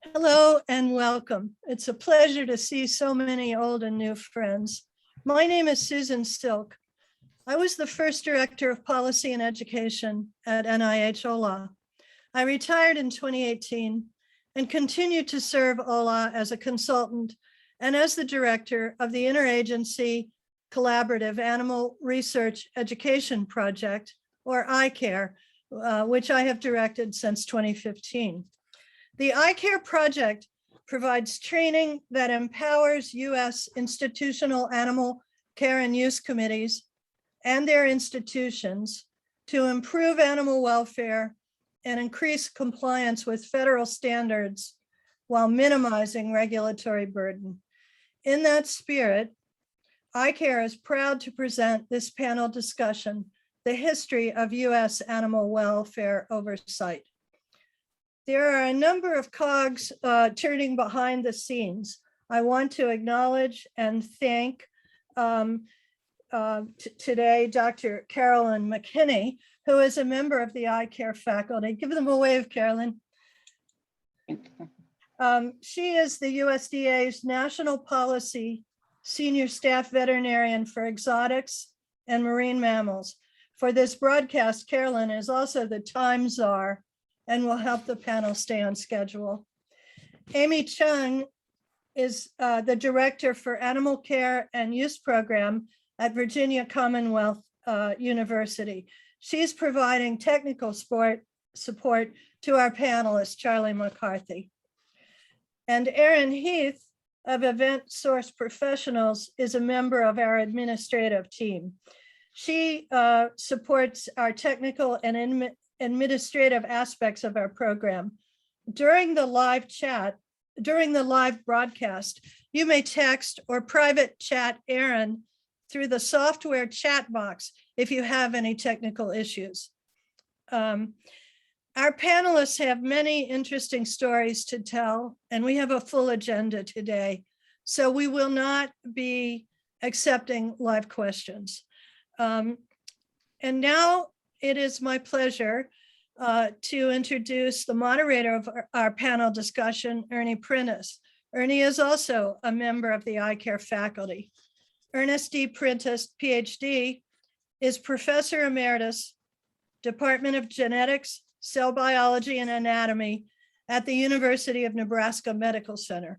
Hello and welcome. It's a pleasure to see so many old and new friends. My name is Susan Silk. I was the first director of policy and education at NIH OLA. I retired in 2018 and continued to serve OLA as a consultant and as the director of the Interagency Collaborative Animal Research Education Project, or ICARE, which I have directed since 2015. The ICARE project provides training that empowers U.S. institutional animal care and use committees and their institutions to improve animal welfare and increase compliance with federal standards while minimizing regulatory burden. In that spirit, ICARE is proud to present this panel discussion, The History of U.S. Animal Welfare Oversight. There are a number of cogs turning behind the scenes. I want to acknowledge and thank today Dr. Carolyn McKinney, who is a member of the ICARE faculty. Give them a wave, Carolyn. She is the USDA's National Policy Senior Staff Veterinarian for Exotics and Marine Mammals. For this broadcast, Carolyn is also the time czar and will help the panel stay on schedule. Amy Chung is the Director for Animal Care and Use Program at Virginia Commonwealth University. She's providing technical support to our panelist, Charlie McCarthy. And Erin Heath of Event Source Professionals is a member of our administrative team. She supports our technical and administrative aspects of our program. During the live broadcast, you may text or private chat Erin through the software chat box if you have any technical issues. Our panelists have many interesting stories to tell, and we have a full agenda today. So we will not be accepting live questions. And now it is my pleasure to introduce the moderator of our panel discussion, Ernie Prentice. Ernie is also a member of the ICARE faculty. Ernest D. Prentice, PhD, is Professor Emeritus, Department of Genetics, Cell Biology and Anatomy at the University of Nebraska Medical Center.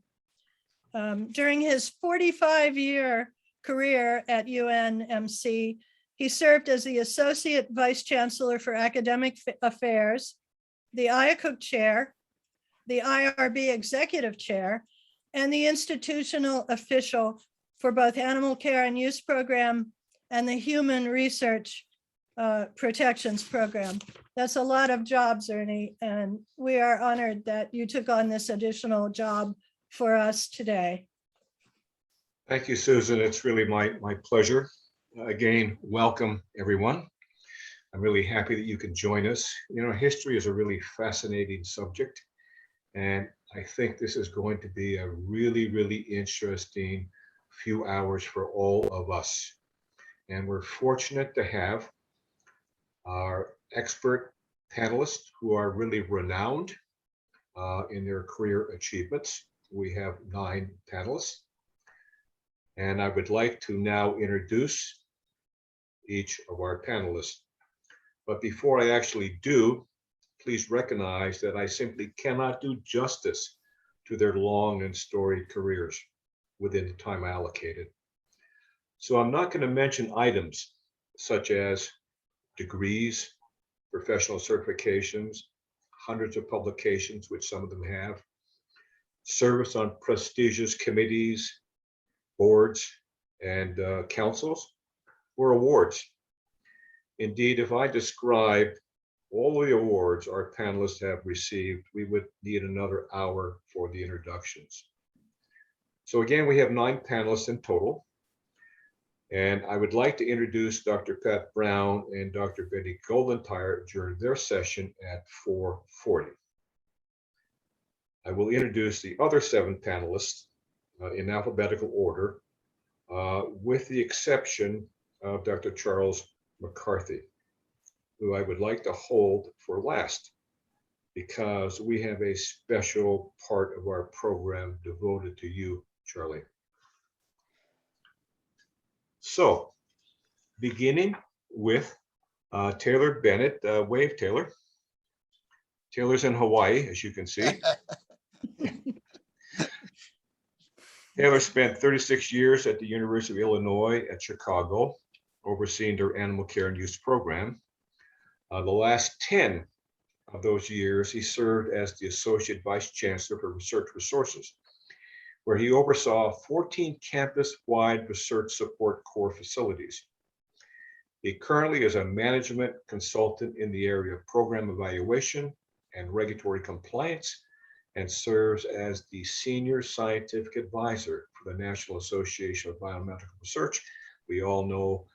During his 45-year career at UNMC, he served as the Associate Vice Chancellor for Academic Affairs, the IACUC Chair, the IRB Executive Chair, and the Institutional Official for both Animal Care and Use Program and the Human Research Protections Program. That's a lot of jobs, Ernie, and we are honored that you took on this additional job for us today. Thank you, Susan. It's really my pleasure. Again, welcome everyone. I'm really happy that you can join us. You know, history is a really fascinating subject, and I think this is going to be a really interesting few hours for all of us. And we're fortunate to have our expert panelists who are really renowned in their career achievements. We have 9 panelists. And I would like to now introduce each of our panelists. But before I actually do, please recognize that I simply cannot do justice to their long and storied careers within the time allocated. So I'm not going to mention items such as degrees, professional certifications, hundreds of publications, which some of them have, service on prestigious committees, boards, and councils, or awards. Indeed, if I describe all the awards our panelists have received, we would need another hour for the introductions. So again, we have 9 panelists in total. And I would like to introduce Dr. Pat Brown and Dr. Betty Goldentire during their session at 4:40. I will introduce the other 7 panelists in alphabetical order, with the exception of Dr. Charles McCarthy, who I would like to hold for last. because we have a special part of our program devoted to you, Charlie. So, beginning with Taylor Bennett. Wave, Taylor. Taylor's in Hawaii, as you can see. Taylor spent 36 years at the University of Illinois at Chicago, overseeing their animal care and use program. The last 10 of those years, he served as the Associate Vice Chancellor for Research Resources, where he oversaw 14 campus-wide research support core facilities. He currently is a management consultant in the area of program evaluation and regulatory compliance, and serves as the Senior Scientific Advisor for the National Association of Biomedical Research. We all know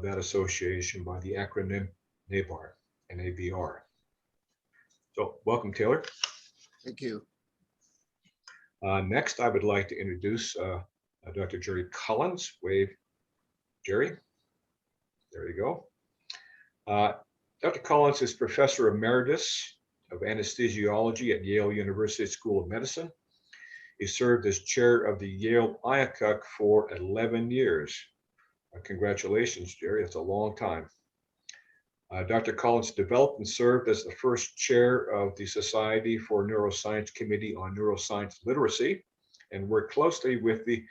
that association by the acronym NABR, N-A-B-R. So welcome, Taylor. Thank you. Next, I would like to introduce Dr. Jerry Collins. Wave, Jerry. There you go. Dr. Collins is Professor Emeritus of Anesthesiology at Yale University School of Medicine. He served as chair of the Yale IACUC for 11 years. Congratulations, Jerry. That's a long time. Dr. Collins developed and served as the first chair of the Society for Neuroscience Committee on Neuroscience Literacy, and worked closely with the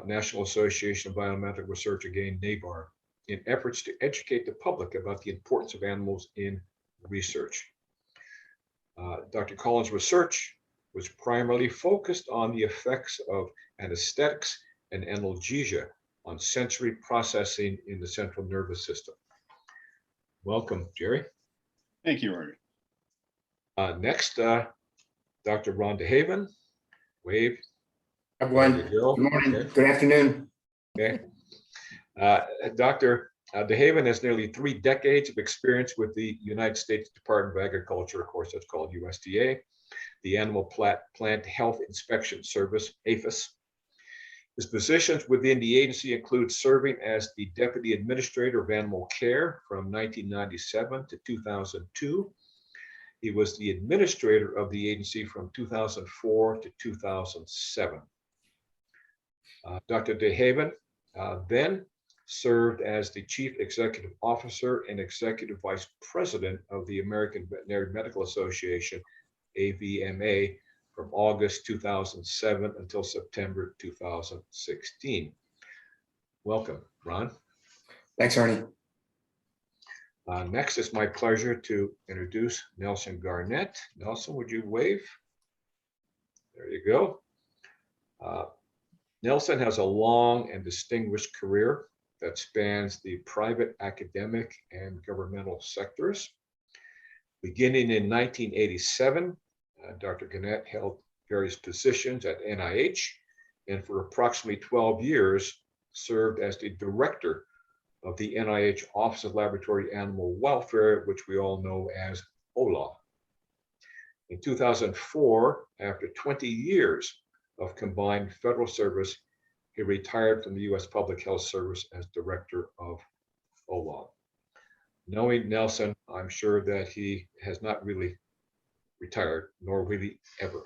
National Association of Biomedical Research, again, NABR, in efforts to educate the public about the importance of animals in research. Dr. Collins' research was primarily focused on the effects of anesthetics and analgesia on sensory processing in the central nervous system. Welcome, Jerry. Thank you, Ernie. Next, Dr. Ron DeHaven. Wave. Everyone, There you go. good morning, Okay. good afternoon. Okay. Dr. DeHaven has nearly 3 decades of experience with the United States Department of Agriculture, of course, that's called USDA, the Animal Plant Health Inspection Service, APHIS. His positions within the agency include serving as the Deputy Administrator of Animal Care from 1997 to 2002. He was the administrator of the agency from 2004 to 2007. Dr. DeHaven then served as the Chief Executive Officer and Executive Vice President of the American Veterinary Medical Association, AVMA, from August 2007 until September 2016. Welcome, Ron. Thanks, Ernie. Next, it's my pleasure to introduce Nelson Garnett. Nelson, would you wave? There you go. Nelson has a long and distinguished career that spans the private, academic, and governmental sectors. Beginning in 1987, Dr. Garnett held various positions at NIH, and for approximately 12 years served as the director of the NIH Office of Laboratory Animal Welfare, which we all know as OLA. In 2004, after 20 years of combined federal service, he retired from the U.S. Public Health Service as director of OLA. Knowing Nelson, I'm sure that he has not really retired, nor really ever.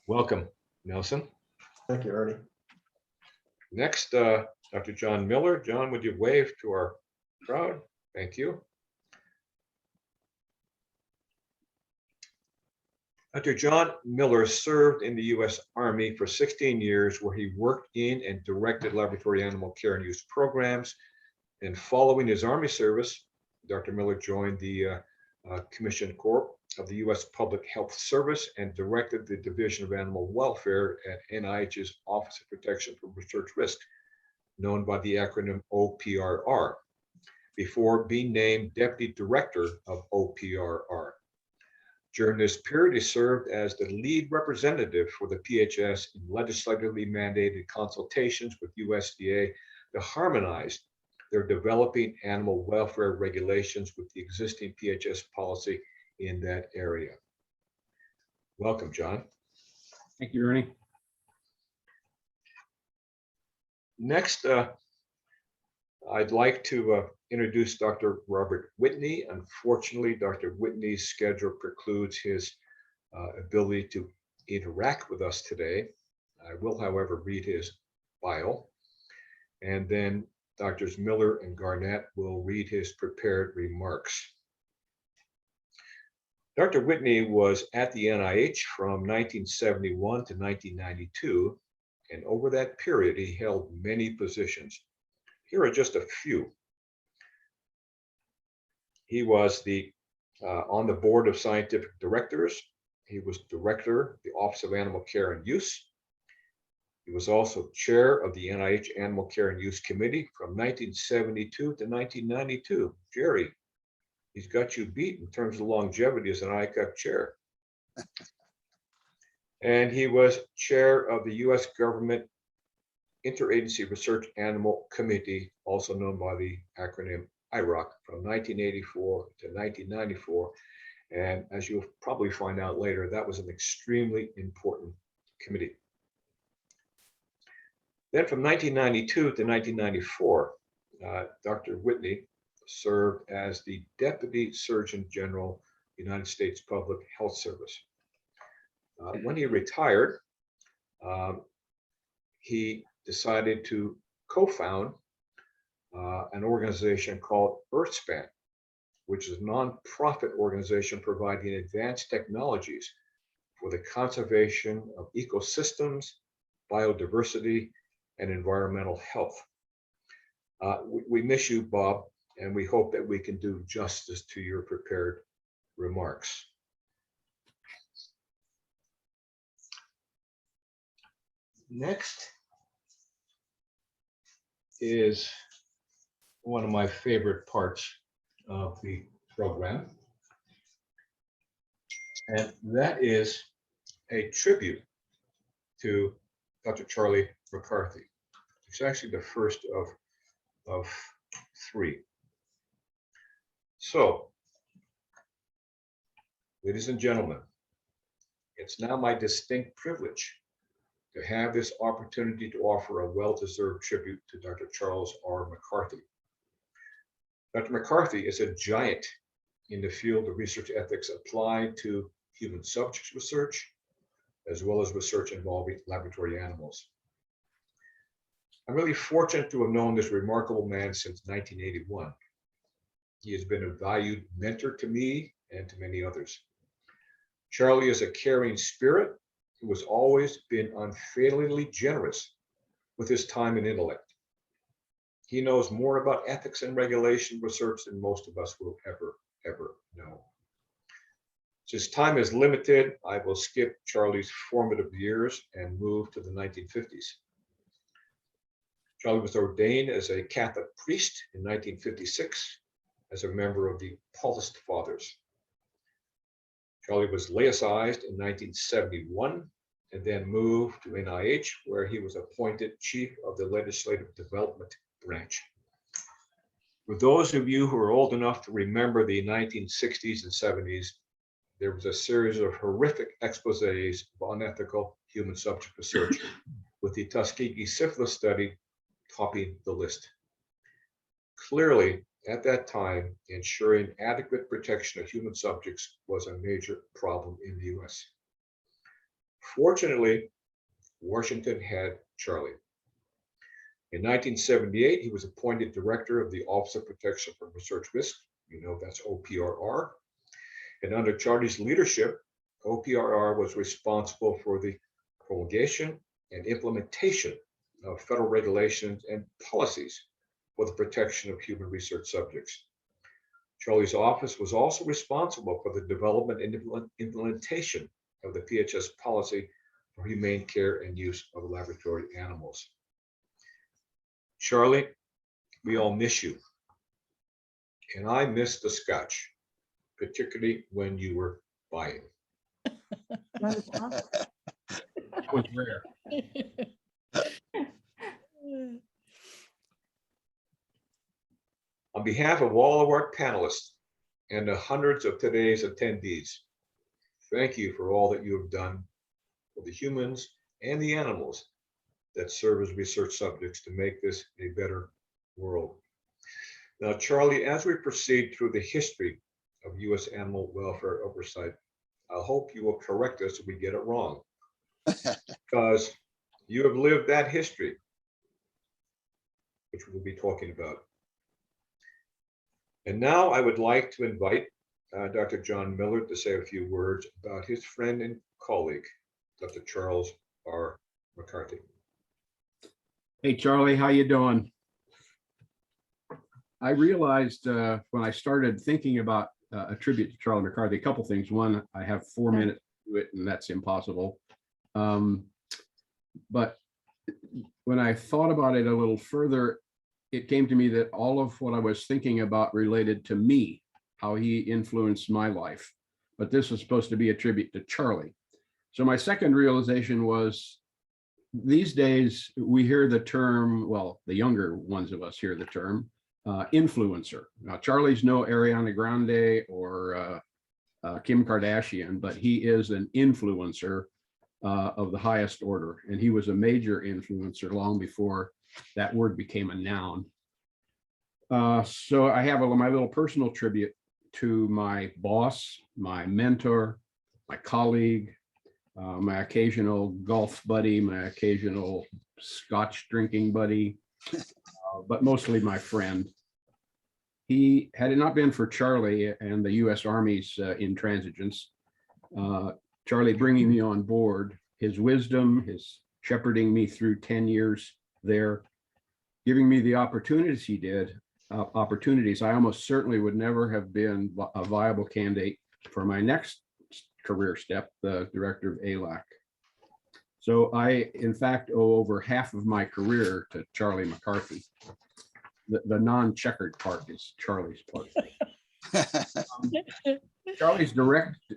Welcome, Nelson. Thank you, Ernie. Next, Dr. John Miller. John, would you wave to our crowd? Thank you. Dr. John Miller served in the U.S. Army for 16 years, where he worked in and directed laboratory animal care and use programs. And following his Army service, Dr. Miller joined the Commission Corps of the U.S. Public Health Service and directed the Division of Animal Welfare at NIH's Office of Protection from Research Risk, known by the acronym OPRR, before being named Deputy Director of OPRR. During this period, he served as the lead representative for the PHS in legislatively mandated consultations with USDA to harmonize their developing animal welfare regulations with the existing PHS policy in that area. Welcome, John. Thank you, Ernie. Next, I'd like to introduce Dr. Robert Whitney. Unfortunately, Dr. Whitney's schedule precludes his ability to interact with us today. I will, however, read his bio, and then Drs. Miller and Garnett will read his prepared remarks. Dr. Whitney was at the NIH from 1971 to 1992, and over that period, he held many positions. Here are just a few. He was on the board of scientific directors. He was director of the Office of Animal Care and Use. He was also chair of the NIH Animal Care and Use Committee from 1972 to 1992. Jerry, he's got you beat in terms of longevity as an ICUC chair. And he was chair of the U.S. Government Interagency Research Animal Committee, also known by the acronym IROC, from 1984 to 1994. And as you'll probably find out later, that was an extremely important committee. Then from 1992 to 1994, Dr. Whitney served as the Deputy Surgeon General, United States Public Health Service. When he retired, he decided to co-found an organization called Earthspan, which is a nonprofit organization providing advanced technologies for the conservation of ecosystems, biodiversity, and environmental health. We miss you, Bob, and we hope that we can do justice to your prepared remarks. Next is one of my favorite parts of the program, and that is a tribute to Dr. Charlie McCarthy. It's actually the first of three. So, ladies and gentlemen, it's now my distinct privilege to have this opportunity to offer a well-deserved tribute to Dr. Charles R. McCarthy. Dr. McCarthy is a giant in the field of research ethics applied to human subjects research, as well as research involving laboratory animals. I'm really fortunate to have known this remarkable man since 1981. He has been a valued mentor to me and to many others. Charlie is a caring spirit who has always been unfailingly generous with his time and intellect. He knows more about ethics and regulation research than most of us will ever know. Since time is limited, I will skip Charlie's formative years and move to the 1950s. Charlie was ordained as a Catholic priest in 1956 as a member of the Paulist Fathers. Charlie was laicized in 1971 and then moved to NIH, where he was appointed chief of the Legislative Development Branch. For those of you who are old enough to remember the 1960s and 70s, there was a series of horrific exposés of unethical human subject research, with the Tuskegee syphilis study topping the list. Clearly, at that time, ensuring adequate protection of human subjects was a major problem in the US. Fortunately, Washington had Charlie. In 1978, he was appointed director of the Office of Protection from Research Risk. You know, that's OPRR. And under Charlie's leadership, OPRR was responsible for the promulgation and implementation of federal regulations and policies for the protection of human research subjects. Charlie's office was also responsible for the development and implementation of the PHS policy for humane care and use of laboratory animals. Charlie, we all miss you. And I miss the scotch, particularly when you were buying. That was rare. On behalf of all of our panelists and the hundreds of today's attendees, thank you for all that you have done for the humans and the animals that serve as research subjects to make this a better world. Now, Charlie, as we proceed through the history of U.S. animal welfare oversight, I hope you will correct us if we get it wrong, because you have lived that history, which we'll be talking about. And now I would like to invite Dr. John Miller to say a few words about his friend and colleague, Dr. Charles R. McCarthy. Hey, Charlie, how you doing? I realized when I started thinking about a tribute to Charlie McCarthy, a couple things. One, I have 4 minutes to do it, and that's impossible. But when I thought about it a little further, it came to me that all of what I was thinking about related to me, how he influenced my life. But this was supposed to be a tribute to Charlie. So my second realization was, these days we hear the term, well, the younger ones of us hear the term influencer. Now, Charlie's no Ariana Grande or Kim Kardashian, but he is an influencer of the highest order. And he was a major influencer long before that word became a noun. So I have my little personal tribute to my boss, my mentor, my colleague, my occasional golf buddy, my occasional scotch drinking buddy, but mostly my friend. Had it not been for Charlie and the U.S. Army's intransigence, Charlie bringing me on board, his wisdom, his shepherding me through 10 years there, giving me the opportunities he did, I almost certainly would never have been a viable candidate for my next career step, the director of ALAC. So I, in fact, owe over half of my career to Charlie McCarthy. The non-checkered part is Charlie's part.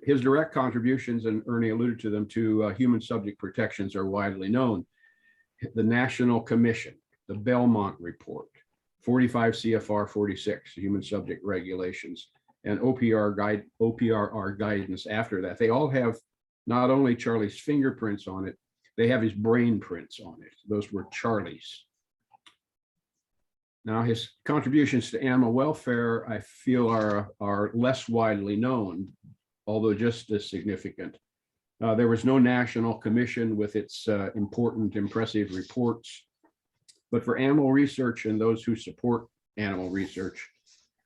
His direct contributions, and Ernie alluded to them, to human subject protections are widely known. The National Commission, the Belmont Report, 45 CFR 46, Human Subject Regulations, and OPRR guidance after that. They all have not only Charlie's fingerprints on it, they have his brain prints on it. Those were Charlie's. Now, his contributions to animal welfare, I feel, are less widely known, although just as significant. There was no national commission with its important, impressive reports. But for animal research and those who support animal research,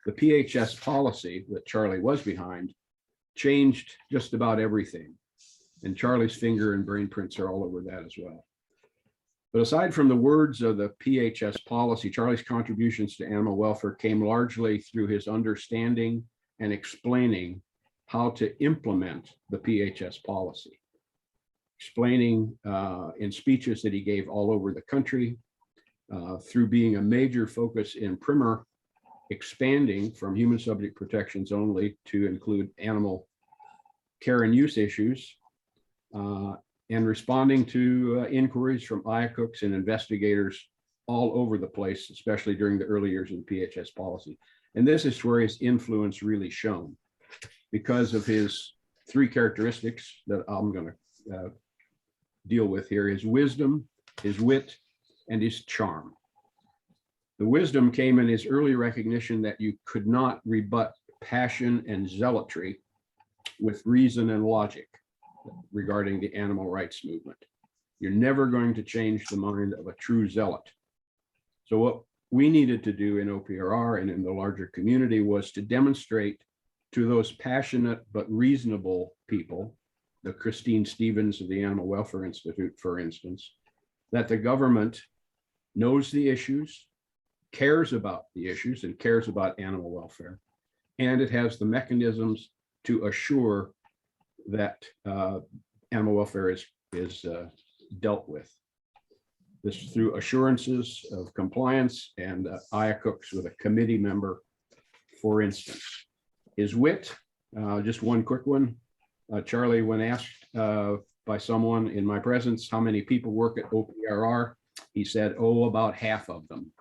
the PHS policy that Charlie was behind changed just about everything. And Charlie's finger and brain prints are all over that as well. But aside from the words of the PHS policy, Charlie's contributions to animal welfare came largely through his understanding and explaining how to implement the PHS policy, explaining in speeches that he gave all over the country, through being a major focus in primer, expanding from human subject protections only to include animal care and use issues, and responding to inquiries from IACUCs and investigators all over the place, especially during the early years of the PHS policy. And this is where his influence really shone, because of his three characteristics that I'm going to deal with here: his wisdom, his wit, and his charm. The wisdom came in his early recognition that you could not rebut passion and zealotry with reason and logic regarding the animal rights movement. You're never going to change the mind of a true zealot. So what we needed to do in OPRR and in the larger community was to demonstrate to those passionate but reasonable people, the Christine Stevens of the Animal Welfare Institute, for instance, that the government knows the issues, cares about the issues, and cares about animal welfare. And it has the mechanisms to assure that animal welfare is dealt with. This through assurances of compliance and IACUCs with a committee member, for instance. His wit, just one quick one. Charlie, when asked by someone in my presence how many people work at OPRR, he said, "Oh, about half of them."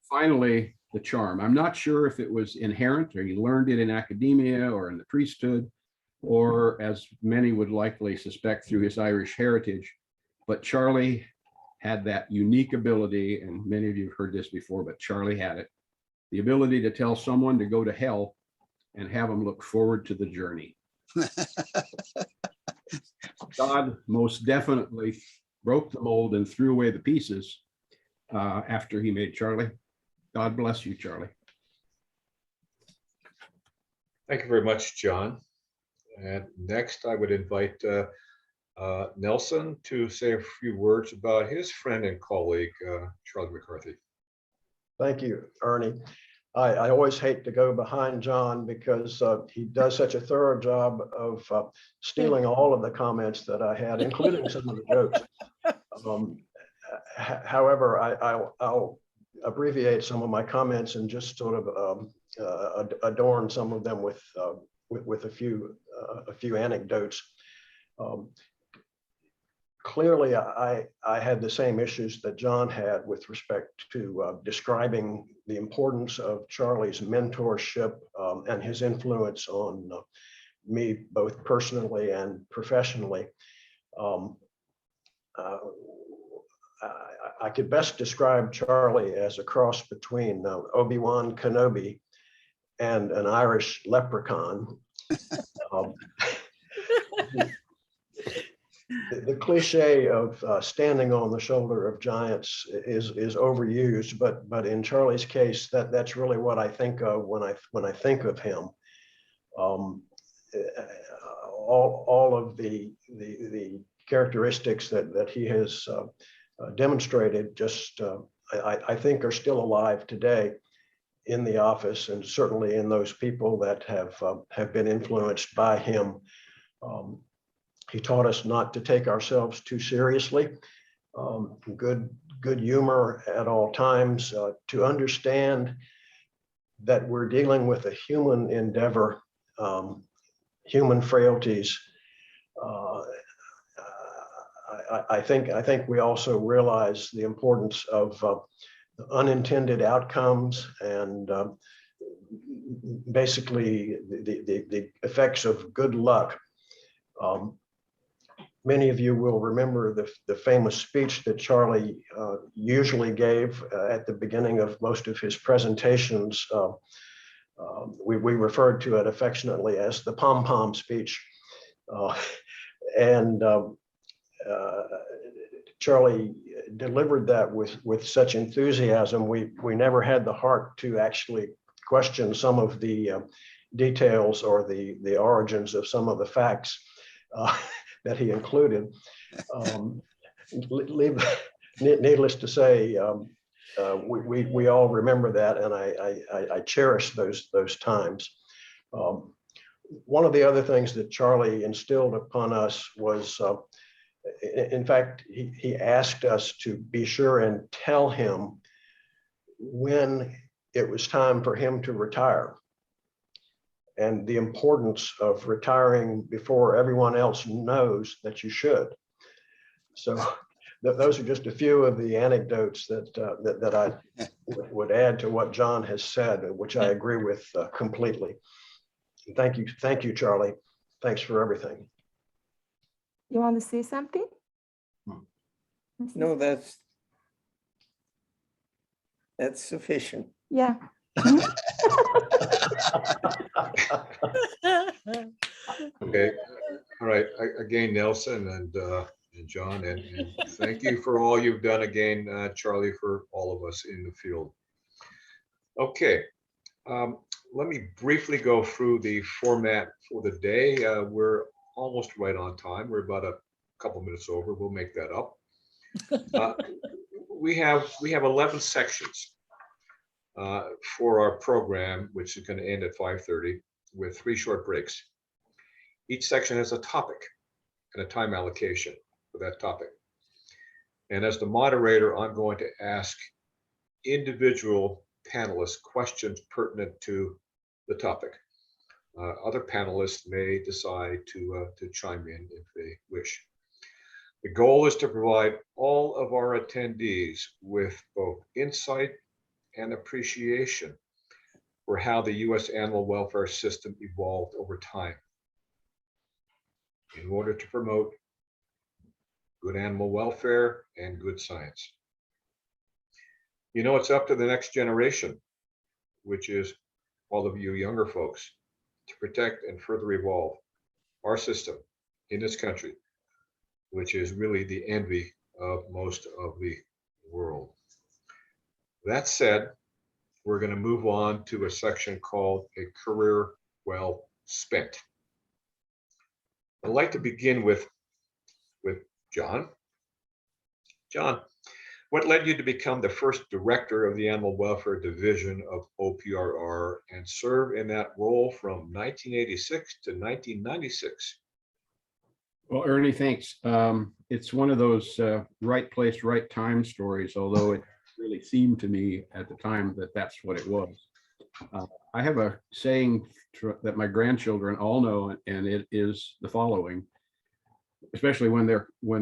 Finally, the charm. I'm not sure if it was inherent or he learned it in academia or in the priesthood, or as many would likely suspect, through his Irish heritage. But Charlie had that unique ability, and many of you have heard this before, but Charlie had it, the ability to tell someone to go to hell and have them look forward to the journey. God most definitely broke the mold and threw away the pieces after he made Charlie. God bless you, Charlie. Thank you very much, John. And next, I would invite Nelson to say a few words about his friend and colleague, Charlie McCarthy. Thank you, Ernie. I always hate to go behind John because he does such a thorough job of stealing all of the comments that I had, including some of the jokes. However, I'll abbreviate some of my comments and just sort of adorn some of them with a few anecdotes. Clearly, I had the same issues that John had with respect to describing the importance of Charlie's mentorship and his influence on me, both personally and professionally. I could best describe Charlie as a cross between Obi-Wan Kenobi and an Irish leprechaun. The cliche of standing on the shoulder of giants is overused, but in Charlie's case, that's really what I think of when I think of him. All of the characteristics that he has demonstrated just I think are still alive today in the office, and certainly in those people that have been influenced by him. He taught us not to take ourselves too seriously, good humor at all times, to understand that we're dealing with a human endeavor, human frailties. I think we also realize the importance of unintended outcomes and basically the effects of good luck. Many of you will remember the famous speech that Charlie usually gave at the beginning of most of his presentations. We referred to it affectionately as the pom-pom speech. Charlie delivered that with such enthusiasm. We never had the heart to actually question some of the details or the origins of some of the facts that he included. Needless to say, we all remember that, and I cherish those times. One of the other things that Charlie instilled upon us was, in fact, he asked us to be sure and tell him when it was time for him to retire, and the importance of retiring before everyone else knows that you should. So those are just a few of the anecdotes that I would add to what John has said, which I agree with completely. Thank you, Charlie. Thanks for everything. You want to say something? No, that's sufficient. Yeah. Okay, all right. Again, Nelson and John, and thank you for all you've done again, Charlie, for all of us in the field. Okay, let me briefly go through the format for the day. We're almost right on time. We're about a couple minutes over. We'll make that up. We have 11 sections for our program, which is going to end at 5:30 with 3 short breaks. Each section has a topic and a time allocation for that topic. And as the moderator, I'm going to ask individual panelists questions pertinent to the topic. Other panelists may decide to chime in if they wish. The goal is to provide all of our attendees with both insight and appreciation for how the U.S. animal welfare system evolved over time, in order to promote good animal welfare, and good science. You know, it's up to the next generation, which is all of you younger folks, to protect and further evolve our system in this country, which is really the envy of most of the world. That said, we're going to move on to a section called A Career Well Spent. I'd like to begin with John. John, what led you to become the first director of the Animal Welfare Division of OPRR and serve in that role from 1986 to 1996? Well, Ernie, thanks. It's one of those right place, right time stories, although it really seemed to me at the time that that's what it was. I have a saying that my grandchildren all know, and it is the following, especially when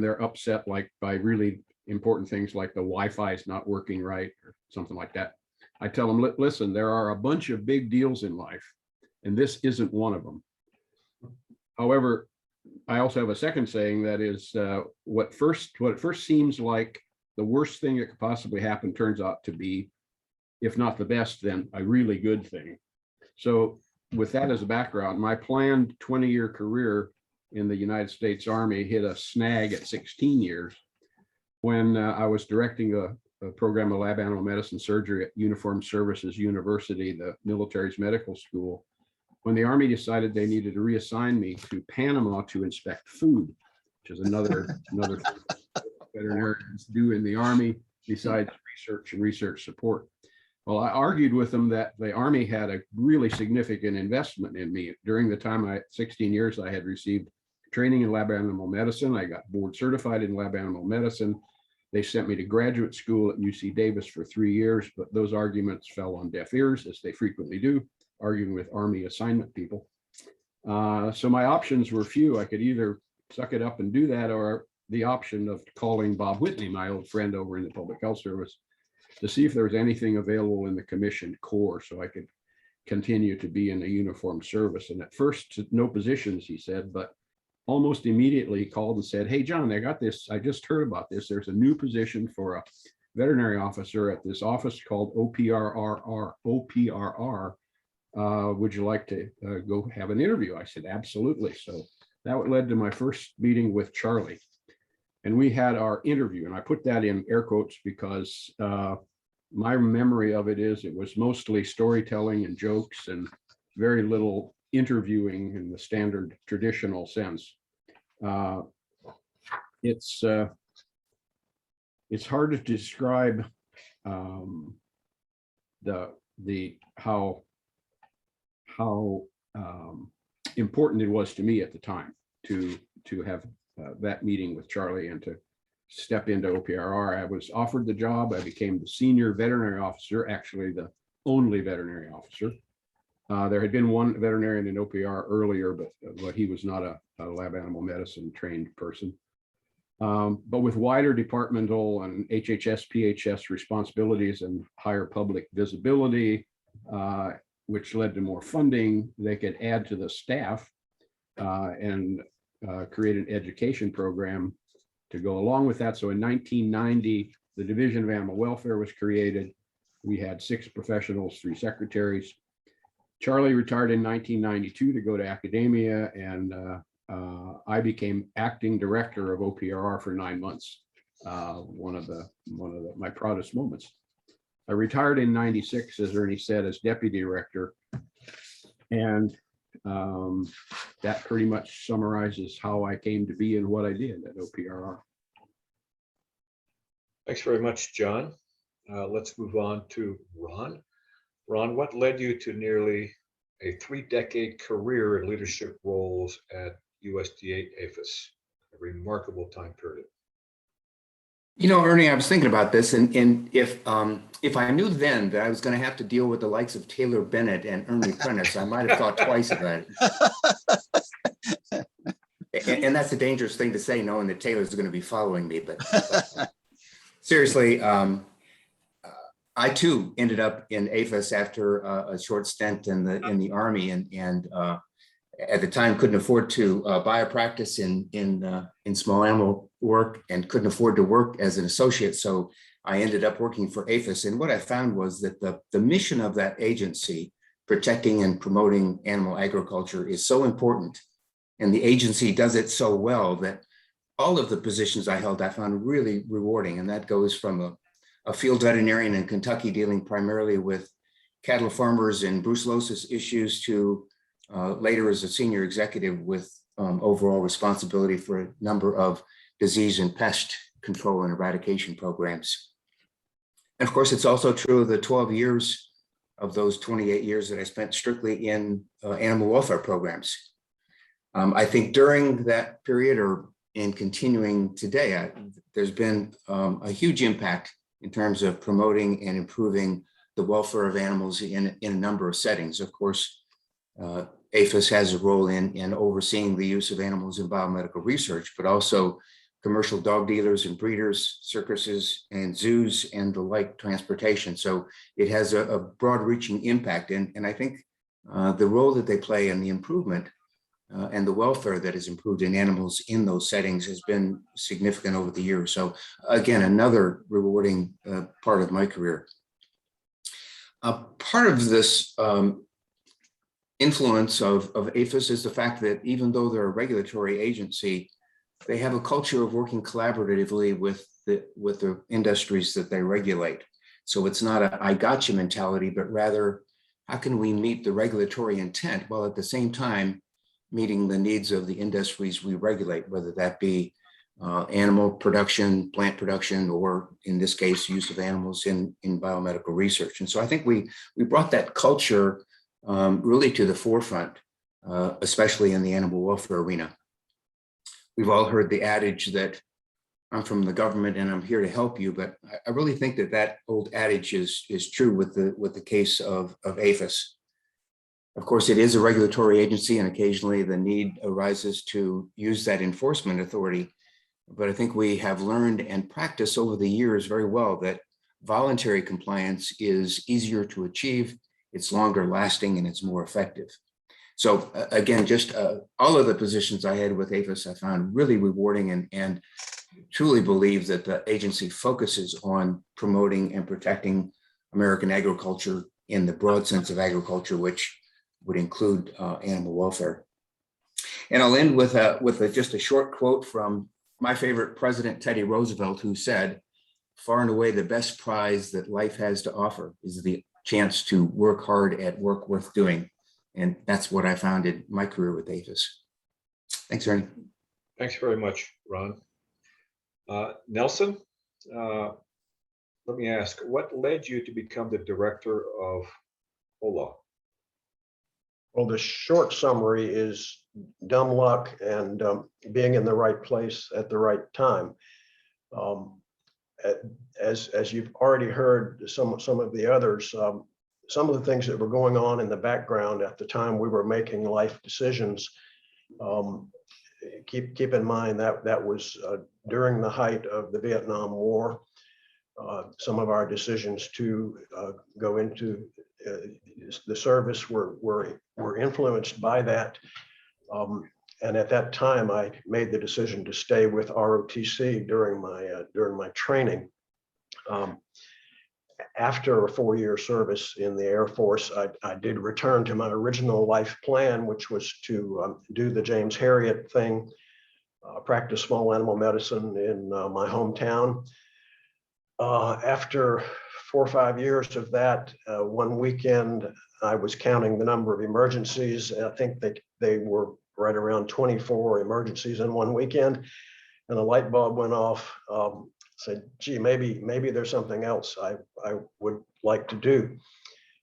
they're upset, like by really important things like the Wi-Fi is not working right or something like that. I tell them, listen, there are a bunch of big deals in life, and this isn't one of them. However, I also have a second saying that is what it first seems like the worst thing that could possibly happen turns out to be, if not the best, then a really good thing. So with that as a background, my planned 20-year career in the United States Army hit a snag at 16 years when I was directing a program of lab animal medicine surgery at Uniformed Services University, the military's medical school, when the Army decided they needed to reassign me to Panama to inspect food, which is another thing veterinarians do in the Army besides research and research support. Well, I argued with them that the Army had a really significant investment in me. During the time 16 years, I had received training in lab animal medicine. I got board certified in lab animal medicine. They sent me to graduate school at UC Davis for 3 years, but those arguments fell on deaf ears, as they frequently do, arguing with Army assignment people. So my options were few. I could either suck it up and do that, or the option of calling Bob Whitney, my old friend over in the Public Health Service, to see if there was anything available in the commissioned corps so I could continue to be in a uniformed service. And at first, no positions, he said, but almost immediately he called and said, hey, John, I got this. I just heard about this. There's a new position for a veterinary officer at this office called OPRR. Would you like to go have an interview? I said, absolutely. So that led to my first meeting with Charlie. And we had our interview, and I put that in air quotes because my memory of it is it was mostly storytelling and jokes and very little interviewing in the standard traditional sense. It's hard to describe how important it was to me at the time to have that meeting with Charlie and to step into OPRR. I was offered the job. I became the senior veterinary officer, actually the only veterinary officer. There had been one veterinarian in OPR earlier, but he was not a lab animal medicine trained person. But with wider departmental and HHS, PHS responsibilities and higher public visibility, which led to more funding, they could add to the staff and create an education program to go along with that. So in 1990, the Division of Animal Welfare was created. We had 6 professionals, 3 secretaries. Charlie retired in 1992 to go to academia, and I became acting director of OPRR for 9 months. One of my proudest moments. I retired in 96, as Ernie said, as deputy director, and that pretty much summarizes how I came to be and what I did at OPRR. Thanks very much, John. Let's move on to Ron. Ron, what led you to nearly a 3-decade career in leadership roles at USDA APHIS? A remarkable time period. You know, Ernie, I was thinking about this, and if I knew then that I was going to have to deal with the likes of Taylor Bennett and Ernie Prentice, I might have thought twice about it. And that's a dangerous thing to say, knowing that Taylor's going to be following me. But seriously, I too ended up in APHIS after a short stint in the Army, and at the time couldn't afford to buy a practice in small animal work and couldn't afford to work as an associate. So I ended up working for APHIS. And what I found was that the mission of that agency, protecting and promoting animal agriculture, is so important. And the agency does it so well that all of the positions I held, I found really rewarding. And that goes from a field veterinarian in Kentucky dealing primarily with cattle farmers and brucellosis issues to later as a senior executive with overall responsibility for a number of disease and pest control and eradication programs. And of course, it's also true of the 12 years of those 28 years that I spent strictly in animal welfare programs. I think during that period or in continuing today, there's been a huge impact in terms of promoting and improving the welfare of animals in a number of settings. Of course, APHIS has a role in overseeing the use of animals in biomedical research, but also commercial dog dealers and breeders, circuses and zoos and the like transportation. So it has a broad reaching impact. And I think the role that they play in the improvement and the welfare that is improved in animals in those settings has been significant over the years. So again, another rewarding part of my career. Part of this influence of APHIS is the fact that even though they're a regulatory agency, they have a culture of working collaboratively with the industries that they regulate. So it's not a I gotcha mentality, but rather how can we meet the regulatory intent while at the same time meeting the needs of the industries we regulate, whether that be animal production, plant production, or in this case, use of animals in biomedical research. And so I think we brought that culture really to the forefront, especially in the animal welfare arena. We've all heard the adage that I'm from the government and I'm here to help you, but I really think that old adage is true with the case of APHIS. Of course, it is a regulatory agency and occasionally the need arises to use that enforcement authority. But I think we have learned and practiced over the years very well that voluntary compliance is easier to achieve, it's longer lasting, and it's more effective. So again, just all of the positions I had with APHIS, I found really rewarding and truly believe that the agency focuses on promoting and protecting American agriculture in the broad sense of agriculture, which would include animal welfare. And I'll end with just a short quote from my favorite president, Teddy Roosevelt, who said, "Far and away the best prize that life has to offer is the chance to work hard at work worth doing." And that's what I found in my career with APHIS. Thanks, Ernie. Thanks very much, Ron. Nelson, let me ask, what led you to become the director of OLA? Well, the short summary is dumb luck and being in the right place at the right time. As you've already heard some of the others, some of the things that were going on in the background at the time we were making life decisions, keep in mind that was during the height of the Vietnam War. Some of our decisions to go into the service were influenced by that. And at that time, I made the decision to stay with ROTC during my training. After a 4-year service in the Air Force, I did return to my original life plan, which was to do the James Herriot thing, practice small animal medicine in my hometown. After 4 or 5 years of that, one weekend, I was counting the number of emergencies. I think that they were right around 24 emergencies in one weekend, and a light bulb went off. Said, gee, maybe there's something else I would like to do.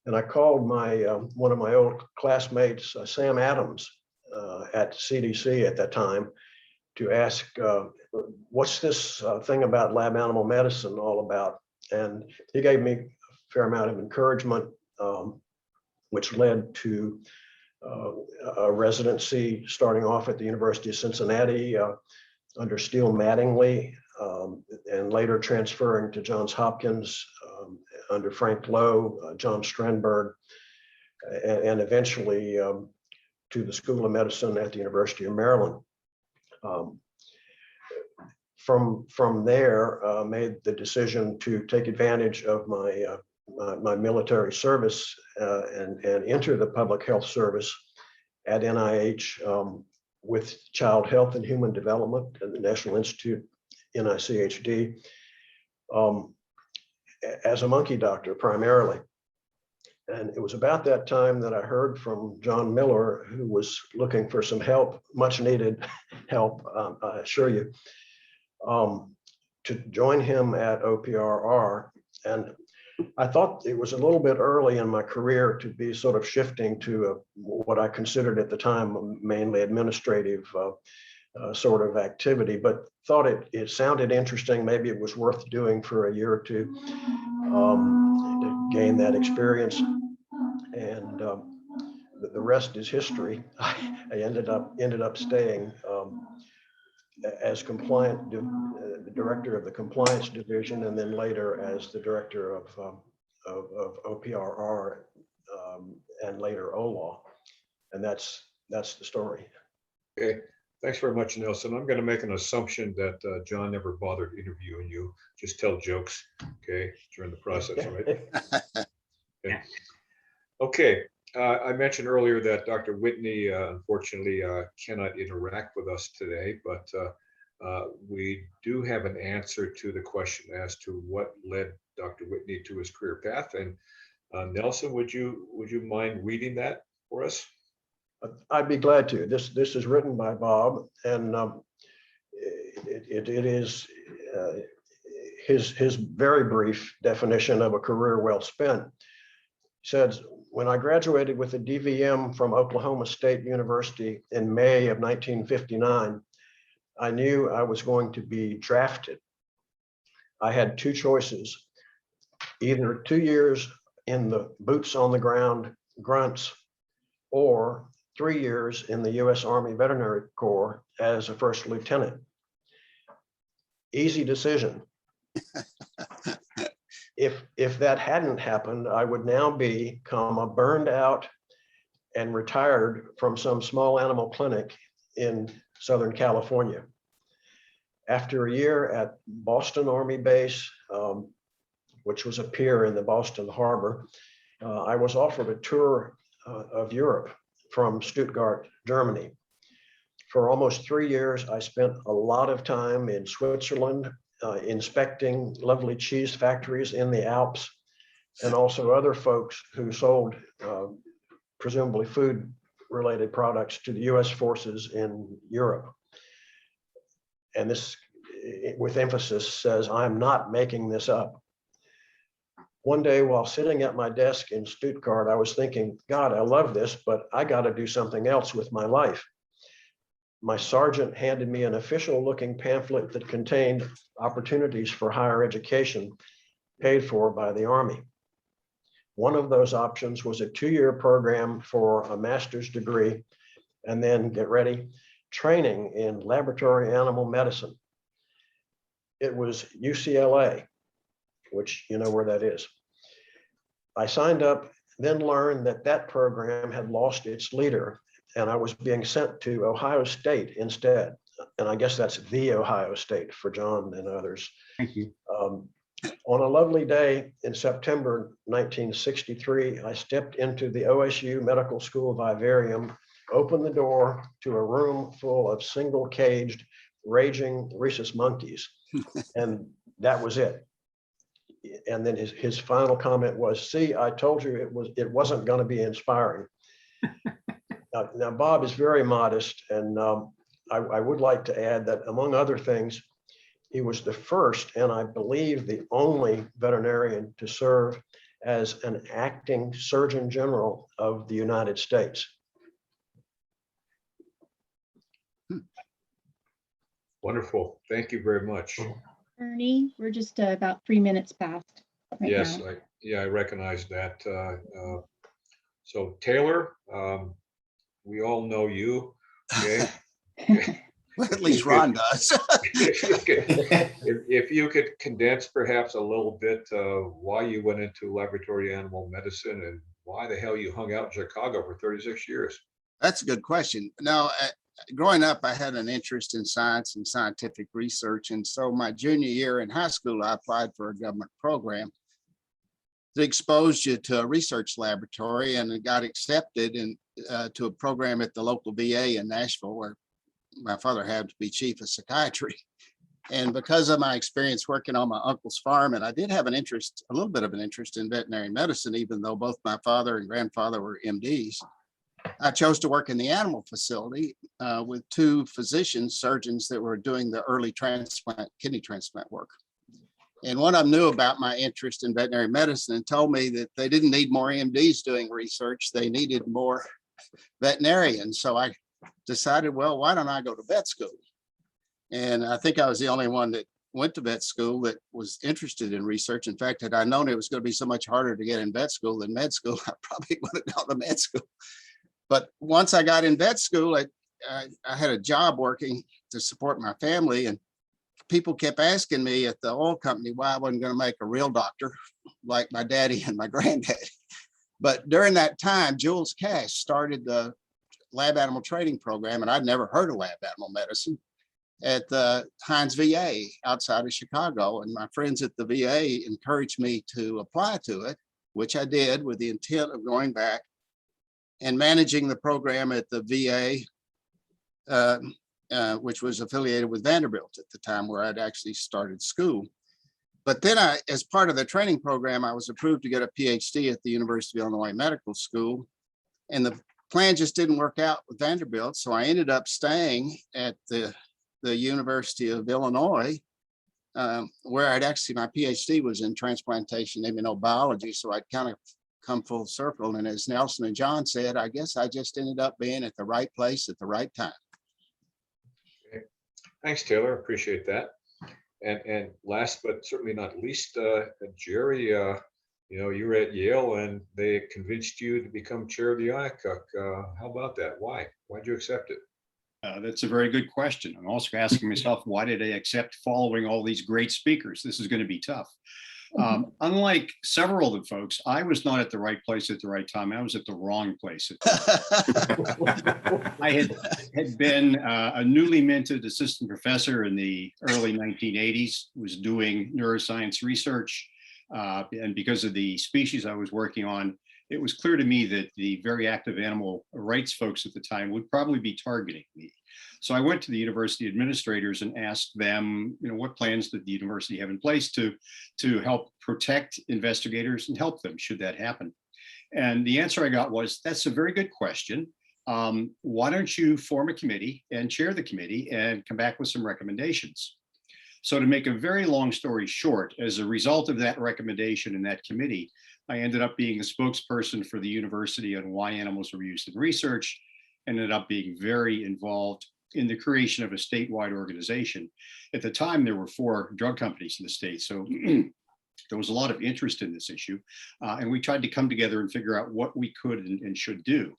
And I called one of my old classmates, Sam Adams, at CDC at that time, to ask, what's this thing about lab animal medicine all about? And he gave me a fair amount of encouragement, which led to a residency starting off at the University of Cincinnati under Steele Mattingly, and later transferring to Johns Hopkins under Frank Lowe, John Strenberg, and eventually to the School of Medicine at the University of Maryland. From there, made the decision to take advantage of my military service and enter the public health service at NIH with Child Health and Human Development and the National Institute, NICHD, as a monkey doctor primarily. And it was about that time that I heard from John Miller, who was looking for some help, much needed help, I assure you, to join him at OPRR. And I thought it was a little bit early in my career to be sort of shifting to what I considered at the time mainly administrative sort of activity, but thought it sounded interesting. Maybe it was worth doing for a year or two to gain that experience. And the rest is history. I ended up staying as the director of the compliance division, and then later as the director of OPRR and later OLAW. And that's the story. Okay, thanks very much, Nelson. I'm going to make an assumption that John never bothered interviewing you. Just tell jokes, okay, during the process, right? Okay. Okay. I mentioned earlier that Dr. Whitney, unfortunately, cannot interact with us today, but we do have an answer to the question as to what led Dr. Whitney to his career path. And Nelson, would you mind reading that for us? I'd be glad to. This is written by Bob, and it is his very brief definition of a career well spent. He says, when I graduated with a DVM from Oklahoma State University in May of 1959, I knew I was going to be drafted. I had two choices, either 2 years in the boots on the ground grunts, or 3 years in the U.S. Army Veterinary Corps as a first lieutenant. Easy decision. If that hadn't happened, I would now become a burned out and retired from some small animal clinic in Southern California. After a year at Boston Army Base, which was a pier in the Boston Harbor, I was offered a tour of Europe from Stuttgart, Germany. For almost 3 years, I spent a lot of time in Switzerland, inspecting lovely cheese factories in the Alps, and also other folks who sold presumably food-related products to the US forces in Europe. And this, with emphasis, says, I'm not making this up. One day while sitting at my desk in Stuttgart, I was thinking, God, I love this, but I got to do something else with my life. My sergeant handed me an official looking pamphlet that contained opportunities for higher education paid for by the Army. One of those options was a 2-year program for a master's degree, and then, get ready, training in laboratory animal medicine. It was UCLA, which you know where that is. I signed up, then learned that that program had lost its leader, and I was being sent to Ohio State instead. And I guess that's the Ohio State for John and others. Thank you. On a lovely day in September 1963, I stepped into the OSU Medical School vivarium, opened the door to a room full of single caged, raging rhesus monkeys. And that was it. And then his final comment was, see, I told you it wasn't going to be inspiring. Now, Bob is very modest, and I would like to add that, among other things, he was the first, and I believe the only veterinarian to serve as an acting Surgeon General of the United States. Wonderful. Thank you very much. Ernie, we're just about 3 minutes past. Right Yes, now. I recognize that. So Taylor, we all know you. Okay. Well, at least Ron does. If you could condense perhaps a little bit why you went into laboratory animal medicine and why the hell you hung out in Chicago for 36 years. That's a good question. No, growing up, I had an interest in science and scientific research. And so my junior year in high school, I applied for a government program that exposed you to a research laboratory, and it got accepted to a program at the local VA in Nashville, where my father happened to be chief of psychiatry. And because of my experience working on my uncle's farm, and I did have a little bit of an interest in veterinary medicine, even though both my father and grandfather were MDs, I chose to work in the animal facility with two physicians, surgeons that were doing the early kidney transplant work. And one of them knew about my interest in veterinary medicine and told me that they didn't need more MDs doing research. They needed more veterinarians. So I decided, well, why don't I go to vet school? And I think I was the only one that went to vet school that was interested in research. In fact, had I known it was going to be so much harder to get in vet school than med school, I probably would have gone to med school. But once I got in vet school, I had a job working to support my family, and people kept asking me at the oil company why I wasn't going to make a real doctor like my daddy and my granddaddy. But during that time, Jules Cash started the lab animal training program, and I'd never heard of lab animal medicine, at the Hines VA outside of Chicago. And my friends at the VA encouraged me to apply to it, which I did with the intent of going back and managing the program at the VA, which was affiliated with Vanderbilt at the time, where I'd actually started school. But then as part of the training program, I was approved to get a PhD at the University of Illinois Medical School. And the plan just didn't work out with Vanderbilt. So I ended up staying at the University of Illinois, where my PhD was in transplantation immunobiology. So I'd kind of come full circle. And as Nelson and John said, I guess I just ended up being at the right place at the right time. Okay. Thanks, Taylor. Appreciate that. And last but certainly not least, Jerry, you were at Yale and they convinced you to become chair of the IACUC. How about that? Why? Why'd you accept it? That's a very good question. I'm also asking myself, why did I accept following all these great speakers? This is going to be tough. Unlike several of the folks, I was not at the right place at the right time. I was at the wrong place. I had been a newly minted assistant professor in the early 1980s, was doing neuroscience research. And because of the species I was working on, it was clear to me that the very active animal rights folks at the time would probably be targeting me. So I went to the university administrators and asked them, what plans did the university have in place to help protect investigators and help them should that happen? And the answer I got was, that's a very good question. Why don't you form a committee and chair the committee and come back with some recommendations? So to make a very long story short, as a result of that recommendation in that committee, I ended up being a spokesperson for the university on why animals were used in research, ended up being very involved in the creation of a statewide organization. At the time, there were 4 drug companies in the state, so there was a lot of interest in this issue, and we tried to come together and figure out what we could and should do.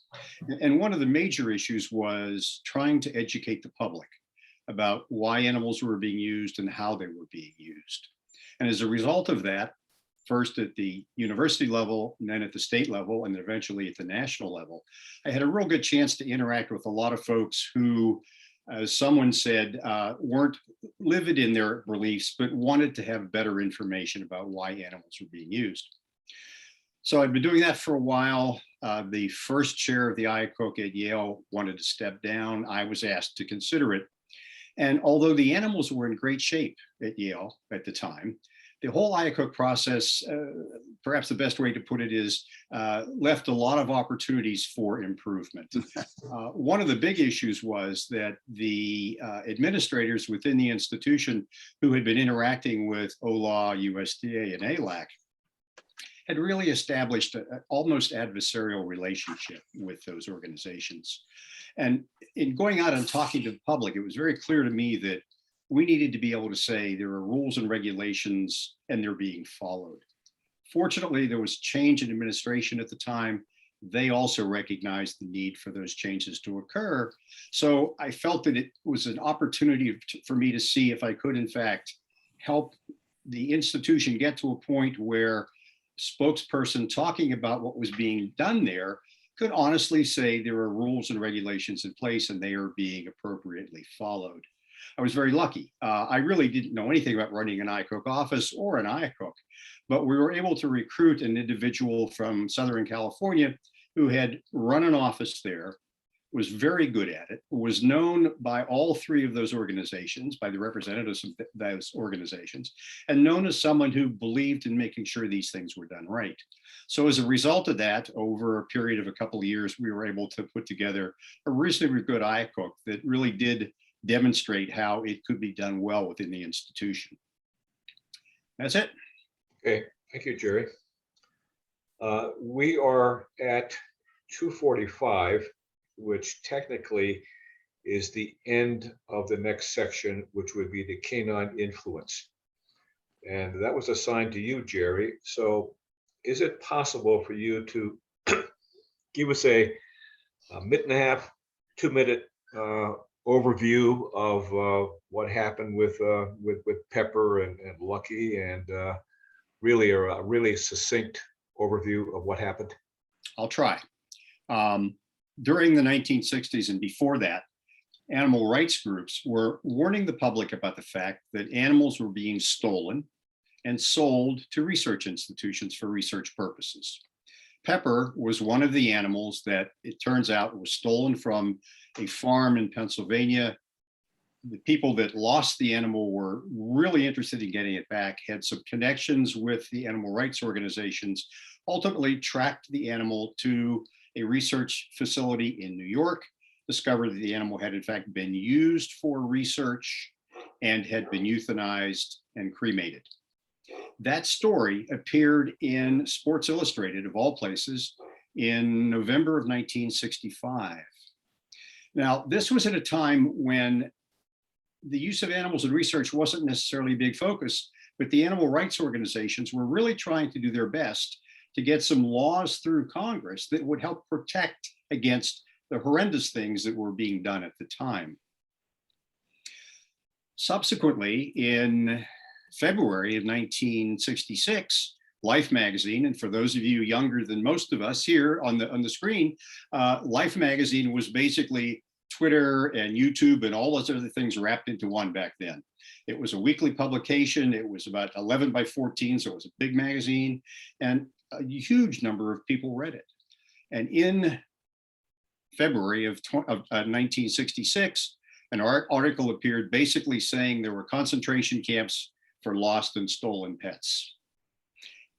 And one of the major issues was trying to educate the public about why animals were being used and how they were being used. And as a result of that, first at the university level, and then at the state level, and eventually at the national level, I had a real good chance to interact with a lot of folks who, as someone said, weren't livid in their beliefs, but wanted to have better information about why animals were being used. So I've been doing that for a while. The first chair of the IACUC at Yale wanted to step down. I was asked to consider it. And although the animals were in great shape at Yale at the time, the whole IACUC process, perhaps the best way to put it is, left a lot of opportunities for improvement. One of the big issues was that the administrators within the institution who had been interacting with OLA, USDA, and ALAC had really established an almost adversarial relationship with those organizations. And in going out and talking to the public, it was very clear to me that we needed to be able to say there are rules and regulations and they're being followed. Fortunately, there was change in administration at the time. They also recognized the need for those changes to occur. So I felt that it was an opportunity for me to see if I could, in fact, help the institution get to a point where spokesperson talking about what was being done there could honestly say there are rules and regulations in place and they are being appropriately followed. I was very lucky. I really didn't know anything about running an IACUC office or an IACUC, but we were able to recruit an individual from Southern California who had run an office there, was very good at it, was known by all three of those organizations, by the representatives of those organizations, and known as someone who believed in making sure these things were done right. So as a result of that, over a period of a couple of years, we were able to put together a reasonably good IACUC that really did demonstrate how it could be done well within the institution. That's it. Okay, thank you, Jerry. We are at 2:45, which technically is the end of the next section, which would be the canine influence. And that was assigned to you, Jerry. So is it possible for you to give us a minute and a half, 2-minute overview of what happened with Pepper and Lucky, and really a really succinct overview of what happened? I'll try. During the 1960s and before that, animal rights groups were warning the public about the fact that animals were being stolen and sold to research institutions for research purposes. Pepper was one of the animals that it turns out was stolen from a farm in Pennsylvania. The people that lost the animal were really interested in getting it back, had some connections with the animal rights organizations, ultimately tracked the animal to a research facility in New York, discovered that the animal had in fact been used for research and had been euthanized and cremated. That story appeared in Sports Illustrated, of all places, in November of 1965. Now, this was at a time when the use of animals in research wasn't necessarily a big focus, but the animal rights organizations were really trying to do their best to get some laws through Congress that would help protect against the horrendous things that were being done at the time. Subsequently, in February of 1966, Life magazine, and for those of you younger than most of us here on the screen, Life magazine was basically Twitter and YouTube and all those other things wrapped into one back then. It was a weekly publication. It was about 11 by 14, so it was a big magazine, and a huge number of people read it. And in February of 1966, an article appeared basically saying there were concentration camps for lost and stolen pets.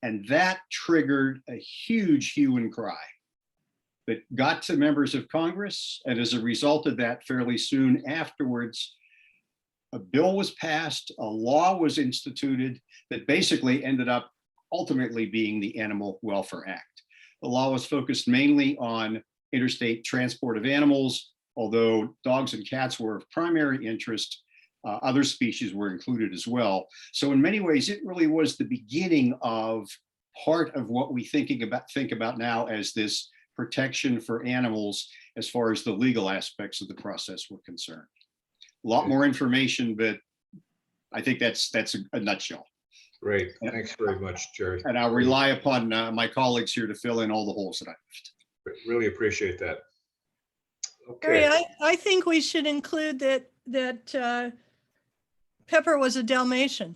And that triggered a huge hue and cry that got to members of Congress. And as a result of that, fairly soon afterwards, a bill was passed, a law was instituted that basically ended up ultimately being the Animal Welfare Act. The law was focused mainly on interstate transport of animals, although dogs and cats were of primary interest. Other species were included as well. So in many ways, it really was the beginning of part of what we think about now as this protection for animals as far as the legal aspects of the process were concerned. A lot more information, but I think that's a nutshell. Great, thanks very much, Jerry. And I'll rely upon my colleagues here to fill in all the holes that I left. Really appreciate that. Harry, Okay, I think we should include that Pepper was a Dalmatian.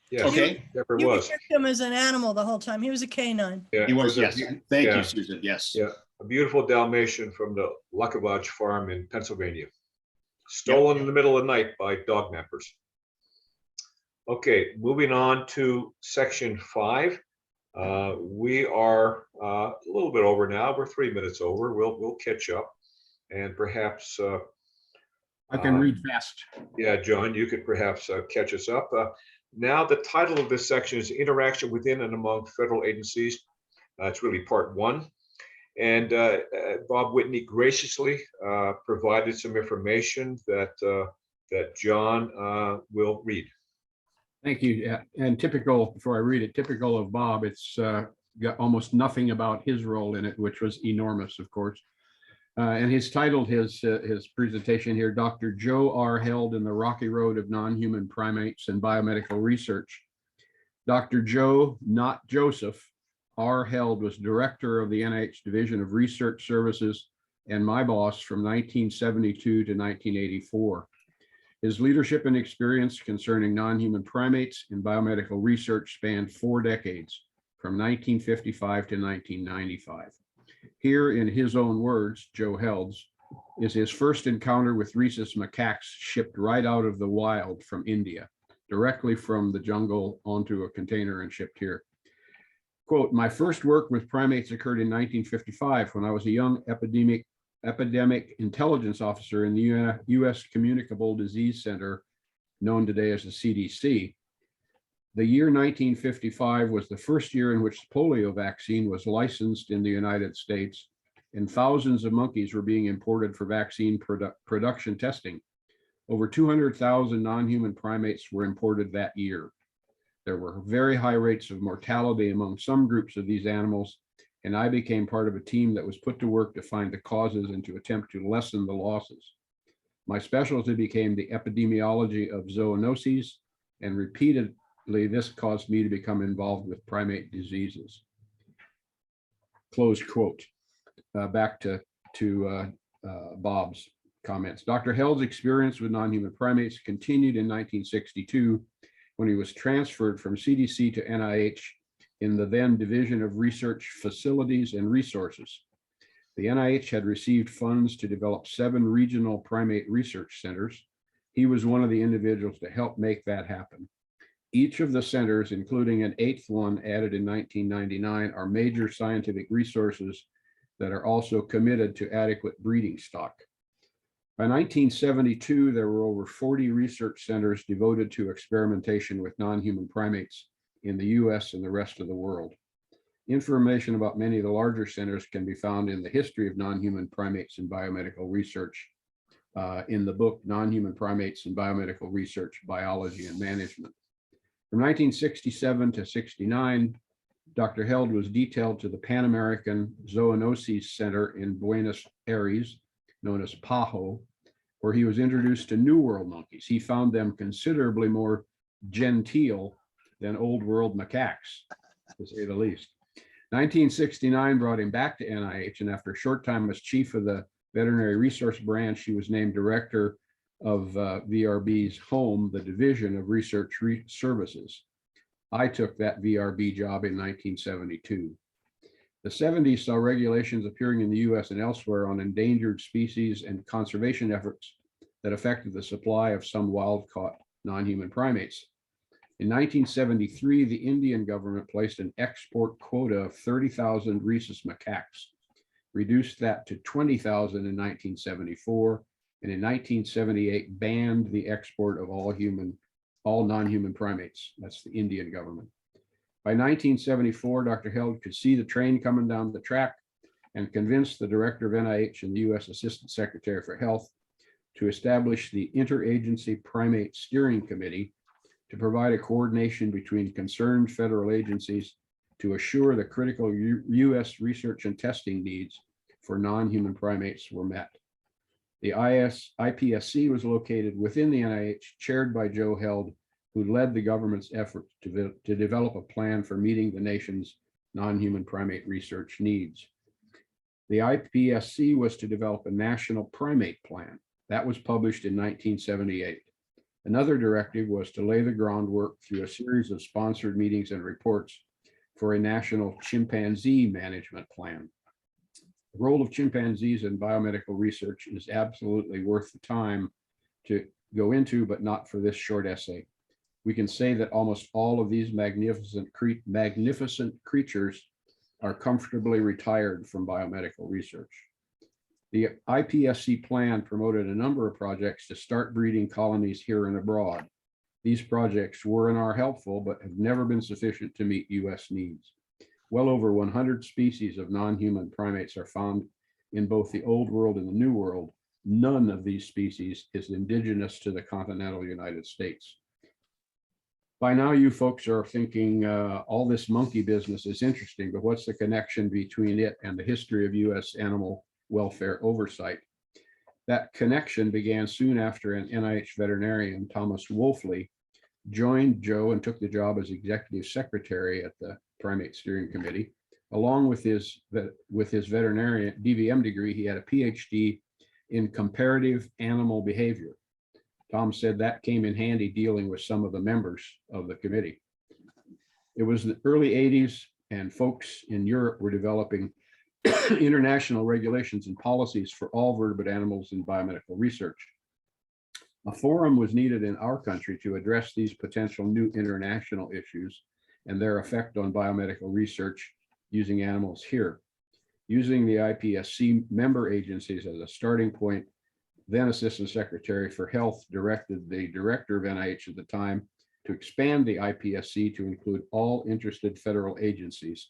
yes, Okay. Pepper You was. picked him as an animal the whole time. He was a canine. Yeah, He was, a yes. beau- Thank yeah, you, Susan. Yes. Yeah, a beautiful Dalmatian from the Lackawanna farm in Pennsylvania. Stolen in the middle of the night by dog nappers. Okay, moving on to section 5. We are a little bit over now. We're 3 minutes over. We'll catch up, and perhaps I can read fast. yeah, John, you could perhaps catch us up. Now, the title of this section is Interaction Within and Among Federal Agencies. It's really part 1. And Bob Whitney graciously provided some information that John will read. Thank you. Yeah, and typical, before I read it, typical of Bob, it's got almost nothing about his role in it, which was enormous, of course. And he's titled his presentation here, Dr. Joe R. Held in the Rocky Road of Non-Human Primates and Biomedical Research. Dr. Joe, not Joseph, R. Held was director of the NIH Division of Research Services and my boss from 1972 to 1984. His leadership and experience concerning non-human primates in biomedical research spanned 4 decades, from 1955 to 1995. Here, in his own words, Joe Held's, is his first encounter with rhesus macaques shipped right out of the wild from India, directly from the jungle onto a container and shipped here. Quote, my first work with primates occurred in 1955 when I was a young epidemic intelligence officer in the U.S. Communicable Disease Center, known today as the CDC. The year 1955 was the first year in which the polio vaccine was licensed in the United States, and thousands of monkeys were being imported for vaccine production testing. Over 200,000 non-human primates were imported that year. There were very high rates of mortality among some groups of these animals, and I became part of a team that was put to work to find the causes and to attempt to lessen the losses. My specialty became the epidemiology of zoonoses, and repeatedly this caused me to become involved with primate diseases. Close quote. Back to Bob's comments. Dr. Held's experience with non-human primates continued in 1962 when he was transferred from CDC to NIH in the then Division of Research Facilities and Resources. The NIH had received funds to develop 7 regional primate research centers. He was one of the individuals to help make that happen. Each of the centers, including an 8th one added in 1999, are major scientific resources that are also committed to adequate breeding stock. By 1972, there were over 40 research centers devoted to experimentation with non-human primates in the US and the rest of the world. Information about many of the larger centers can be found in the history of non-human primates in biomedical research in the book, Non-Human Primates in Biomedical Research, Biology and Management. From 1967 to 69, Dr. Held was detailed to the Pan American Zoonoses Center in Buenos Aires, known as PAHO, where he was introduced to New World monkeys. He found them considerably more genteel than Old World macaques, to say the least. 1969 brought him back to NIH, and after a short time as chief of the veterinary resource branch, he was named director of VRB's HOME, the Division of Research Services. I took that VRB job in 1972. The 70s saw regulations appearing in the US and elsewhere on endangered species and conservation efforts that affected the supply of some wild-caught non-human primates. In 1973, the Indian government placed an export quota of 30,000 rhesus macaques, reduced that to 20,000 in 1974, and in 1978 banned the export of all non-human primates. That's the Indian government. By 1974, Dr. Held could see the train coming down the track and convinced the director of NIH and the US Assistant Secretary for Health to establish the Interagency Primate Steering Committee to provide a coordination between concerned federal agencies to assure the critical US research and testing needs for non-human primates were met. The IPSC was located within the NIH, chaired by Joe Held, who led the government's effort to develop a plan for meeting the nation's non-human primate research needs. The IPSC was to develop a national primate plan. That was published in 1978. Another directive was to lay the groundwork through a series of sponsored meetings and reports for a national chimpanzee management plan. The role of chimpanzees in biomedical research is absolutely worth the time to go into, but not for this short essay. We can say that almost all of these magnificent creatures are comfortably retired from biomedical research. The IPSC plan promoted a number of projects to start breeding colonies here and abroad. These projects were and are helpful, but have never been sufficient to meet US needs. Well over 100 species of non-human primates are found in both the Old World and the New World. None of these species is indigenous to the continental United States. By now, you folks are thinking all this monkey business is interesting, but what's the connection between it and the history of US animal welfare oversight? That connection began soon after an NIH veterinarian, Thomas Wolfley, joined Joe and took the job as executive secretary at the Primate Steering Committee. Along with his veterinarian DVM degree, he had a PhD in comparative animal behavior. Tom said that came in handy dealing with some of the members of the committee. It was the early 80s, and folks in Europe were developing international regulations and policies for all vertebrate animals in biomedical research. A forum was needed in our country to address these potential new international issues and their effect on biomedical research using animals here. Using the IPSC member agencies as a starting point, then Assistant Secretary for Health directed the director of NIH at the time to expand the IPSC to include all interested federal agencies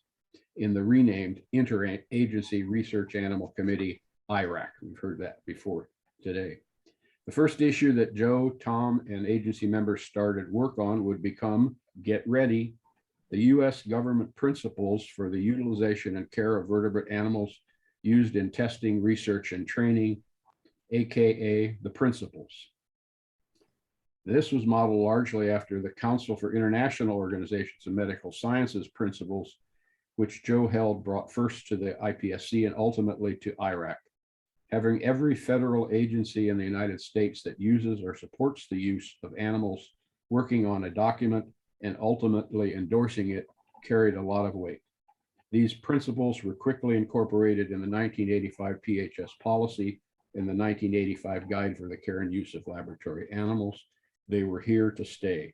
in the renamed Interagency Research Animal Committee, IRAC. We've heard that before today. The first issue that Joe, Tom, and agency members started work on would become, get ready, the U.S. government principles for the utilization and care of vertebrate animals used in testing, research, and training, AKA the principles. This was modeled largely after the Council for International Organizations and Medical Sciences principles, which Joe held brought first to the IPSC and ultimately to IRAC. Having every federal agency in the United States that uses or supports the use of animals working on a document and ultimately endorsing it carried a lot of weight. These principles were quickly incorporated in the 1985 PHS policy and the 1985 Guide for the Care and Use of Laboratory Animals. They were here to stay.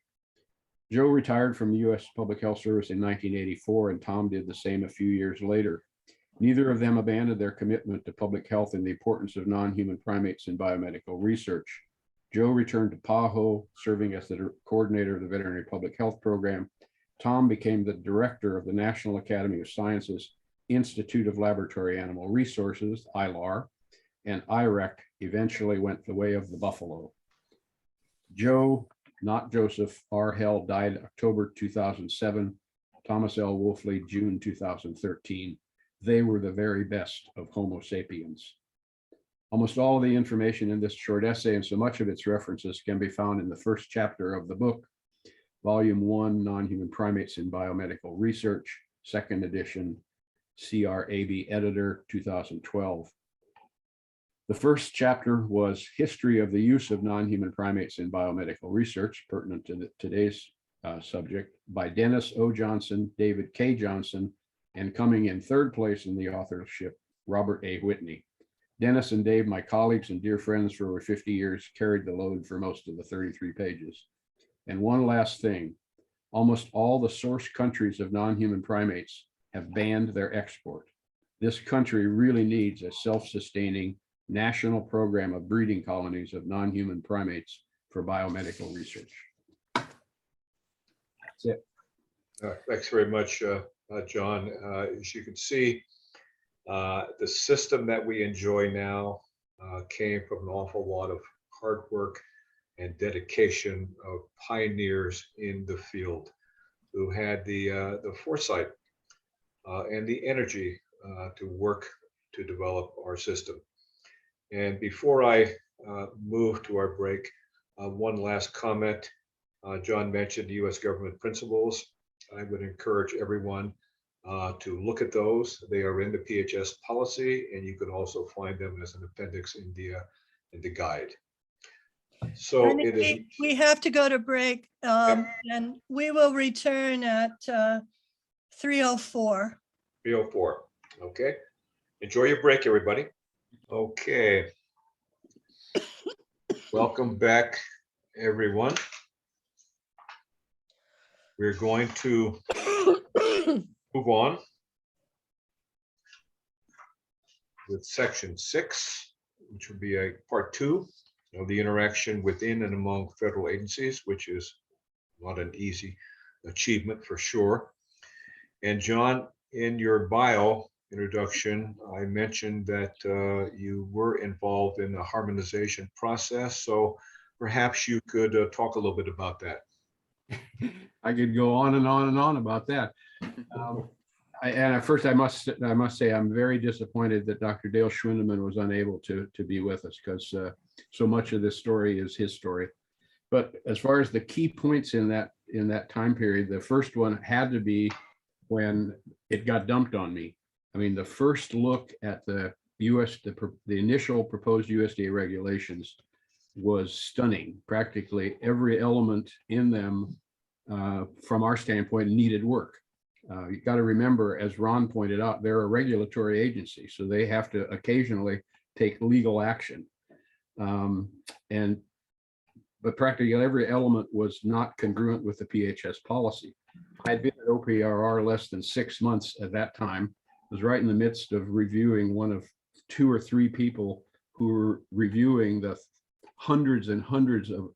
Joe retired from the U.S. Public Health Service in 1984, and Tom did the same a few years later. Neither of them abandoned their commitment to public health and the importance of non-human primates in biomedical research. Joe returned to PAHO, serving as the coordinator of the Veterinary Public Health Program. Tom became the director of the National Academy of Sciences Institute of Laboratory Animal Resources, ILAR, and IRAC eventually went the way of the buffalo. Joe, not Joseph, R. Held died October 2007. Thomas L. Wolfley, June 2013. They were the very best of Homo sapiens. Almost all of the information in this short essay and so much of its references can be found in the first chapter of the book, Volume 1, Non-Human Primates in Biomedical Research, second edition, CRAB Editor, 2012. The first chapter was History of the Use of Non-Human Primates in Biomedical Research, pertinent to today's subject, by Dennis O. Johnson, David K. Johnson, and coming in third place in the authorship, Robert A. Whitney. Dennis and Dave, my colleagues and dear friends for over 50 years, carried the load for most of the 33 pages. And one last thing, almost all the source countries of non-human primates have banned their export. This country really needs a self-sustaining national program of breeding colonies of non-human primates for biomedical research. That's it. Thanks very much, John. As you can see, the system that we enjoy now came from an awful lot of hard work and dedication of pioneers in the field who had the foresight and the energy to work to develop our system. And before I move to our break, one last comment. John mentioned the U.S. government principles. I would encourage everyone to look at those. They are in the PHS policy, and you can also find them as an appendix in the guide. So And it is. we have to go to break, and we will return at 3:04. 3:04. Okay. Enjoy your break, everybody. Okay. Welcome back, everyone. We're going to move on with section 6, which will be a part 2 of the interaction within and among federal agencies, which is not an easy achievement for sure. And John, in your bio introduction, I mentioned that you were involved in the harmonization process. So perhaps you could talk a little bit about that. I could go on and on and on about that. First, I must say I'm very disappointed that Dr. Dale Schwindeman was unable to be with us, because so much of this story is his story. But as far as the key points in that time period, the first one had to be when it got dumped on me. I mean, the first look at the initial proposed USDA regulations was stunning. Practically every element in them, from our standpoint, needed work. You got to remember, as Ron pointed out, they're a regulatory agency, so they have to occasionally take legal action. But practically every element was not congruent with the PHS policy. I'd been at OPRR less than 6 months at that time. I was right in the midst of reviewing one of 2 or 3 people who were reviewing the hundreds and hundreds of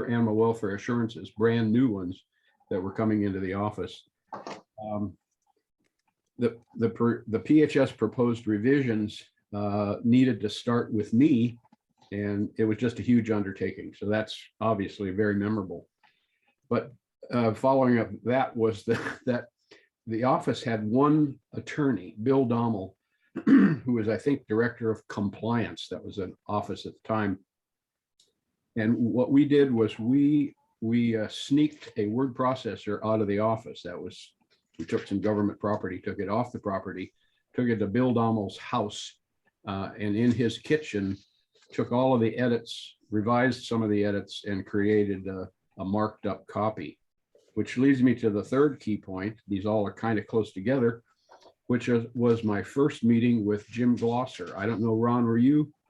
animal welfare assurances, brand new ones that were coming into the office. The PHS proposed revisions needed to start with me, and it was just a huge undertaking. So that's obviously very memorable. But following up that was that the office had one attorney, Bill Dommel, who was, I think, director of compliance. That was an office at the time. And what we did was we sneaked a word processor out of the office. We took some government property, took it off the property, took it to Bill Dommel's house, and in his kitchen, took all of the edits, revised some of the edits, and created a marked up copy, which leads me to the third key point. These all are kind of close together, which was my first meeting with Jim Glosser. I don't know, Ron,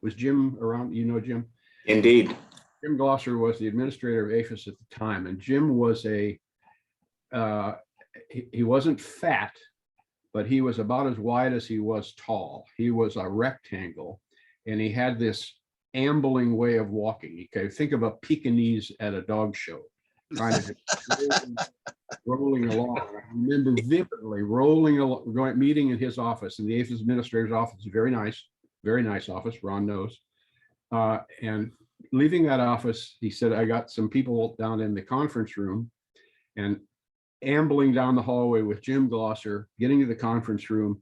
was Jim around? You know Jim? Indeed. Jim Glosser was the administrator of APHIS at the time, and Jim was he wasn't fat, but he was about as wide as he was tall. He was a rectangle, and he had this ambling way of walking. You can think of a Pekingese at a dog show, kind of rolling along. I remember vividly rolling along, meeting in his office, in the APHIS administrator's office. Very nice office, Ron knows. And leaving that office, he said, I got some people down in the conference room, and ambling down the hallway with Jim Glosser, getting to the conference room.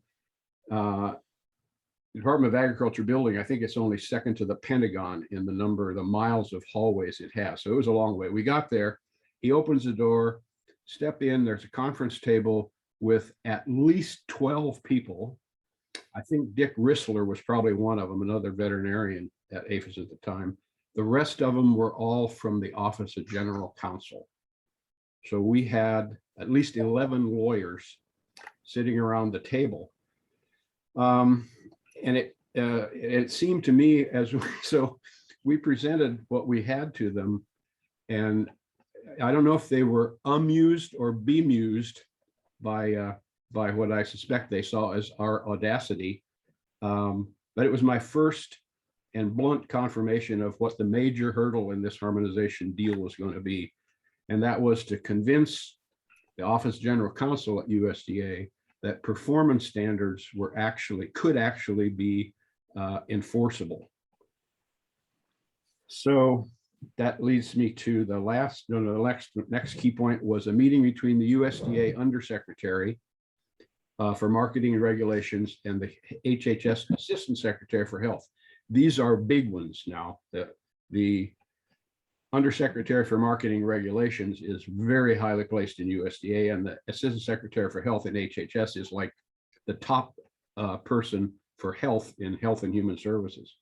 Department of Agriculture building, I think it's only second to the Pentagon in the number of the miles of hallways it has. So it was a long way. We got there, he opens the door, step in, there's a conference table with at least 12 people. I think Dick Rissler was probably one of them, another veterinarian at APHIS at the time. The rest of them were all from the Office of General Counsel. So we had at least 11 lawyers sitting around the table. And it seemed to me so we presented what we had to them, and I don't know if they were amused or bemused by what I suspect they saw as our audacity. But it was my first and blunt confirmation of what the major hurdle in this harmonization deal was going to be. And that was to convince the Office of General Counsel at USDA that performance standards could actually be enforceable. So that leads me to the next key point was a meeting between the USDA Undersecretary for Marketing and Regulations and the HHS Assistant Secretary for Health. These are big ones now. The Undersecretary for Marketing and Regulations is very highly placed in USDA, and the Assistant Secretary for Health in HHS is like the top person for health in Health and Human Services.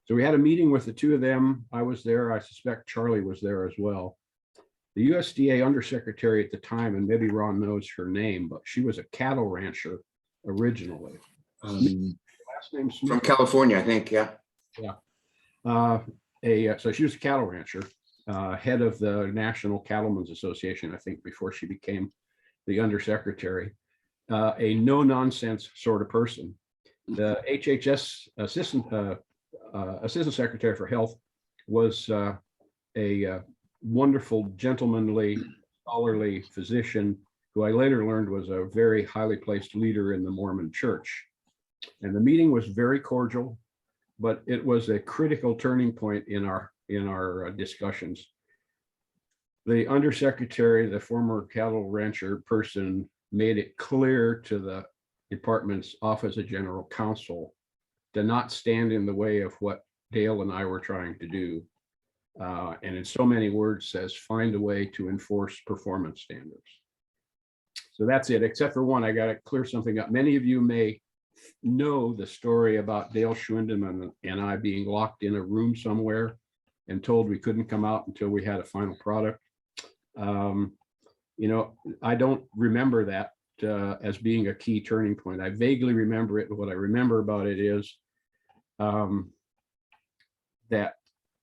So we had a meeting with the two of them. I was there. I suspect Charlie was there as well. The USDA Undersecretary at the time, and maybe Ron knows her name, but she was a cattle rancher originally. Last name Smith. From California, I think, yeah. Yeah. So she was a cattle rancher, head of the National Cattlemen's Association, I think, before she became the Undersecretary. A no-nonsense sort of person. The HHS Assistant Secretary for Health was a wonderful, gentlemanly, scholarly physician who I later learned was a very highly placed leader in the Mormon Church. And the meeting was very cordial, but it was a critical turning point in our discussions. The Undersecretary, the former cattle rancher person, made it clear to the department's Office of General Counsel to not stand in the way of what Dale and I were trying to do. And in so many words says, find a way to enforce performance standards. So that's it, except for one, I got to clear something up. Many of you may know the story about Dale Schwindeman and I being locked in a room somewhere and told we couldn't come out until we had a final product. You know, I don't remember that as being a key turning point. I vaguely remember it. What I remember about it is that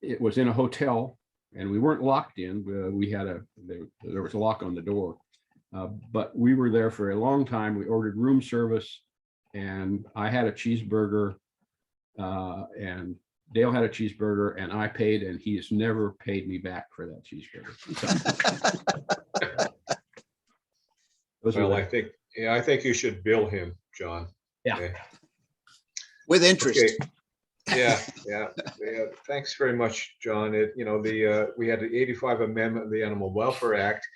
it was in a hotel and we weren't locked in. We had there was a lock on the door, but we were there for a long time. We ordered room service and I had a cheeseburger and Dale had a cheeseburger and I paid, and he's never paid me back for that cheeseburger. Well, I think you should bill him, John. Yeah. Okay. With interest. Okay. Yeah. Thanks very much, John. We had the 85 Amendment of the Animal Welfare Act,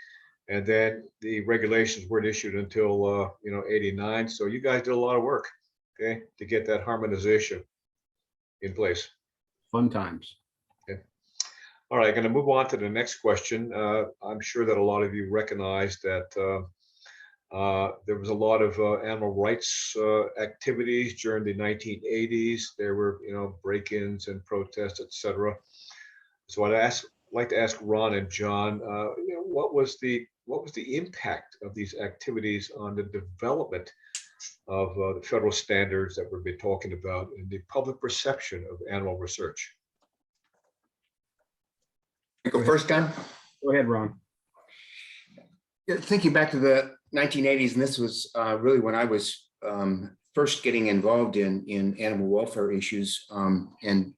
and then the regulations weren't issued until 89. So you guys did a lot of work, okay, to get that harmonization in place. Fun times. Okay. All right, going to move on to the next question. I'm sure that a lot of you recognize that there was a lot of animal rights activities during the 1980s. There were, break-ins and protests, etc. So I'd like to ask Ron and John, what was the impact of these activities on the development of the federal standards that we've been talking about and the public perception of animal research? Go first, John. Go ahead, Ron. Yeah, thinking back to the 1980s, and this was really when I was first getting involved in animal welfare issues and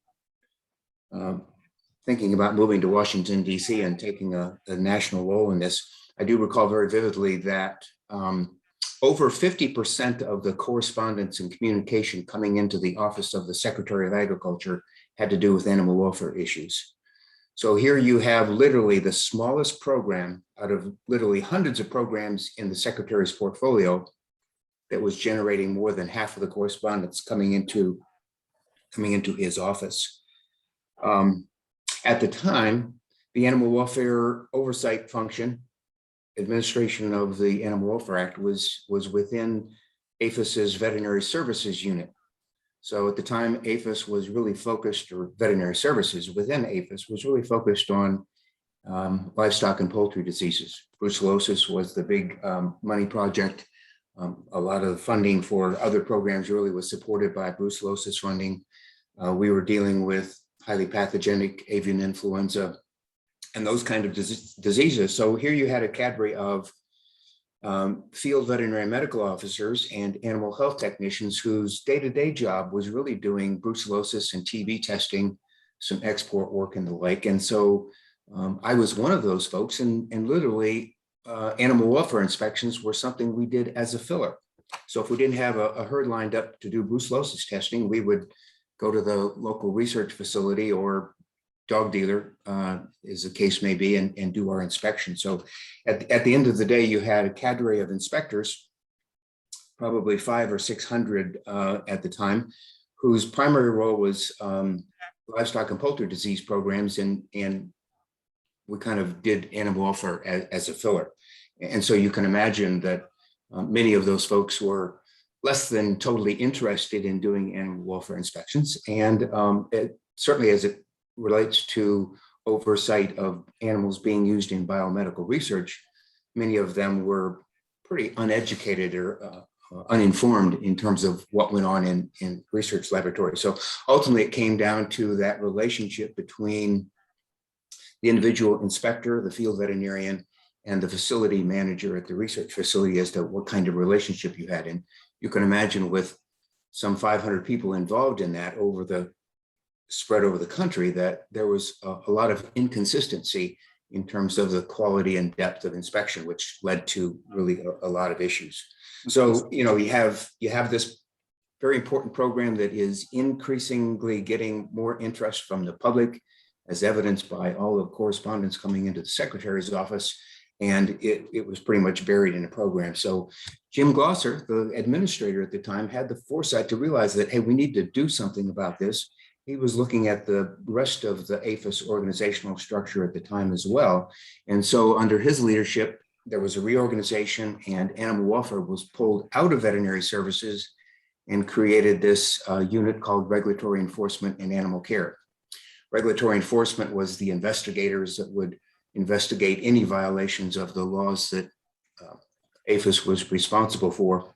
thinking about moving to Washington, D.C. and taking a national role in this. I do recall very vividly that over 50% of the correspondence and communication coming into the Office of the Secretary of Agriculture had to do with animal welfare issues. So here you have literally the smallest program out of literally hundreds of programs in the Secretary's portfolio that was generating more than half of the correspondence coming into his office. At the time, the Animal Welfare Oversight Function, administration of the Animal Welfare Act, was within APHIS's Veterinary Services Unit. So at the time, APHIS was really focused, or veterinary services within APHIS was really focused on livestock and poultry diseases. Brucellosis was the big money project. A lot of the funding for other programs really was supported by brucellosis funding. We were dealing with highly pathogenic avian influenza and those kind of diseases. So here you had a cadre of field veterinary medical officers and animal health technicians whose day-to-day job was really doing brucellosis and TB testing, some export work and the like. And so I was one of those folks, and literally animal welfare inspections were something we did as a filler. So if we didn't have a herd lined up to do brucellosis testing, we would go to the local research facility or dog dealer, as the case may be, and do our inspection. So at the end of the day, you had a cadre of inspectors, probably 500 or 600 at the time, whose primary role was livestock and poultry disease programs, and we kind of did animal welfare as a filler. And so you can imagine that many of those folks were less than totally interested in doing animal welfare inspections. And certainly as it relates to oversight of animals being used in biomedical research, many of them were pretty uneducated or uninformed in terms of what went on in research laboratories. So ultimately it came down to that relationship between the individual inspector, the field veterinarian, and the facility manager at the research facility as to what kind of relationship you had. And you can imagine with some 500 people involved in that spread over the country, that there was a lot of inconsistency in terms of the quality and depth of inspection, which led to really a lot of issues. So, you have this very important program that is increasingly getting more interest from the public, as evidenced by all the correspondence coming into the Secretary's office. And it was pretty much buried in a program. So Jim Glosser, the administrator at the time, had the foresight to realize that, hey, we need to do something about this. He was looking at the rest of the APHIS organizational structure at the time as well. And so under his leadership, there was a reorganization and animal welfare was pulled out of veterinary services and created this unit called Regulatory Enforcement and Animal Care. Regulatory enforcement was the investigators that would investigate any violations of the laws that APHIS was responsible for.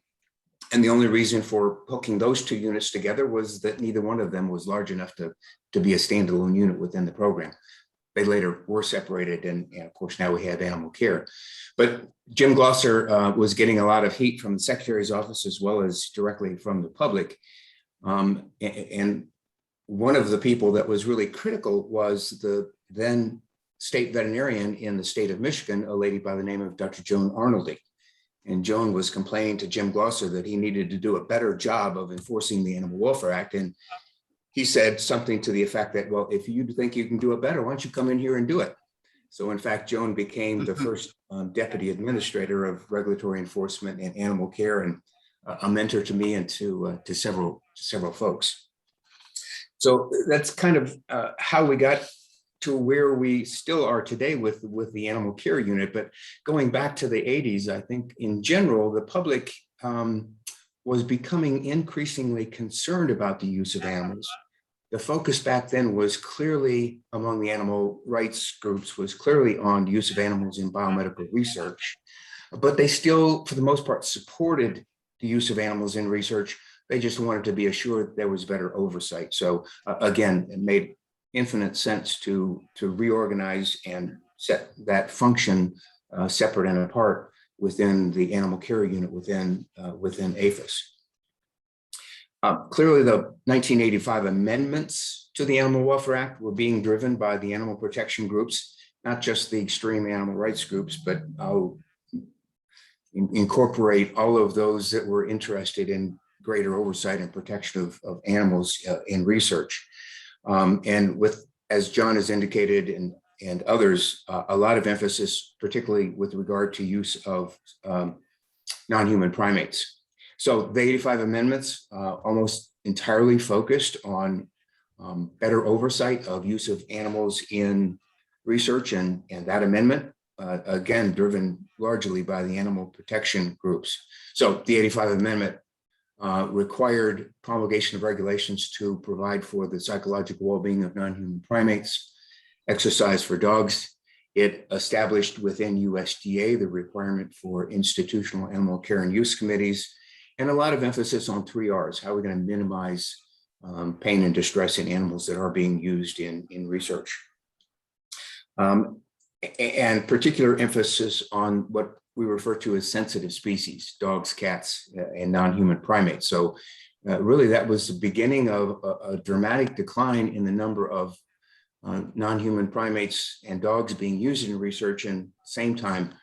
And the only reason for hooking those two units together was that neither one of them was large enough to be a standalone unit within the program. They later were separated, and of course now we have animal care. But Jim Glosser was getting a lot of heat from the Secretary's office as well as directly from the public. And one of the people that was really critical was the then state veterinarian in the state of Michigan, a lady by the name of Dr. Joan Arnoldy. And Joan was complaining to Jim Glosser that he needed to do a better job of enforcing the Animal Welfare Act. And he said something to the effect that, well, if you think you can do it better, why don't you come in here and do it? So in fact, Joan became the first deputy administrator of regulatory enforcement and animal care, and a mentor to me and to several folks. So that's kind of how we got to where we still are today with the animal care unit. But going back to the 80s, I think in general, the public was becoming increasingly concerned about the use of animals. The focus back then was clearly among the animal rights groups was clearly on the use of animals in biomedical research, but they still, for the most part, supported the use of animals in research. They just wanted to be assured there was better oversight. So again, it made infinite sense to reorganize and set that function separate and apart within the animal care unit within APHIS. Clearly, the 1985 amendments to the Animal Welfare Act were being driven by the animal protection groups, not just the extreme animal rights groups, but incorporate all of those that were interested in greater oversight and protection of animals in research. And with, as John has indicated and others, a lot of emphasis, particularly with regard to use of non-human primates. So the 85 amendments almost entirely focused on better oversight of use of animals in research, and that amendment, again, driven largely by the animal protection groups. So the 85 amendment required promulgation of regulations to provide for the psychological well-being of non-human primates, exercise for dogs. It established within USDA the requirement for institutional animal care and use committees, and a lot of emphasis on 3 R's. How are we going to minimize pain and distress in animals that are being used in research? And particular emphasis on what we refer to as sensitive species, dogs, cats, and non-human primates. So really that was the beginning of a dramatic decline in the number of non-human primates and dogs being used in research, and same time,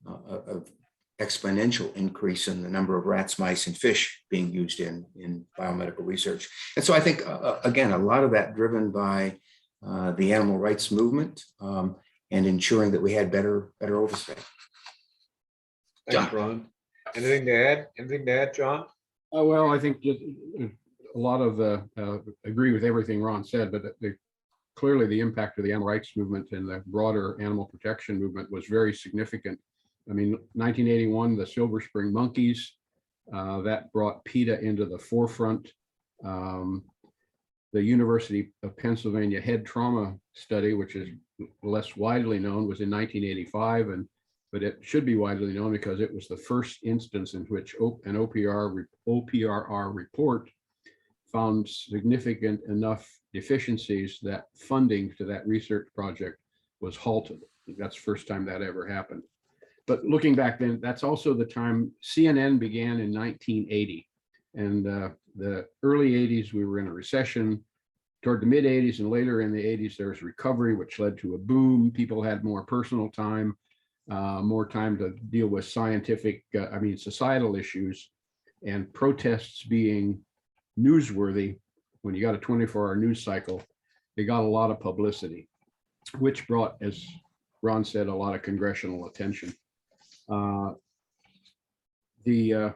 of exponential increase in the number of rats, mice, and fish being used in biomedical research. And so I think, again, a lot of that driven by the animal rights movement and ensuring that we had better oversight. Thanks, Ron. Anything to add? Anything to add, John? Well, I think just a lot of agree with everything Ron said, but clearly the impact of the animal rights movement and the broader animal protection movement was very significant. I mean, 1981, the Silver Spring monkeys, that brought PETA into the forefront. The University of Pennsylvania head trauma study, which is less widely known, was in 1985, but it should be widely known because it was the first instance in which an OPRR report found significant enough deficiencies that funding to that research project was halted. That's the first time that ever happened. But looking back then, that's also the time CNN began in 1980. And the early 80s, we were in a recession. Toward the mid 80s and later in the 80s, there was recovery, which led to a boom. People had more personal time, more time to deal with societal issues, and protests being newsworthy. When you got a 24-hour news cycle, they got a lot of publicity, which brought, as Ron said, a lot of congressional attention. The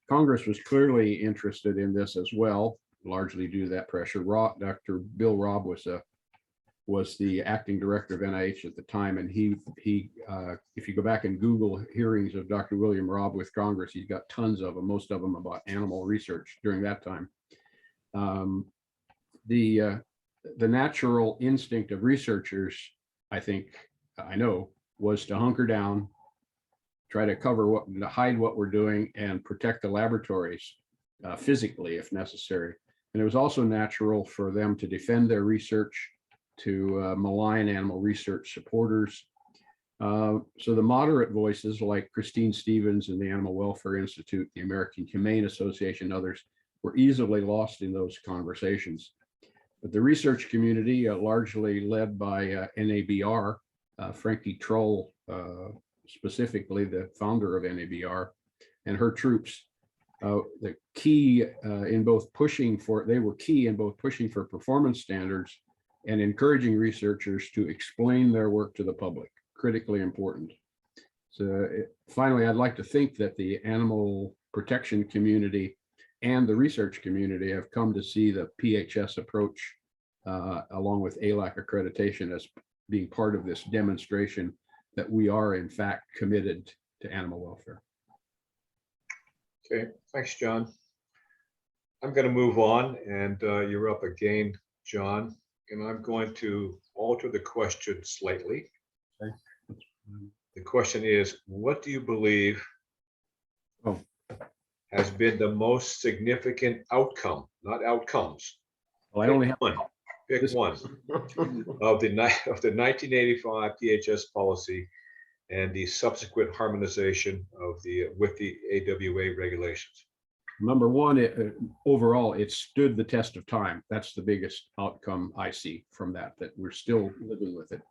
Congress was clearly interested in this as well, largely due to that pressure. Dr. Bill Robb was was the acting director of NIH at the time. And he if you go back and Google hearings of Dr. William Robb with Congress, he's got tons of them, most of them about animal research during that time. The natural instinct of researchers, I know, was to hunker down, try to hide what we're doing and protect the laboratories physically if necessary. And it was also natural for them to defend their research, to malign animal research supporters. So the moderate voices like Christine Stevens and the Animal Welfare Institute, the American Humane Association, and others were easily lost in those conversations. But the research community, largely led by NABR, Frankie Troll, specifically the founder of NABR, and her troops, the key in both pushing for, they were key in both pushing for performance standards and encouraging researchers to explain their work to the public, critically important. So finally, I'd like to think that the animal protection community and the research community have come to see the PHS approach along with ALAC accreditation as being part of this demonstration that we are in fact committed to animal welfare. Okay, thanks, John. I'm going to move on, and you're up again, John, and I'm going to alter the question slightly. Okay. The question is, what do you believe has been the most significant outcome, not outcomes? Well, I only have one. Pick one of the 1985 PHS policy and the subsequent harmonization of with the AWA regulations. Number one, overall, it stood the test of time. That's the biggest outcome I see from that we're still living with it.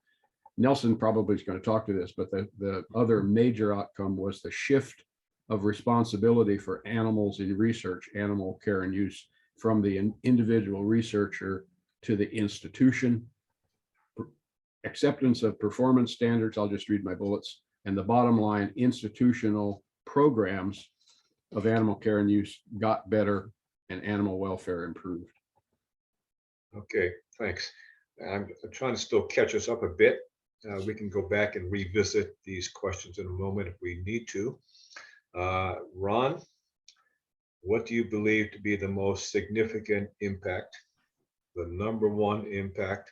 Nelson probably is going to talk to this, but the other major outcome was the shift of responsibility for animals in research, animal care and use, from the individual researcher to the institution. Acceptance of performance standards, I'll just read my bullets, and the bottom line, institutional programs of animal care and use got better and animal welfare improved. Okay, thanks. I'm trying to still catch us up a bit. We can go back and revisit these questions in a moment if we need to. Ron, what do you believe to be the most significant impact, the number one impact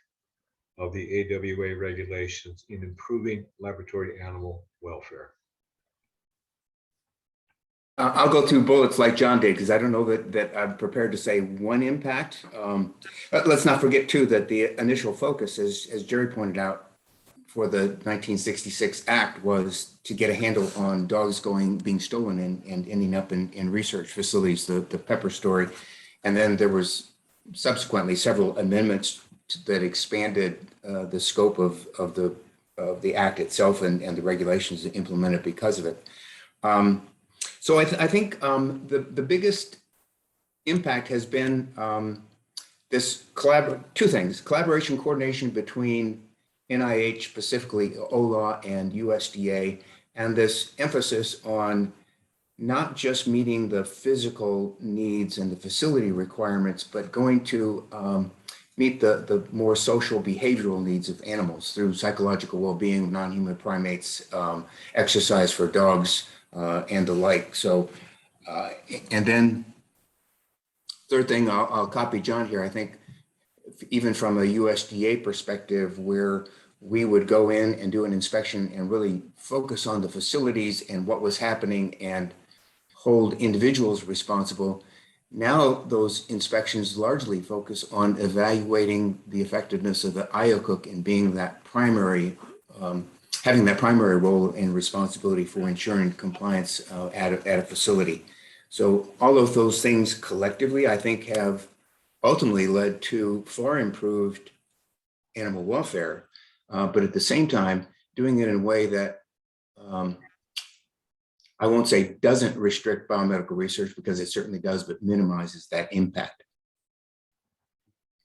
of the AWA regulations in improving laboratory animal welfare? I'll go through bullets like John did, because I don't know that I'm prepared to say one impact. But let's not forget too that the initial focus, as Jerry pointed out, for the 1966 Act was to get a handle on dogs being stolen and ending up in research facilities, the Pepper story. And then there was subsequently several amendments that expanded the scope of the Act itself and the regulations implemented because of it. So I think the biggest impact has been this two things: collaboration, coordination between NIH, specifically OLA and USDA, and this emphasis on not just meeting the physical needs and the facility requirements, but going to meet the more social behavioral needs of animals through psychological well-being of non-human primates, exercise for dogs, and the like. So, and then third thing, I'll copy John here. I think even from a USDA perspective, where we would go in and do an inspection and really focus on the facilities and what was happening and hold individuals responsible. Now those inspections largely focus on evaluating the effectiveness of the IOCOOK and being that primary, having that primary role and responsibility for ensuring compliance at a facility. So all of those things collectively, I think, have ultimately led to far improved animal welfare, but at the same time, doing it in a way that I won't say doesn't restrict biomedical research, because it certainly does, but minimizes that impact.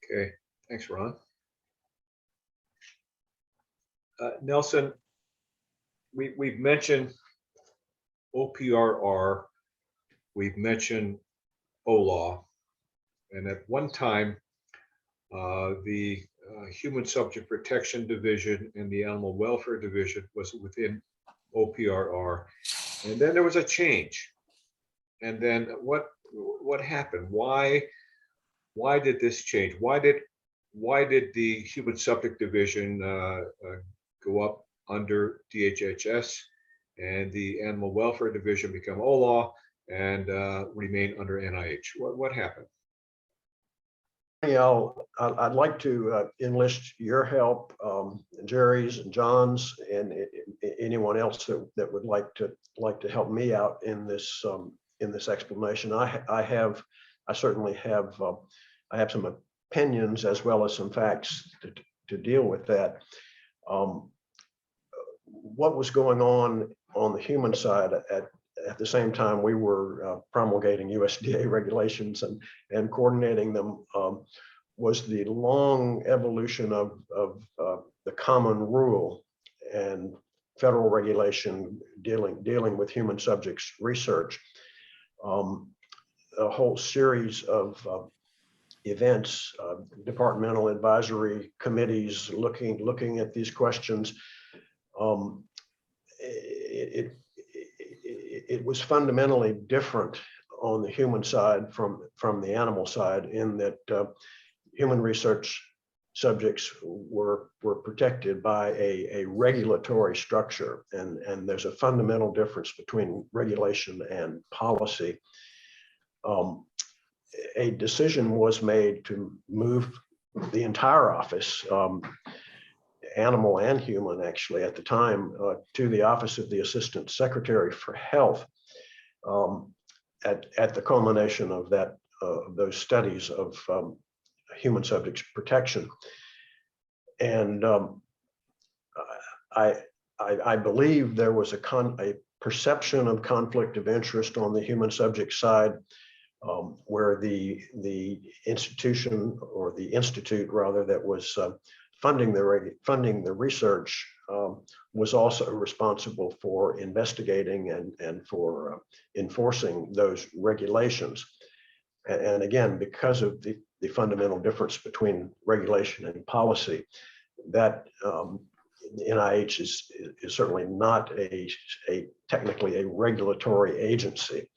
Okay, thanks, Ron. Nelson, we've mentioned OPRR, we've mentioned OLAW, and at one time, the Human Subject Protection Division and the Animal Welfare Division was within OPRR. And then there was a change. And then what happened? Why did this change? Why did the Human Subject Division go up under DHHS and the Animal Welfare Division become OLAW and remain under NIH? What happened? I'd like to enlist your help, Jerry's and John's, and anyone else that would like to help me out in this explanation. I certainly have I have some opinions as well as some facts to deal with that. What was going on the human side at the same time we were promulgating USDA regulations and coordinating them was the long evolution of the common rule and federal regulation dealing with human subjects research. A whole series of events, departmental advisory committees looking at these questions. It was fundamentally different on the human side from the animal side, in that human research subjects were protected by a regulatory structure, and there's a fundamental difference between regulation and policy. A decision was made to move the entire office, animal and human actually at the time, to the Office of the Assistant Secretary for Health at the culmination of those studies of human subjects protection. And I believe there was a perception of conflict of interest on the human subject side, where the institution, or the institute rather, that was funding the research was also responsible for investigating and for enforcing those regulations. And again, because of the fundamental difference between regulation and policy, that NIH is certainly not technically a regulatory agency.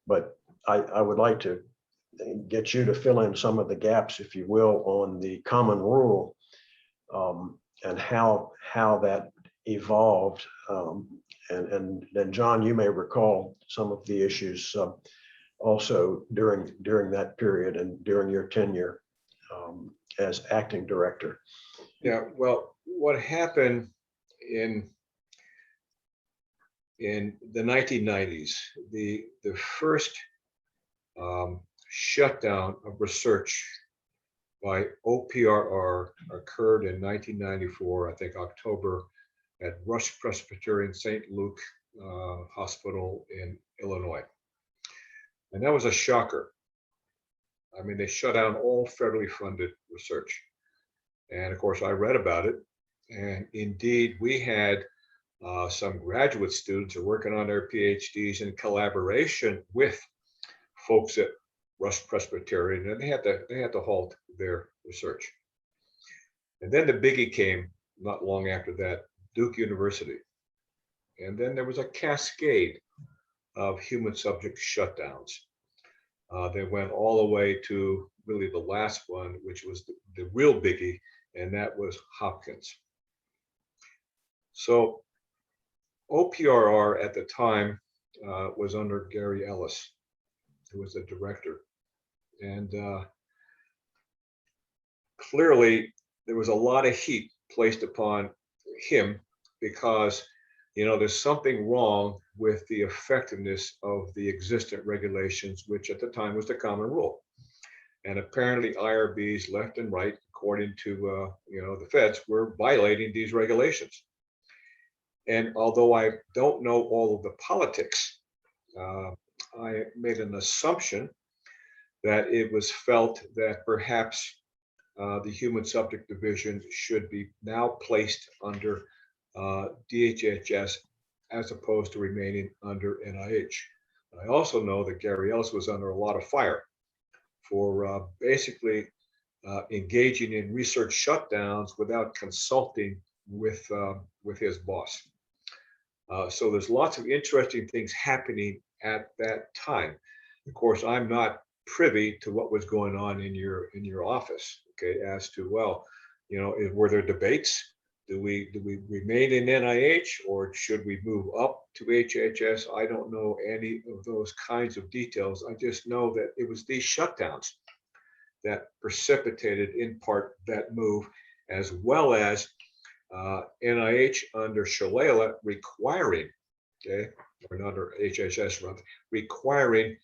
But I would like to get you to fill in some of the gaps, if you will, on the common rule, and how that evolved. And then John, you may recall some of the issues also during that period and during your tenure as acting director. Yeah, well, what happened in the 1990s, the first shutdown of research by OPRR occurred in 1994, I think October, at Rush Presbyterian St. Luke Hospital in Illinois. And that was a shocker. I mean, they shut down all federally funded research. And of course, I read about it. And indeed, we had some graduate students who are working on their PhDs in collaboration with folks at Rush Presbyterian, and they had to halt their research. And then the biggie came not long after that, Duke University. And then there was a cascade of human subject shutdowns. They went all the way to really the last one, which was the real biggie, and that was Hopkins. So OPRR at the time was under Gary Ellis, who was the director. And clearly there was a lot of heat placed upon him because, you know, there's something wrong with the effectiveness of the existent regulations, which at the time was the common rule. And apparently IRBs left and right, according to the feds, were violating these regulations. And although I don't know all of the politics, I made an assumption that it was felt that perhaps the Human Subject Division should be now placed under DHHS as opposed to remaining under NIH. I also know that Gary Ellis was under a lot of fire for basically engaging in research shutdowns without consulting with his boss. So there's lots of interesting things happening at that time. Of course, I'm not privy to what was going on in your office, okay, as to, well, were there debates? Do we remain in NIH, or should we move up to HHS? I don't know any of those kinds of details. I just know that it was these shutdowns that precipitated in part that move, as well as NIH under Shalala requiring, okay, or not under HHS, rather, requiring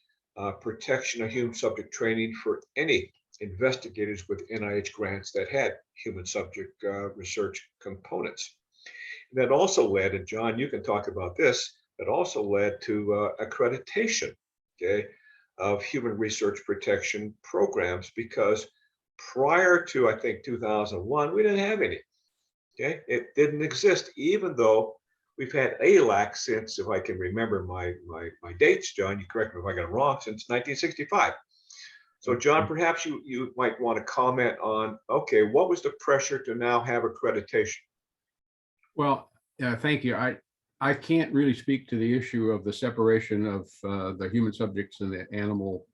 protection of human subject training for any investigators with NIH grants that had human subject research components. That also led, and John, you can talk about this, that also led to accreditation, okay, of human research protection programs, because prior to, I think, 2001, we didn't have any. Okay, it didn't exist, even though we've had ALAC since, if I can remember my dates, John, you correct me if I got it wrong, since 1965. So John, perhaps you might want to comment on, okay, what was the pressure to now have accreditation? Well, thank you. I can't really speak to the issue of the separation of the human subjects and the animal,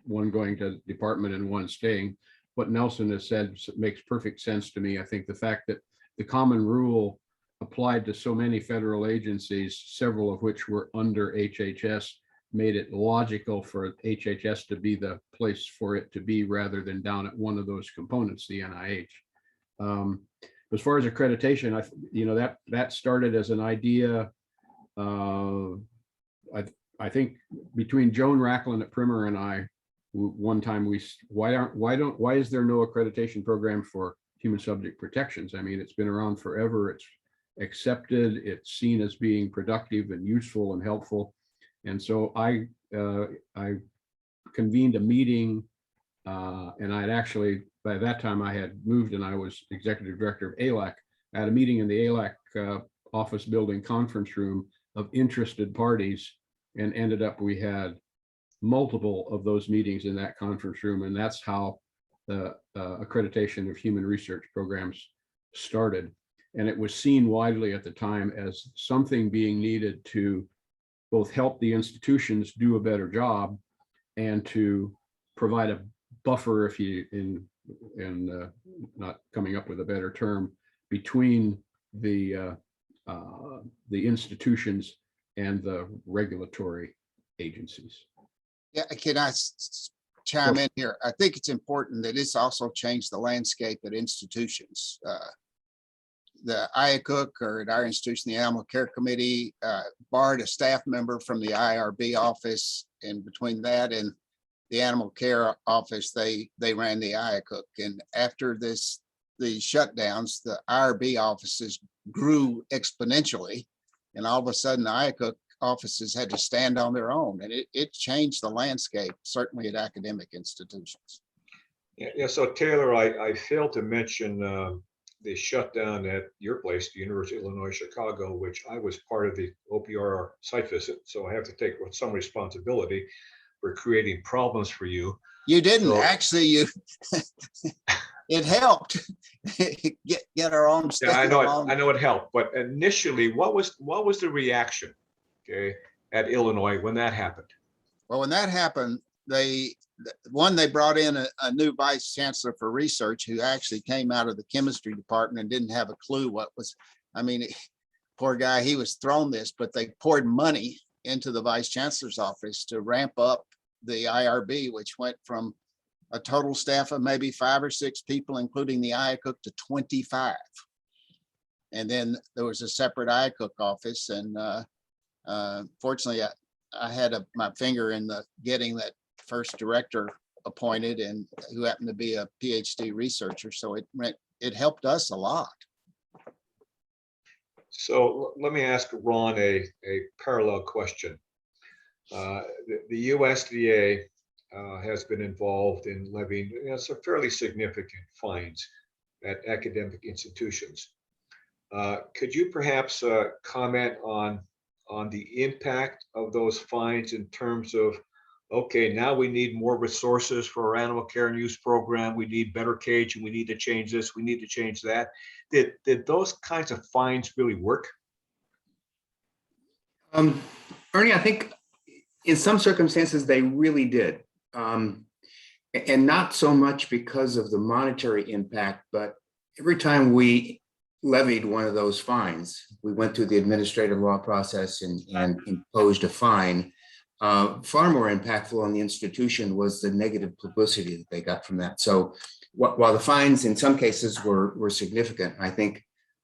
one going to the department and one staying. What Nelson has said makes perfect sense to me. I think the fact that the common rule applied to so many federal agencies, several of which were under HHS, made it logical for HHS to be the place for it to be, rather than down at one of those components, the NIH. As far as accreditation, that started as an idea. I think between Joan Racklin at Primer and I, one time why is there no accreditation program for human subject protections? I mean, it's been around forever. It's accepted. It's seen as being productive and useful and helpful. And so I convened a meeting, and I'd actually, by that time I had moved and I was executive director of ALAC. I had a meeting in the ALAC office building conference room of interested parties, and ended up, we had multiple of those meetings in that conference room. And that's how the accreditation of human research programs started. And it was seen widely at the time as something being needed to both help the institutions do a better job and to provide a buffer, if you not coming up with a better term, between the institutions and the regulatory agencies. Yeah, can I chime in here? I think it's important that it's also changed the landscape at institutions. The IACUC, or at our institution, the Animal Care Committee, barred a staff member from the IRB office, and between that and the Animal Care office, they ran the IACUC. And after the shutdowns, the IRB offices grew exponentially, and all of a sudden the IACUC offices had to stand on their own, and it changed the landscape, certainly at academic institutions. Yeah. So Taylor, I failed to mention the shutdown at your place, the University of Illinois Chicago, which I was part of the OPR site visit. So I have to take some responsibility for creating problems for you. You didn't actually. It helped get our own. Yeah, I know it helped. But initially, what was the reaction, okay, at Illinois when that happened? Well, when that happened, they brought in a new vice chancellor for research, who actually came out of the chemistry department and didn't have a clue what was. I mean, poor guy, he was thrown this, but they poured money into the vice chancellor's office to ramp up the IRB, which went from a total staff of maybe 5 or 6 people, including the IACUC, to 25. And then there was a separate IACUC office. And fortunately, I had my finger in the getting that first director appointed, and who happened to be a PhD researcher. So it helped us a lot. So let me ask Ron a parallel question. The USDA has been involved in levying some fairly significant fines at academic institutions. Could you perhaps comment on the impact of those fines in terms of okay, now we need more resources for our animal care and use program. We need better cage and we need to change this, we need to change that. Did those kinds of fines really work? Ernie, I think in some circumstances, they really did. And not so much because of the monetary impact, but every time we levied one of those fines, we went through the administrative law process and imposed a fine. Far more impactful on the institution was the negative publicity that they got from that. So while the fines in some cases were significant, I think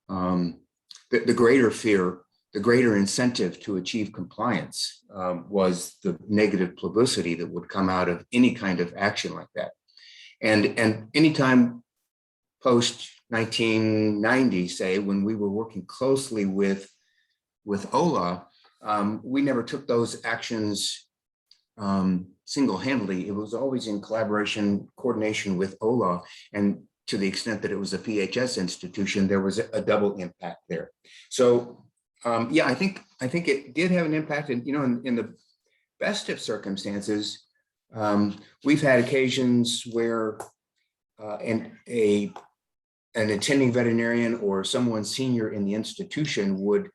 the greater fear, the greater incentive to achieve compliance was the negative publicity that would come out of any kind of action like that. And anytime post 1990, say, when we were working closely with OLA, we never took those actions single-handedly. It was always in collaboration, coordination with OLA. And to the extent that it was a PHS institution, there was a double impact there. So yeah, I think it did have an impact. And, in the best of circumstances, we've had occasions where an attending veterinarian or someone senior in the institution would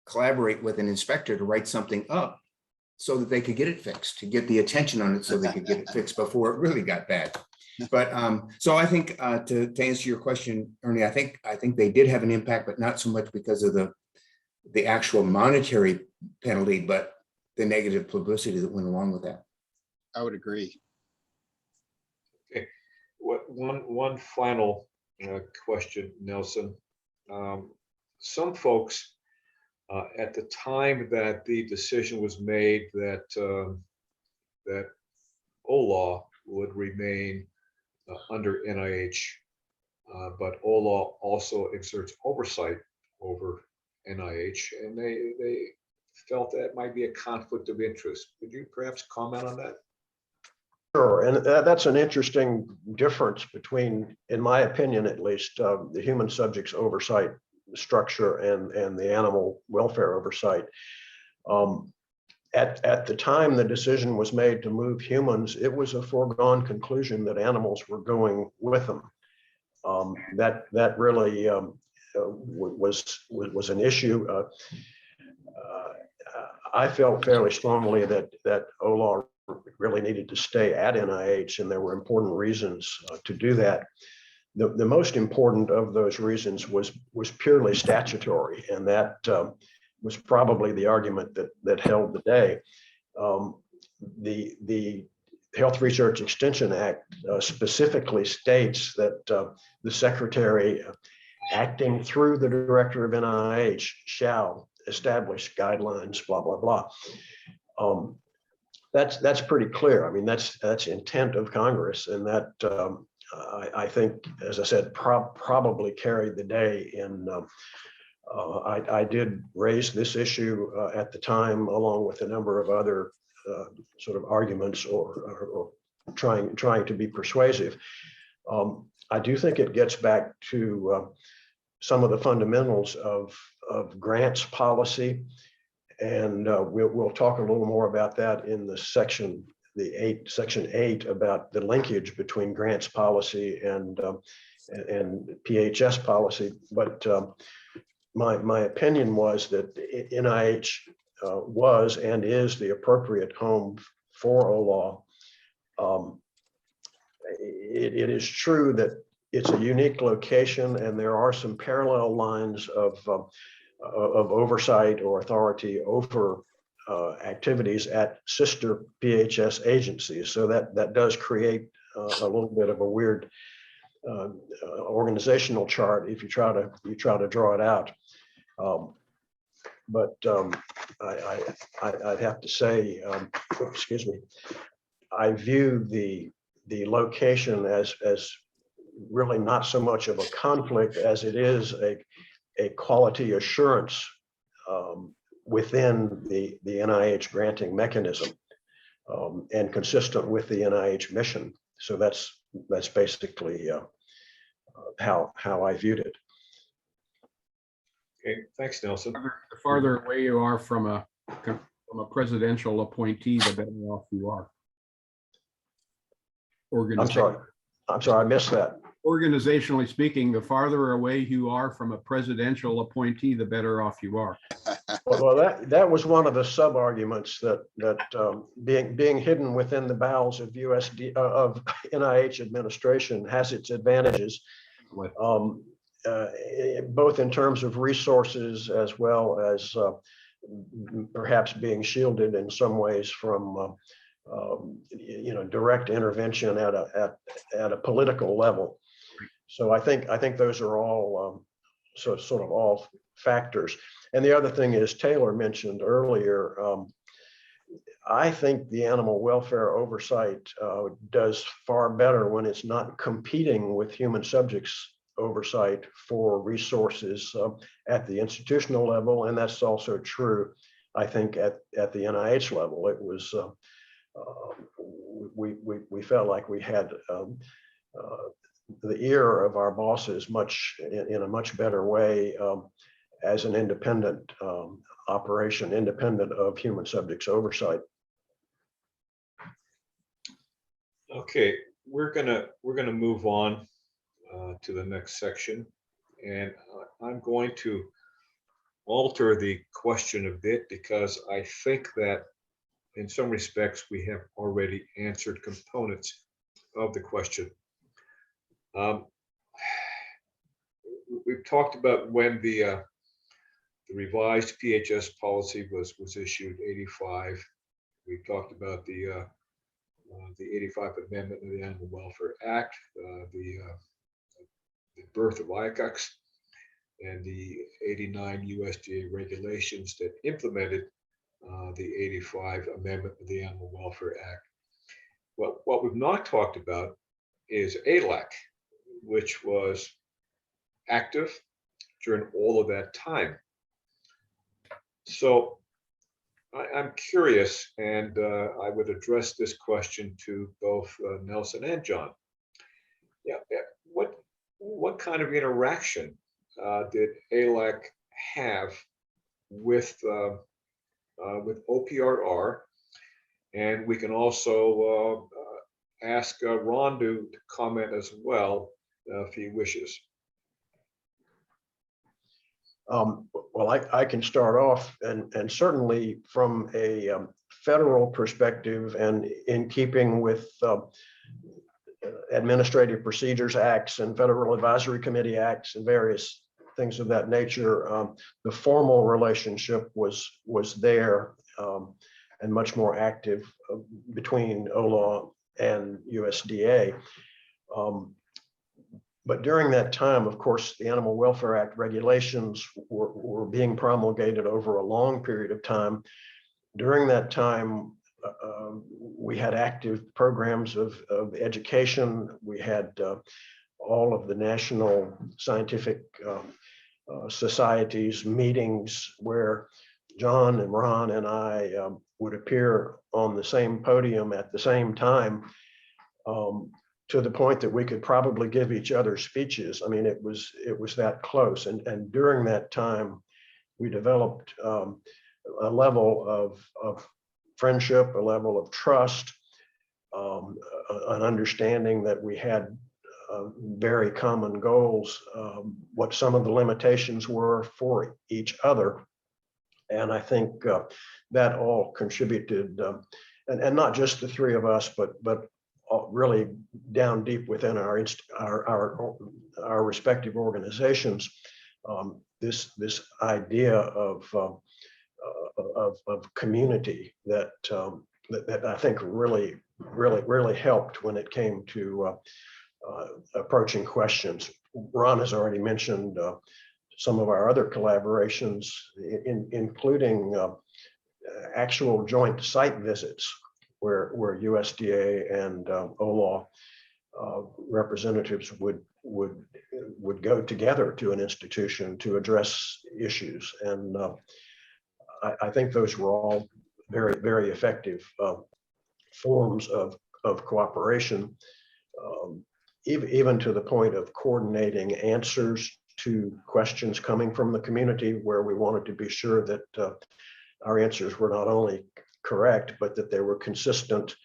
collaborate with an inspector to write something up so that they could get it fixed, to get the attention on it so they could get it fixed before it really got bad. But so I think to answer your question, Ernie, I think they did have an impact, but not so much because of the actual monetary penalty, but the negative publicity that went along with that. I would agree. Okay, one final question, Nelson. Some folks at the time that the decision was made that that OLAW would remain under NIH, but OLAW also exerts oversight over NIH, and they felt that might be a conflict of interest. Could you perhaps comment on that? Sure, and that's an interesting difference between, in my opinion at least, the human subjects oversight structure and the animal welfare oversight. At the time the decision was made to move humans, it was a foregone conclusion that animals were going with them. That really was an issue. I felt fairly strongly that OLAW really needed to stay at NIH, and there were important reasons to do that. The most important of those reasons was purely statutory, and that was probably the argument that held the day. The Health Research Extension Act specifically states that the secretary acting through the director of NIH shall establish guidelines, blah, blah, blah. That's pretty clear. I mean, that's intent of Congress, and that I think, as I said, probably carried the day. And I did raise this issue at the time, along with a number of other sort of arguments or trying to be persuasive. I do think it gets back to some of the fundamentals of grants policy. And we'll talk a little more about that in the section 8 about the linkage between grants policy and PHS policy. But my opinion was that NIH was and is the appropriate home for OLAW. It is true that it's a unique location, and there are some parallel lines of oversight or authority over activities at sister PHS agencies. So that does create a little bit of a weird organizational chart if you try to draw it out. But I'd have to say, excuse me, I view the location as really not so much of a conflict as it is a quality assurance within the NIH granting mechanism, and consistent with the NIH mission. So that's basically how I viewed it. Okay, thanks, Nelson. The farther away you are from a presidential appointee, the better off you are. organization. I'm sorry, I missed that. Organizationally speaking, the farther away you are from a presidential appointee, the better off you are. Well, that was one of the sub-arguments that being hidden within the bowels of of NIH administration has its advantages, both in terms of resources as well as perhaps being shielded in some ways from direct intervention at a political level. So I think those are all sort of all factors. And the other thing is, Taylor mentioned earlier, I think the animal welfare oversight does far better when it's not competing with human subjects oversight for resources at the institutional level. And that's also true, I think, at the NIH level. It was, we felt like we had the ear of our bosses in a much better way as an independent operation, independent of human subjects oversight. Okay, we're gonna move on to the next section, and I'm going to alter the question a bit because I think that in some respects we have already answered components of the question. We've talked about when the revised PHS policy was issued, 85. We talked about the 85 Amendment of the Animal Welfare Act, the birth of IACUCs, and the 89 USDA regulations that implemented the 85 Amendment of the Animal Welfare Act. What we've not talked about is ALAC, which was active during all of that time. So I'm curious, and I would address this question to both Nelson and John. Yeah, what kind of interaction did ALAC have with OPRR? And we can also ask Ron to comment as well if he wishes. Well, I can start off, and certainly from a federal perspective and in keeping with Administrative Procedures Acts and Federal Advisory Committee Acts and various things of that nature, the formal relationship was there and much more active between OLAW and USDA. But during that time, of course, the Animal Welfare Act regulations were being promulgated over a long period of time. During that time, we had active programs of education. We had all of the national scientific societies meetings where John and Ron and I would appear on the same podium at the same time, to the point that we could probably give each other speeches. I mean, it was that close. And during that time, we developed a level of friendship, a level of trust, an understanding that we had very common goals, what some of the limitations were for each other. And I think that all contributed, and not just the three of us, but really down deep within our respective organizations, this idea of community that I think really helped when it came to approaching questions. Ron has already mentioned some of our other collaborations, including actual joint site visits where USDA and OLAW representatives would go together to an institution to address issues. And I think those were all very, very effective forms of cooperation, even to the point of coordinating answers to questions coming from the community, where we wanted to be sure that our answers were not only correct, but that they were consistent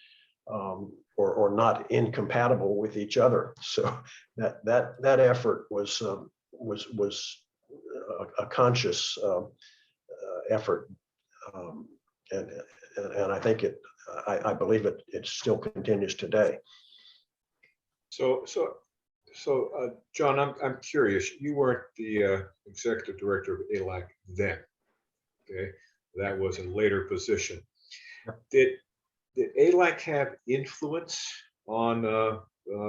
or not incompatible with each other. So that effort was a conscious effort, and I think I believe it still continues today. So, John, I'm curious. You weren't the executive director of ALAC then. Okay, that was a later position. Did ALAC have influence on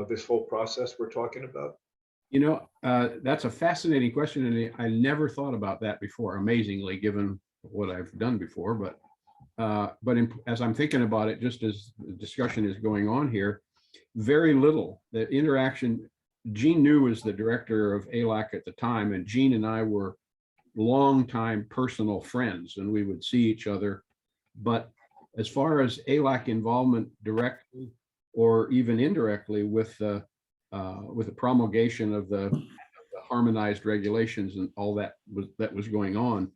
this whole process we're talking about? You know, that's a fascinating question, and I never thought about that before, amazingly, given what I've done before. But as I'm thinking about it, just as the discussion is going on here, very little. The interaction, Gene New was the director of ALAC at the time, and Gene and I were longtime personal friends, and we would see each other. But as far as ALAC involvement directly or even indirectly with the promulgation of the harmonized regulations and all that was going on,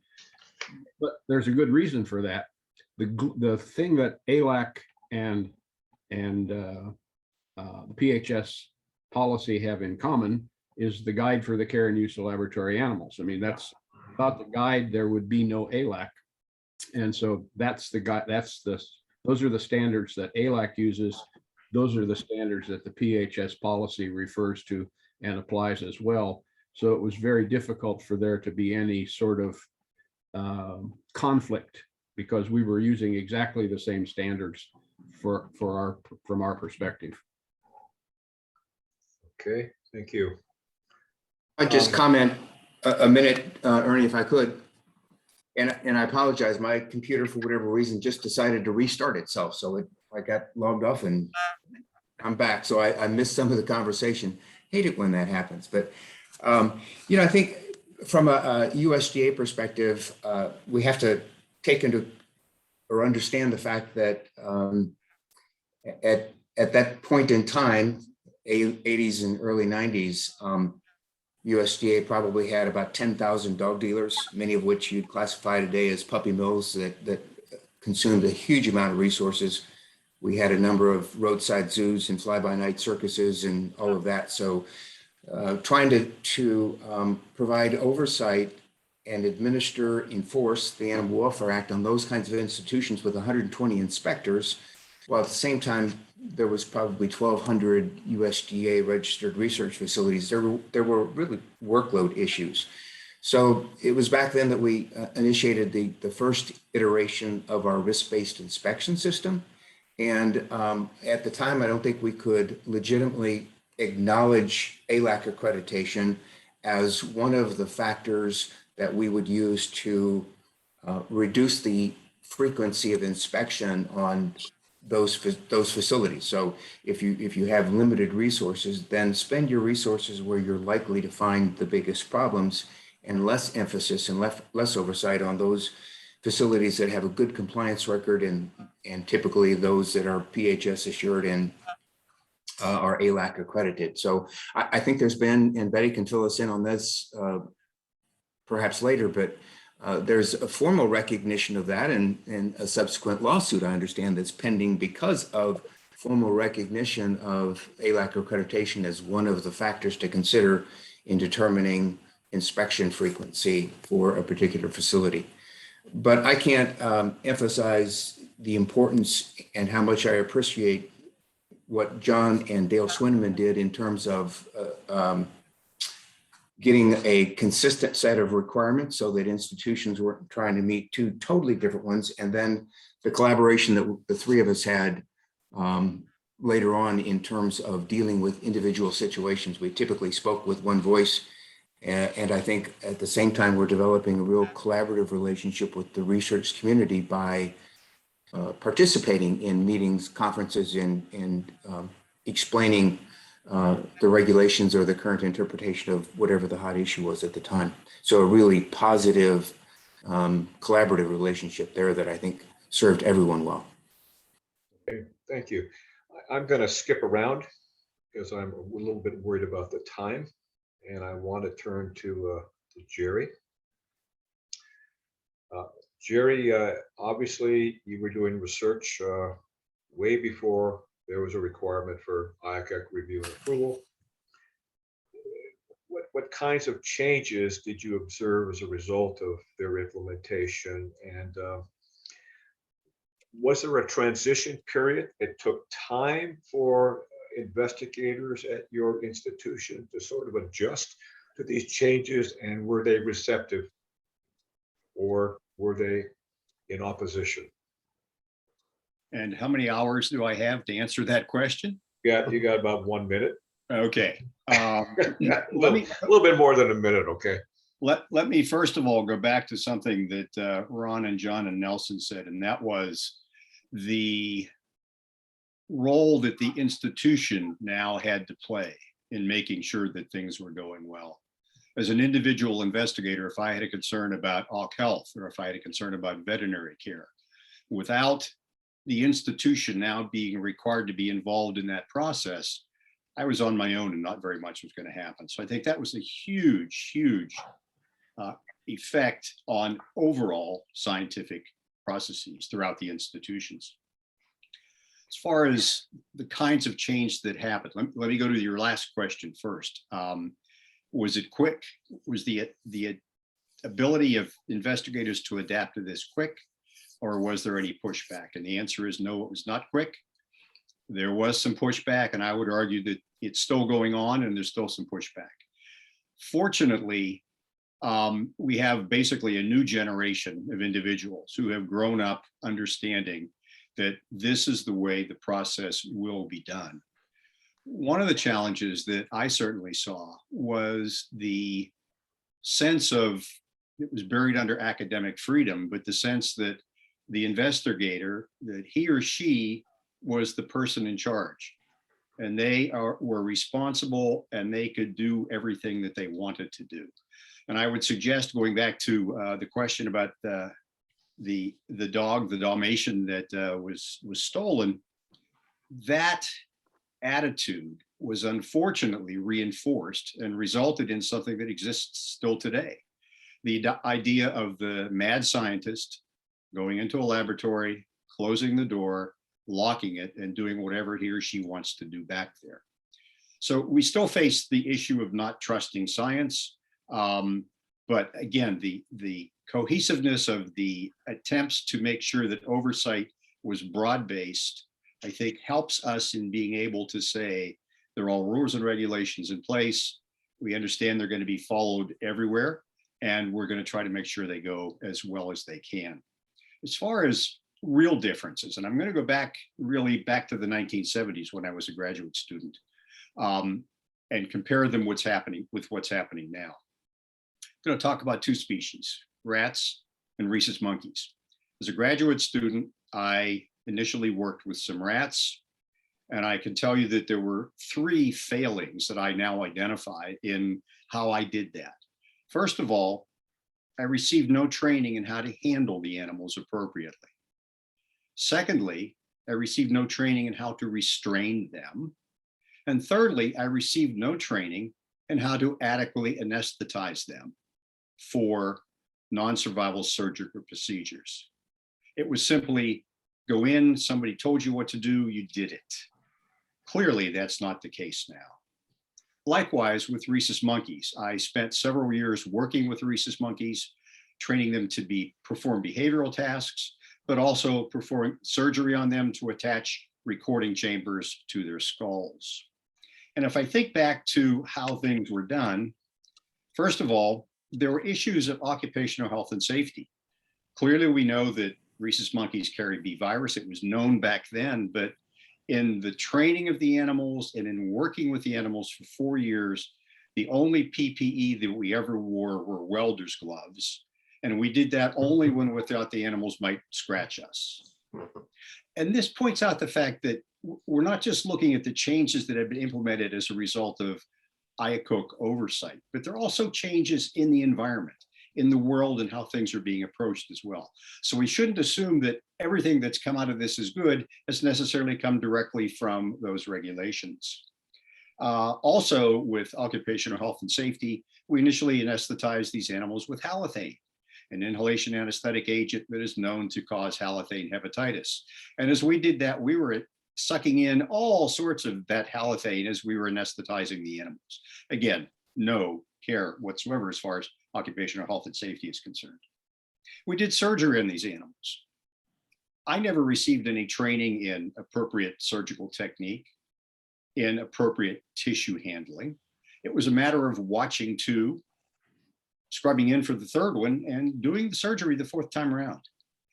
but there's a good reason for that. The thing that ALAC and the PHS policy have in common is the guide for the care and use of laboratory animals. I mean, that's without the guide, there would be no ALAC. And so that's the guide, those are the standards that ALAC uses. Those are the standards that the PHS policy refers to and applies as well. So it was very difficult for there to be any sort of conflict, because we were using exactly the same standards from our perspective. Okay, thank you. I'd just comment a minute, Ernie, if I could. And I apologize, my computer, for whatever reason, just decided to restart itself. So I got logged off and I'm back. So I missed some of the conversation. Hate it when that happens. But, you know, I think from a USDA perspective, we have to take into or understand the fact that at that point in time, 80s and early 90s, USDA probably had about 10,000 dog dealers, many of which you'd classify today as puppy mills that consumed a huge amount of resources. We had a number of roadside zoos and fly-by-night circuses and all of that. So trying to provide oversight and administer, enforce the Animal Welfare Act on those kinds of institutions with 120 inspectors, while at the same time, there was probably 1,200 USDA registered research facilities. There were really workload issues. So it was back then that we initiated the first iteration of our risk-based inspection system. And at the time, I don't think we could legitimately acknowledge ALAC accreditation as one of the factors that we would use to reduce the frequency of inspection on those facilities. So if you have limited resources, then spend your resources where you're likely to find the biggest problems, and less emphasis and less oversight on those facilities that have a good compliance record and typically those that are PHS assured and are ALAC accredited. So I think there's been, and Betty can fill us in on this perhaps later, but there's a formal recognition of that and a subsequent lawsuit, I understand, that's pending because of formal recognition of ALAC accreditation as one of the factors to consider in determining inspection frequency for a particular facility. But I can't emphasize the importance and how much I appreciate what John and Dale Swinneman did in terms of getting a consistent set of requirements so that institutions weren't trying to meet two totally different ones. And then the collaboration that the three of us had later on in terms of dealing with individual situations. We typically spoke with one voice. And I think at the same time, we're developing a real collaborative relationship with the research community by participating in meetings, conferences, and explaining the regulations or the current interpretation of whatever the hot issue was at the time. So a really positive, collaborative relationship there that I think served everyone well. Okay, thank you. I'm going to skip around because I'm a little bit worried about the time, and I want to turn to Jerry. Jerry, obviously you were doing research way before there was a requirement for IACUC review and approval. What kinds of changes did you observe as a result of their implementation? And was there a transition period? It took time for investigators at your institution to sort of adjust to these changes, and were they receptive or were they in opposition? And how many hours do I have to answer that question? You got about 1 minute. Okay. A Let me, little bit more than a minute, okay? let me first of all go back to something that Ron and John and Nelson said, and that was the role that the institution now had to play in making sure that things were going well. As an individual investigator, if I had a concern about AUK Health, or if I had a concern about veterinary care, without the institution now being required to be involved in that process, I was on my own and not very much was going to happen. So I think that was a huge, huge effect on overall scientific processes throughout the institutions. As far as the kinds of change that happened, let me go to your last question first. Was it quick? Was the ability of investigators to adapt to this quick, or was there any pushback? And the answer is no, it was not quick. There was some pushback, and I would argue that it's still going on and there's still some pushback. Fortunately, we have basically a new generation of individuals who have grown up understanding that this is the way the process will be done. One of the challenges that I certainly saw was the sense of, it was buried under academic freedom, but the sense that the investigator, that he or she was the person in charge, and they were responsible and they could do everything that they wanted to do. And I would suggest, going back to the question about the dog, the Dalmatian that was stolen, that attitude was unfortunately reinforced and resulted in something that exists still today. The idea of the mad scientist going into a laboratory, closing the door, locking it, and doing whatever he or she wants to do back there. So we still face the issue of not trusting science. But again, the cohesiveness of the attempts to make sure that oversight was broad-based, I think helps us in being able to say there are all rules and regulations in place. We understand they're going to be followed everywhere, and we're going to try to make sure they go as well as they can. As far as real differences, and I'm going to go back to the 1970s when I was a graduate student, and compare them with what's happening now. I'm going to talk about two species, rats and rhesus monkeys. As a graduate student, I initially worked with some rats, and I can tell you that there were 3 failings that I now identify in how I did that. First of all, I received no training in how to handle the animals appropriately. Secondly, I received no training in how to restrain them. And thirdly, I received no training in how to adequately anesthetize them for non-survival surgical procedures. It was simply go in, somebody told you what to do, you did it. Clearly, that's not the case now. Likewise, with rhesus monkeys, I spent several years working with rhesus monkeys, training them to perform behavioral tasks, but also performing surgery on them to attach recording chambers to their skulls. And if I think back to how things were done, first of all, there were issues of occupational health and safety. Clearly, we know that rhesus monkeys carry B virus. It was known back then, but in the training of the animals and in working with the animals for 4 years, the only PPE that we ever wore were welder's gloves. And we did that only when we thought the animals might scratch us. And this points out the fact that we're not just looking at the changes that have been implemented as a result of IACUC oversight, but there are also changes in the environment, in the world, and how things are being approached as well. So we shouldn't assume that everything that's come out of this is good has necessarily come directly from those regulations. Also, with occupational health and safety, we initially anesthetized these animals with halothane, an inhalation anesthetic agent that is known to cause halothane hepatitis. And as we did that, we were sucking in all sorts of that halothane as we were anesthetizing the animals. Again, no care whatsoever as far as occupational health and safety is concerned. We did surgery on these animals. I never received any training in appropriate surgical technique, in appropriate tissue handling. It was a matter of watching two, scrubbing in for the third one, and doing the surgery the fourth time around.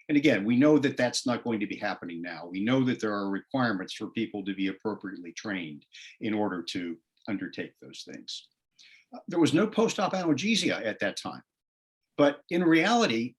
And again, we know that that's not going to be happening now. We know that there are requirements for people to be appropriately trained in order to undertake those things. There was no post-op analgesia at that time. But in reality,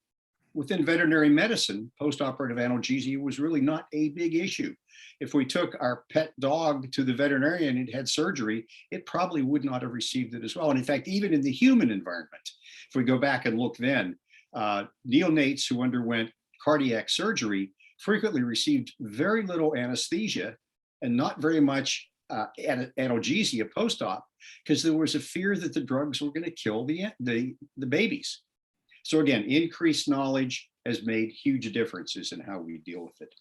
within veterinary medicine, post-operative analgesia was really not a big issue. If we took our pet dog to the veterinarian and it had surgery, it probably would not have received it as well. And in fact, even in the human environment, if we go back and look then, neonates who underwent cardiac surgery frequently received very little anesthesia and not very much analgesia post-op, because there was a fear that the drugs were going to kill the babies. So again, increased knowledge has made huge differences in how we deal with it.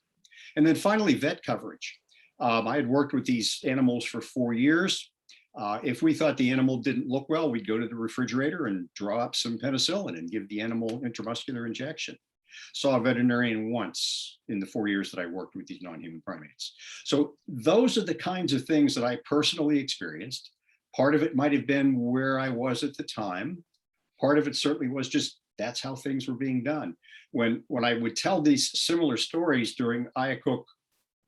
And then finally, vet coverage. I had worked with these animals for 4 years. If we thought the animal didn't look well, we'd go to the refrigerator and draw up some penicillin and give the animal intramuscular injection. Saw a veterinarian once in the 4 years that I worked with these non-human primates. So those are the kinds of things that I personally experienced. Part of it might have been where I was at the time. Part of it certainly was just that's how things were being done. When I would tell these similar stories during IACUC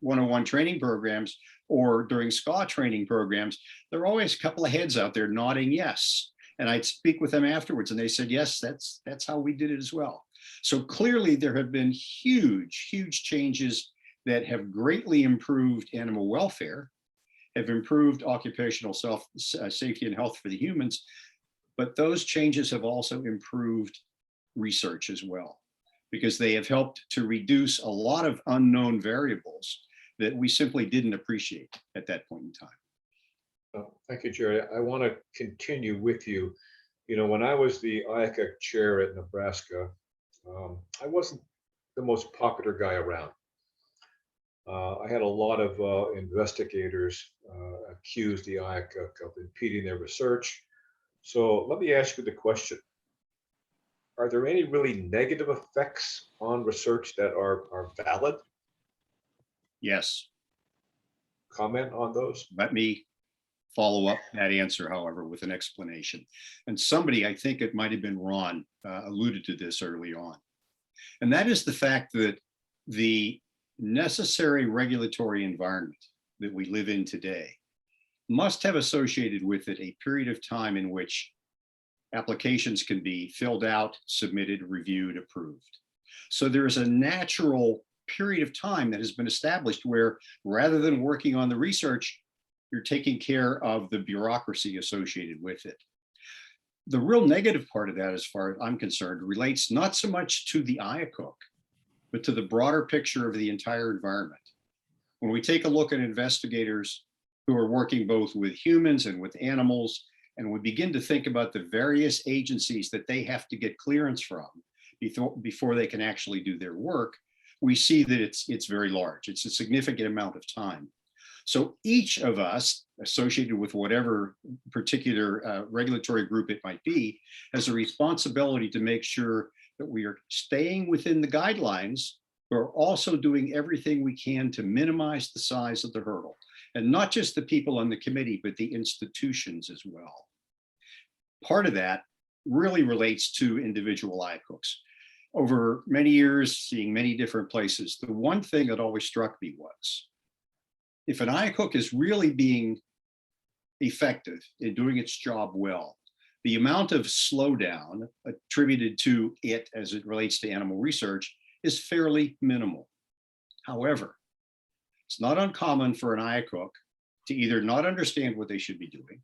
101 training programs or during SCA training programs, there were always a couple of heads out there nodding yes. And I'd speak with them afterwards and they said, yes, that's how we did it as well. So clearly there have been huge, huge changes that have greatly improved animal welfare, have improved occupational safety and health for the humans, but those changes have also improved research as well, because they have helped to reduce a lot of unknown variables that we simply didn't appreciate at that point in time. Oh, thank you, Jerry. I want to continue with you. You know, when I was the IACUC chair at Nebraska, I wasn't the most popular guy around. I had a lot of investigators accuse the IACUC of impeding their research. So let me ask you the question. Are there any really negative effects on research that are valid? Yes. Comment on those? Let me follow up that answer, however, with an explanation. And somebody, I think it might have been Ron, alluded to this early on. And that is the fact that the necessary regulatory environment that we live in today must have associated with it a period of time in which applications can be filled out, submitted, reviewed, approved. So there is a natural period of time that has been established where rather than working on the research, you're taking care of the bureaucracy associated with it. The real negative part of that, as far as I'm concerned, relates not so much to the IACUC, but to the broader picture of the entire environment. When we take a look at investigators who are working both with humans and with animals, and we begin to think about the various agencies that they have to get clearance from before they can actually do their work, we see that it's very large. It's a significant amount of time. So each of us, associated with whatever particular regulatory group it might be, has a responsibility to make sure that we are staying within the guidelines, but are also doing everything we can to minimize the size of the hurdle. And not just the people on the committee, but the institutions as well. Part of that really relates to individual IACUCs. Over many years, seeing many different places, the one thing that always struck me was, if an IACUC is really being effective in doing its job well, the amount of slowdown attributed to it as it relates to animal research is fairly minimal. However, it's not uncommon for an IACUC to either not understand what they should be doing,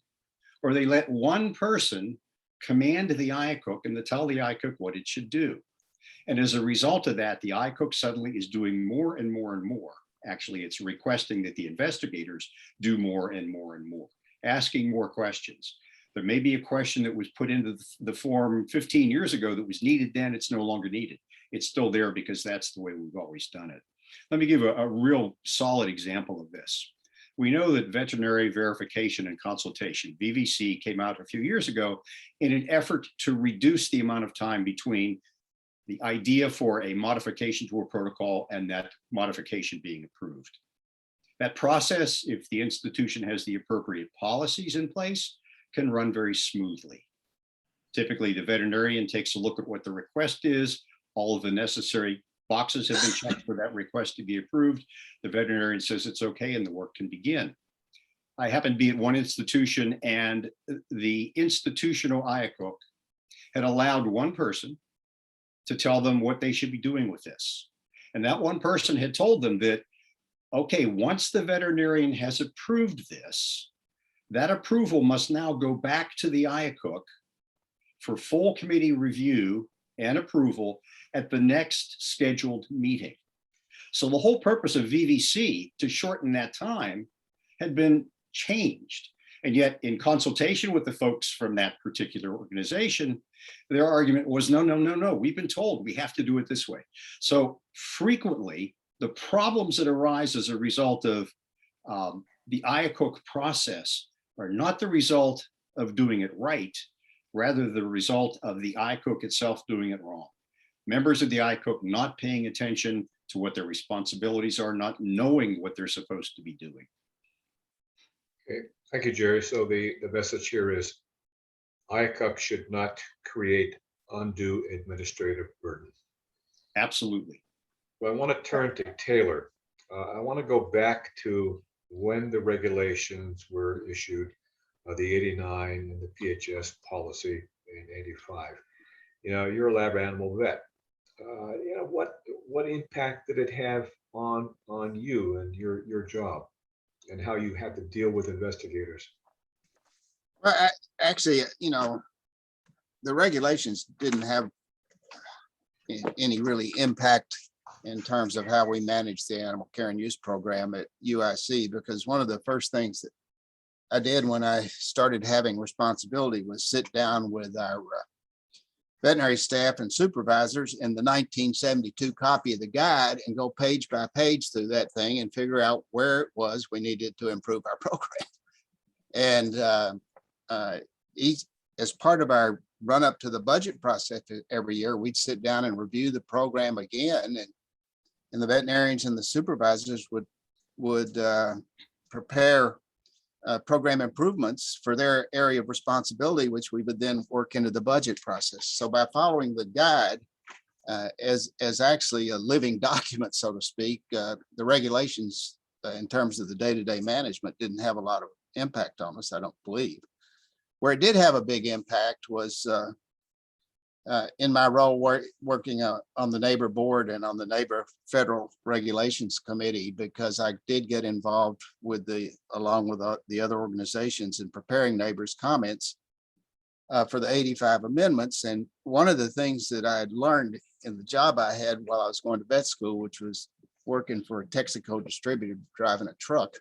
or they let one person command the IACUC and to tell the IACUC what it should do. And as a result of that, the IACUC suddenly is doing more and more and more. Actually, it's requesting that the investigators do more and more and more, asking more questions. There may be a question that was put into the form 15 years ago that was needed then, it's no longer needed. It's still there because that's the way we've always done it. Let me give a real solid example of this. We know that veterinary verification and consultation, VVC, came out a few years ago in an effort to reduce the amount of time between the idea for a modification to a protocol and that modification being approved. That process, if the institution has the appropriate policies in place, can run very smoothly. Typically, the veterinarian takes a look at what the request is. All of the necessary boxes have been checked for that request to be approved. The veterinarian says it's okay and the work can begin. I happen to be at one institution, and the institutional IACUC had allowed one person to tell them what they should be doing with this. And that one person had told them that, okay, once the veterinarian has approved this, that approval must now go back to the IACUC for full committee review and approval at the next scheduled meeting. So the whole purpose of VVC, to shorten that time, had been changed. And yet, in consultation with the folks from that particular organization, their argument was, no, no, no, no, we've been told we have to do it this way. So frequently, the problems that arise as a result of the IACUC process are not the result of doing it right, rather the result of the IACUC itself doing it wrong. Members of the IACUC not paying attention to what their responsibilities are, not knowing what they're supposed to be doing. Okay, thank you, Jerry. So the message here is IACUC should not create undue administrative burden. Absolutely. Well, I want to turn to Taylor. I want to go back to when the regulations were issued, the 89 and the PHS policy in 85. You know, you're a lab animal vet. You know, what impact did it have on you and your job, and how you had to deal with investigators? Well, actually, you know, the regulations didn't have any really impact in terms of how we manage the animal care and use program at UIC, because one of the first things that I did when I started having responsibility was sit down with our veterinary staff and supervisors in the 1972 copy of the guide and go page by page through that thing and figure out where it was we needed to improve our program. And as part of our run up to the budget process every year, we'd sit down and review the program again, and the veterinarians and the supervisors would prepare program improvements for their area of responsibility, which we would then work into the budget process. So by following the guide as actually a living document, so to speak, the regulations in terms of the day-to-day management didn't have a lot of impact on us, I don't believe. Where it did have a big impact was in my role working on the neighbor board and on the neighbor federal regulations committee, because I did get involved with along with the other organizations in preparing neighbors' comments for the 85 amendments. And one of the things that I had learned in the job I had while I was going to vet school, which was working for a Texaco distributor driving a truck,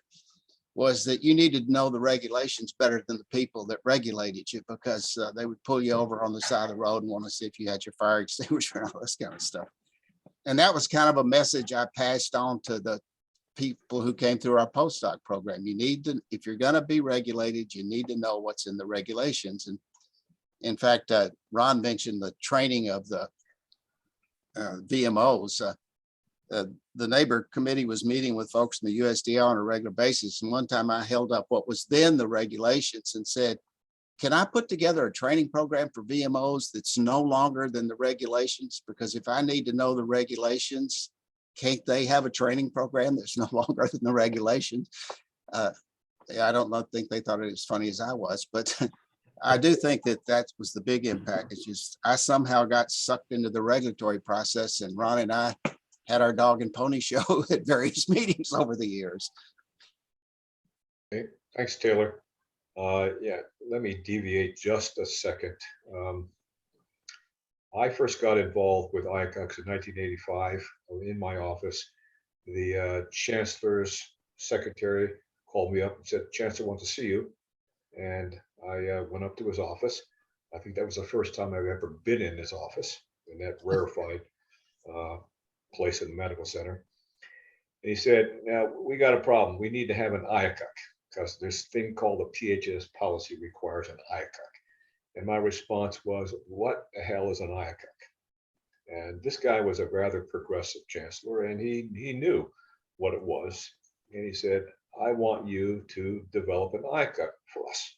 was that you needed to know the regulations better than the people that regulated you, because they would pull you over on the side of the road and want to see if you had your fire extinguisher and all this kind of stuff. And that was kind of a message I passed on to the people who came through our postdoc program. You need to, if you're going to be regulated, you need to know what's in the regulations. And in fact, Ron mentioned the training of the VMOs. The neighbor committee was meeting with folks in the USDA on a regular basis. And one time I held up what was then the regulations and said, can I put together a training program for VMOs that's no longer than the regulations? Because if I need to know the regulations, can't they have a training program that's no longer than the regulations? I don't think they thought it as funny as I was, but I do think that was the big impact. It's just, I somehow got sucked into the regulatory process, and Ron and I had our dog and pony show at various meetings over the years. Okay, thanks, Taylor. Yeah, let me deviate just a second. I first got involved with IACUC in 1985 in my office. The chancellor's secretary called me up and said, "Chancellor wants to see you." And I went up to his office. I think that was the first time I've ever been in his office, in that rarefied place in the medical center. And he said, now we got a problem. We need to have an IACUC because this thing called the PHS policy requires an IACUC. And my response was, what the hell is an IACUC? And this guy was a rather progressive chancellor, and he knew what it was. And he said, I want you to develop an IACUC for us.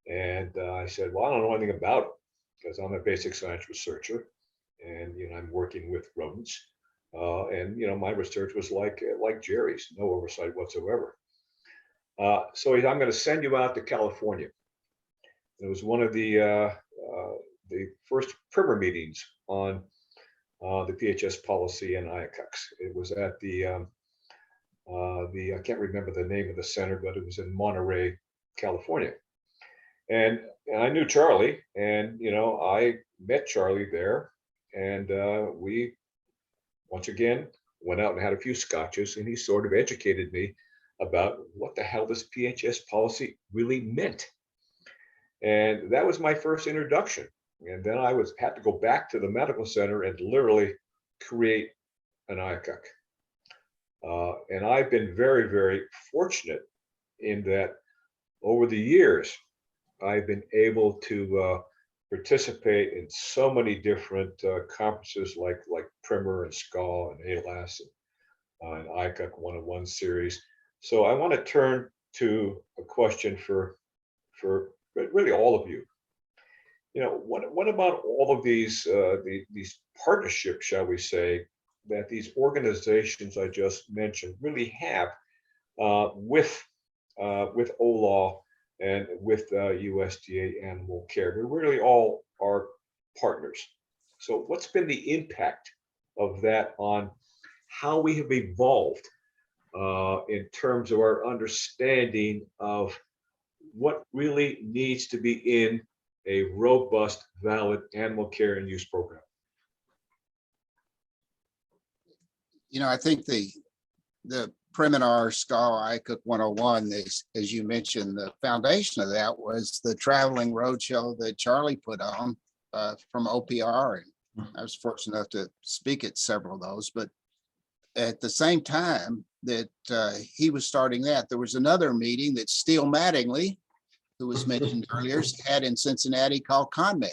And I said, well, I don't know anything about it because I'm a basic science researcher, and I'm working with rodents. And my research was like Jerry's, no oversight whatsoever. So he said, I'm going to send you out to California. It was one of the first primer meetings on the PHS policy and IACUCs. It was at the I can't remember the name of the center, but it was in Monterey, California. And I knew Charlie, and I met Charlie there, and we once again went out and had a few scotches, and he sort of educated me about what the hell this PHS policy really meant. And that was my first introduction. And then I had to go back to the medical center and literally create an IACUC. And I've been very, very fortunate in that over the years, I've been able to participate in so many different conferences like Primer and SCAW and ALAS and IACUC 101 series. So I want to turn to a question for really all of you. What about all of these partnerships, shall we say, that these organizations I just mentioned really have with OLAW and with USDA Animal Care? We really all are partners. So what's been the impact of that on how we have evolved in terms of our understanding of what really needs to be in a robust, valid animal care and use program? I think the Priminar SCAW IACUC 101, as you mentioned, the foundation of that was the traveling roadshow that Charlie put on from OPR. And I was fortunate enough to speak at several of those. But at the same time that he was starting that, there was another meeting that Steele Mattingly, who was mentioned earlier, had in Cincinnati called CONMED.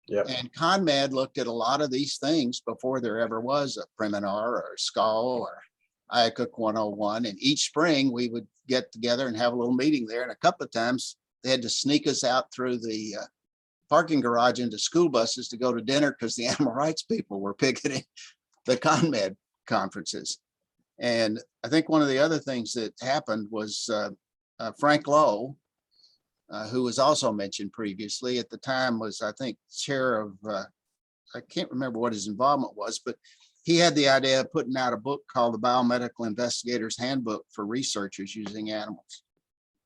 Yep. And CONMED looked at a lot of these things before there ever was a Priminar or SCAW or IACUC 101. And each spring we would get together and have a little meeting there. And a couple of times they had to sneak us out through the parking garage into school buses to go to dinner because the animal rights people were picketing the CONMED conferences. And I think one of the other things that happened was Frank Lowe, who was also mentioned previously, at the time was, I think, chair of, I can't remember what his involvement was, but he had the idea of putting out a book called the Biomedical Investigator's Handbook for Researchers Using Animals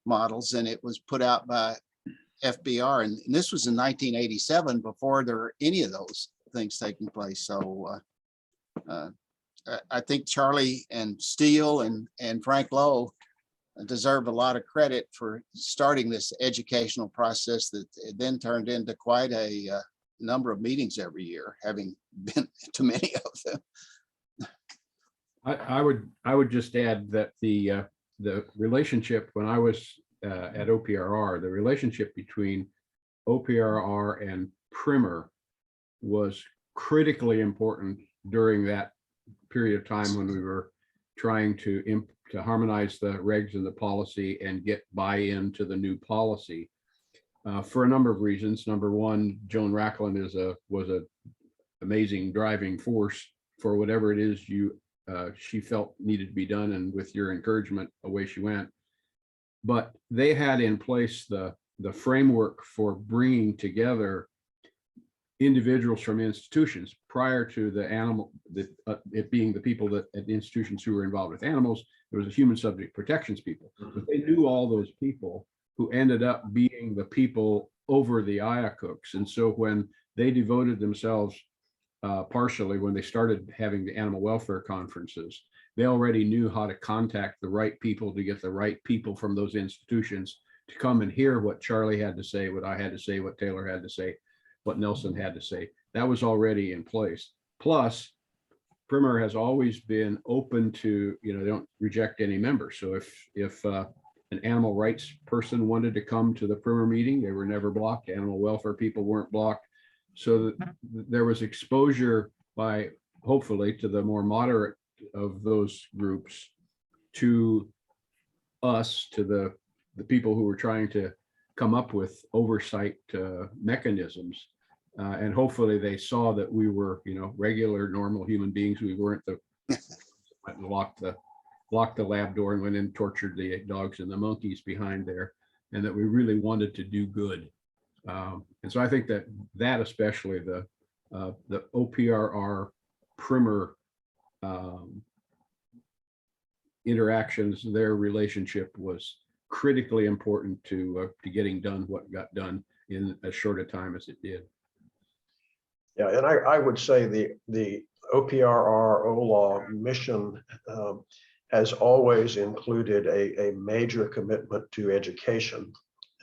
Models, and it was put out by FBR. And this was in 1987, before there were any of those things taking place. So I think Charlie and Steele and Frank Lowe deserve a lot of credit for starting this educational process that then turned into quite a number of meetings every year, having been to many of them. I would just add that the relationship when I was at OPRR, the relationship between OPRR and Primer was critically important during that period of time when we were trying to harmonize the regs and the policy and get buy-in to the new policy for a number of reasons. Number one, Joan Racklin was an amazing driving force for whatever it is she felt needed to be done, and with your encouragement, away she went. But they had in place the framework for bringing together individuals from institutions prior to it being the people that at the institutions who were involved with animals. There was a human subject protections people, but they knew all those people who ended up being the people over the IACUCs. And so when they devoted themselves partially, when they started having the animal welfare conferences, they already knew how to contact the right people to get the right people from those institutions to come and hear what Charlie had to say, what I had to say, what Taylor had to say, what Nelson had to say. That was already in place. Plus, Primer has always been open to, they don't reject any member. So if an animal rights person wanted to come to the Primer meeting, they were never blocked. Animal welfare people weren't blocked. So there was exposure by, hopefully, to the more moderate of those groups, to us, to the people who were trying to come up with oversight mechanisms. And hopefully they saw that we were, regular, normal human beings. We weren't the went and locked the lab door and went in and tortured the dogs and the monkeys behind there, and that we really wanted to do good. And so I think that especially the OPRR Primer interactions, their relationship was critically important to getting done what got done in as short a time as it did. Yeah, and I would say the OPRR OLAW mission has always included a major commitment to education.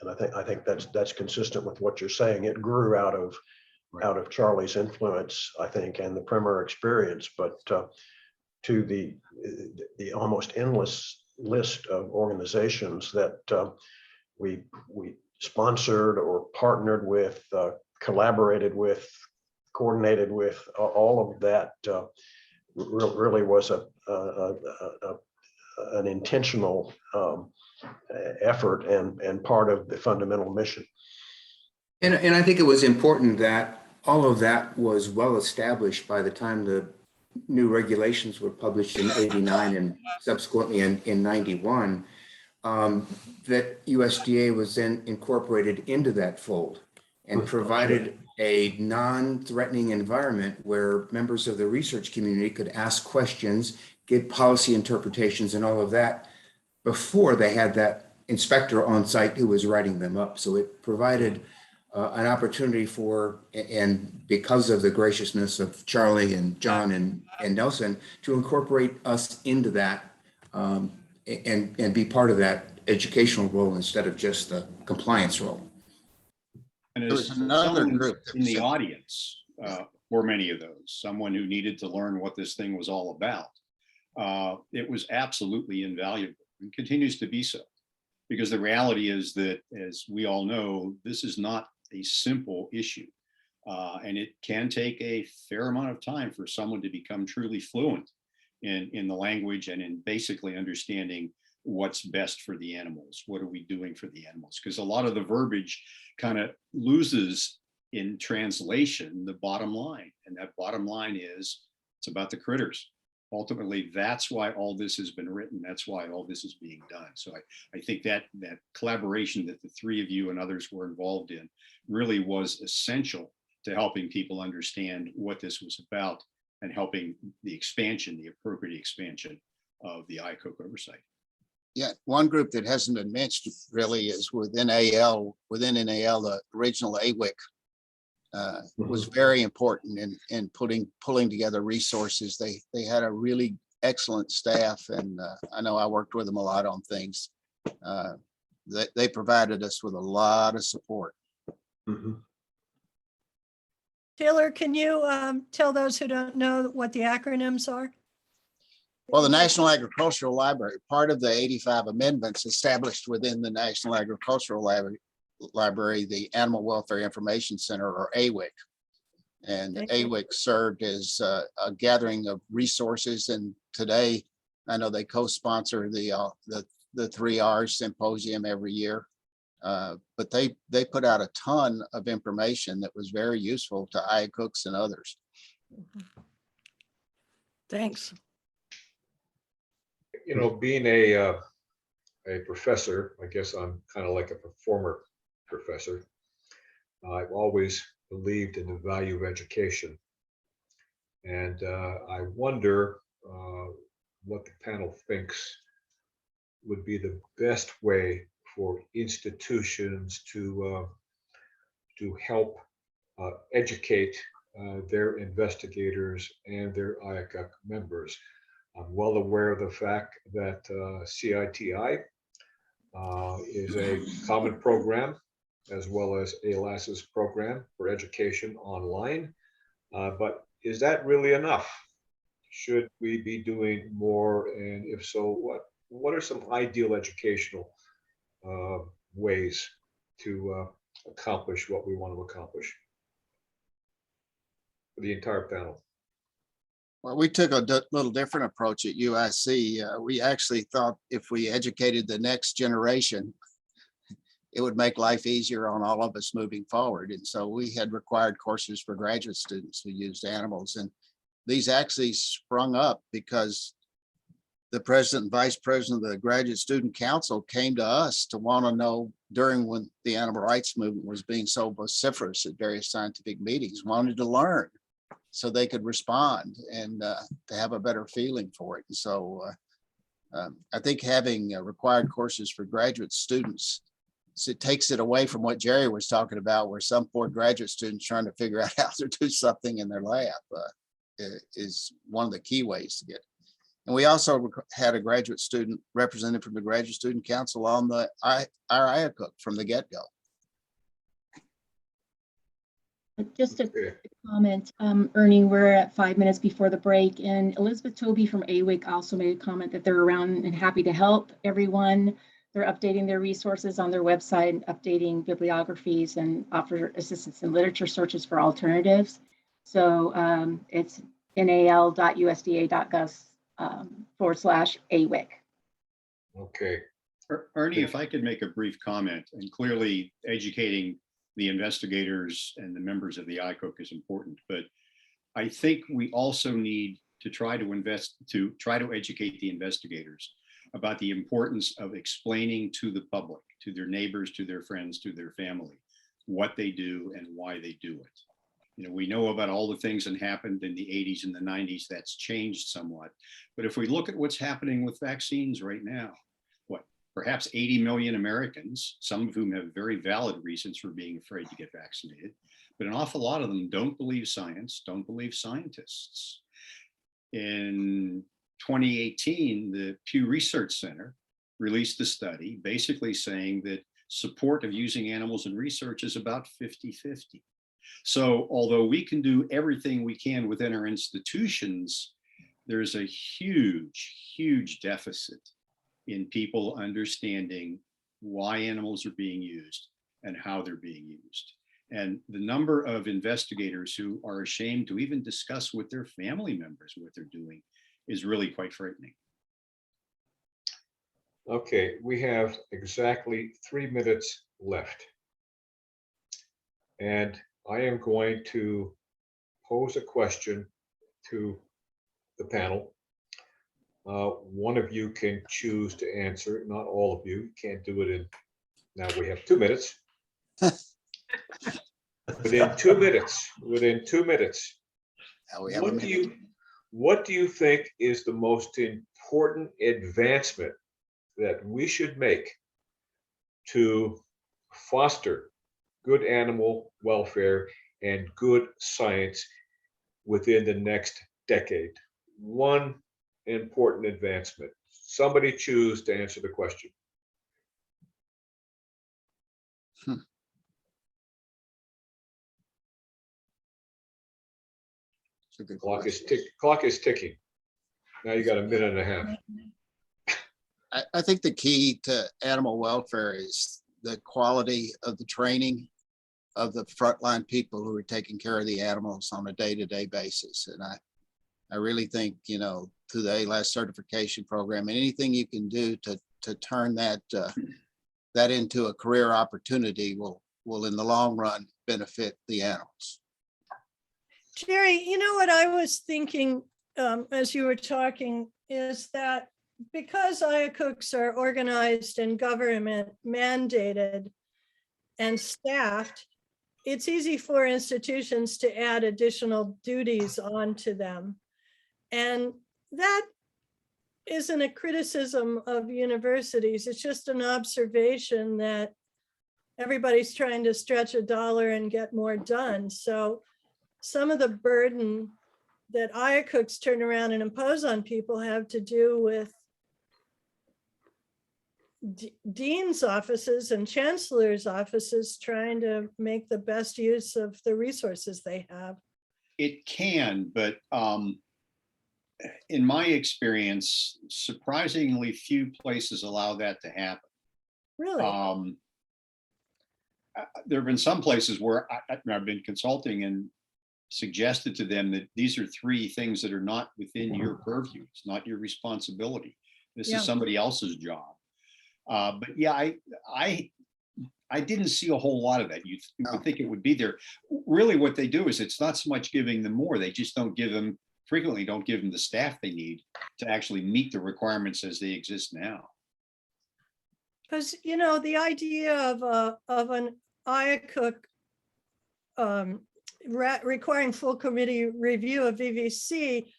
And I think that's consistent with what you're saying. It grew out of Charlie's influence, I think, and the Primer experience, but to the almost endless list of organizations that we sponsored or partnered with, collaborated with, coordinated with, all of that really was an intentional effort and part of the fundamental mission. And I think it was important that all of that was well established by the time the new regulations were published in '89 and subsequently in '91, that USDA was then incorporated into that fold and provided a non-threatening environment where members of the research community could ask questions, get policy interpretations and all of that before they had that inspector on site who was writing them up. So it provided an opportunity for, and because of the graciousness of Charlie and John and Nelson, to incorporate us into that and be part of that educational role instead of just the compliance role. And There as was another someone group that in the was- audience, or many of those, someone who needed to learn what this thing was all about, it was absolutely invaluable and continues to be so. Because the reality is that, as we all know, this is not a simple issue. And it can take a fair amount of time for someone to become truly fluent in the language and in basically understanding what's best for the animals. What are we doing for the animals? Because a lot of the verbiage kind of loses in translation the bottom line. And that bottom line is it's about the critters. Ultimately, that's why all this has been written. That's why all this is being done. So I think that collaboration that the three of you and others were involved in really was essential to helping people understand what this was about and helping the expansion, the appropriate expansion of the IACUC oversight. Yeah, one group that hasn't been mentioned really is within NAL, the original AWIC was very important in pulling together resources. They had a really excellent staff, and I know I worked with them a lot on things. They provided us with a lot of support. Taylor, can you tell those who don't know what the acronyms are? Well, the National Agricultural Library, part of the 85 amendments established within the National Agricultural Library, the Animal Welfare Information Center, or AWIC. And AWIC served as a gathering of resources. And today, I know they co-sponsor the 3R symposium every year. But they put out a ton of information that was very useful to IACUCs and others. Thanks. You know, being a professor, I guess I'm kind of like a former professor. I've always believed in the value of education. And I wonder what the panel thinks would be the best way for institutions to help educate their investigators and their IACUC members. I'm well aware of the fact that CITI is a common program, as well as ALAS's program for education online. But is that really enough? Should we be doing more? And if so, what are some ideal educational ways to accomplish what we want to accomplish? For the entire panel. Well, we took a little different approach at UIC. We actually thought if we educated the next generation, it would make life easier on all of us moving forward. And so we had required courses for graduate students who used animals. And these actually sprung up because the president and vice president of the Graduate Student Council came to us to want to know during when the animal rights movement was being so vociferous at various scientific meetings, wanted to learn so they could respond and to have a better feeling for it. And so I think having required courses for graduate students, so it takes it away from what Jerry was talking about, where some poor graduate students trying to figure out how to do something in their lab is one of the key ways to get it. And we also had a graduate student represented from the Graduate Student Council on our IACUC from the get-go. Just a comment, Ernie, we're at 5 minutes before the break, and Elizabeth Toby from AWIC also made a comment that they're around and happy to help everyone. They're updating their resources on their website, updating bibliographies, and offer assistance in literature searches for alternatives. So it's nal.usda.gov/AWIC. Okay. Ernie, if I could make a brief comment, and clearly educating the investigators and the members of the IACUC is important, but I think we also need to try to educate the investigators about the importance of explaining to the public, to their neighbors, to their friends, to their family, what they do and why they do it. You know, we know about all the things that happened in the 80s and the 90s. That's changed somewhat. But if we look at what's happening with vaccines right now, perhaps 80 million Americans, some of whom have very valid reasons for being afraid to get vaccinated, but an awful lot of them don't believe science, don't believe scientists. In 2018, the Pew Research Center released a study basically saying that support of using animals in research is about 50-50. So although we can do everything we can within our institutions, there's a huge, huge deficit in people understanding why animals are being used and how they're being used. And the number of investigators who are ashamed to even discuss with their family members what they're doing is really quite frightening. Okay, we have exactly 3 minutes left. And I am going to pose a question to the panel. One of you can choose to answer, not all of you. You can't do it in, now we have 2 minutes. Within 2 minutes, what do you think is the most important advancement that we should make to foster good animal welfare and good science within the next decade? One important advancement. Somebody choose to answer the question. Clock is ticking. Now you got a minute and a half. I think the key to animal welfare is the quality of the training of the frontline people who are taking care of the animals on a day-to-day basis. And I really think, you know, through the ALAS certification program, and anything you can do to turn that into a career opportunity will in the long run benefit the animals. Jerry, you know what I was thinking as you were talking is that because IACUCs are organized and government mandated and staffed, it's easy for institutions to add additional duties onto them. And that isn't a criticism of universities. It's just an observation that everybody's trying to stretch a dollar and get more done. So some of the burden that IACUCs turn around and impose on people have to do with dean's offices and chancellor's offices trying to make the best use of the resources they have. It can, but in my experience, surprisingly few places allow that to happen. Really? There have been some places where I've been consulting and suggested to them that these are three things that are not within your purview. It's not your responsibility. This Yeah. is somebody else's job. But yeah, I didn't see a whole lot of that. You would think it would be there. Really, what they do is it's not so much giving them more. They just frequently don't give them the staff they need to actually meet the requirements as they exist now. Because, the idea of an IACUC requiring full committee review of VVC,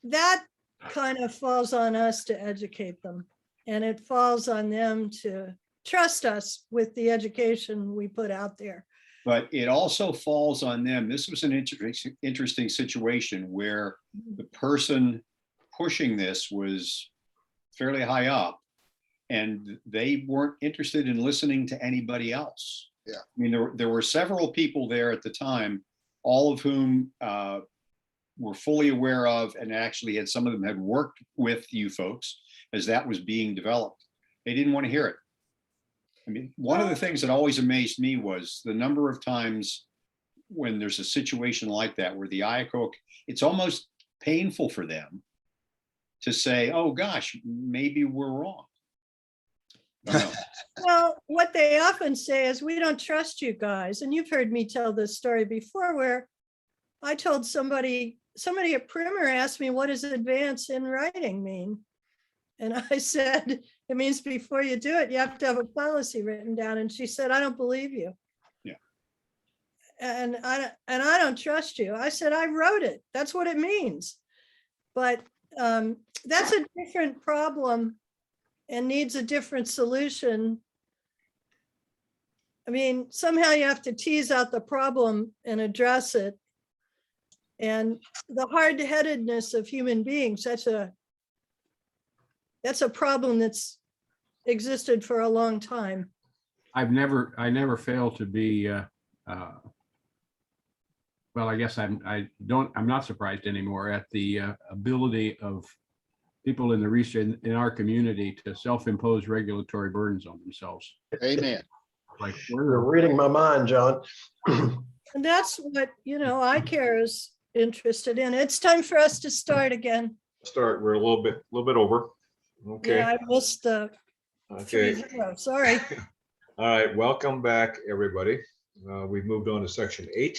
that kind of falls on us to educate them. And it falls on them to trust us with the education we put out there. But it also falls on them. This was an interesting situation where the person pushing this was fairly high up, and they weren't interested in listening to anybody else. Yeah. I mean, there were several people there at the time, all of whom were fully aware of, and actually some of them had worked with you folks as that was being developed. They didn't want to hear it. I mean, one of the things that always amazed me was the number of times when there's a situation like that where the IACUC, it's almost painful for them to say, oh gosh, maybe we're wrong. I don't know. Well, what they often say is, we don't trust you guys. And you've heard me tell this story before, where I told somebody at Primer asked me, what does advance in writing mean? And I said, it means before you do it, you have to have a policy written down. And she said, I don't believe you. Yeah. And I don't trust you. I said, I wrote it. That's what it means. But that's a different problem and needs a different solution. I mean, somehow you have to tease out the problem and address it. And the hard-headedness of human beings, that's a problem that's existed for a long time. I never fail to be, well, I guess I'm not surprised anymore at the ability of people in the research in our community to self-impose regulatory burdens on themselves. Amen. Like, You're reading my mind, John. And that's what, iCare is interested in. It's time for us to start again. Start, we're a little bit over. Okay. Yeah, I missed the Okay. 3-0, sorry. All right, welcome back, everybody. We've moved on to section 8.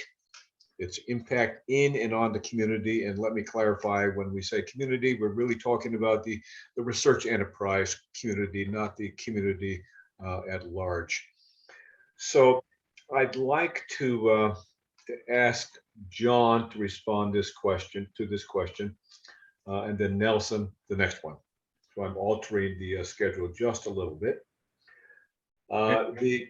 It's impact in and on the community. And let me clarify, when we say community, we're really talking about the research enterprise community, not the community at large. So I'd like to ask John to respond to this question, and then Nelson, the next one. So I'm altering the schedule just a little bit. The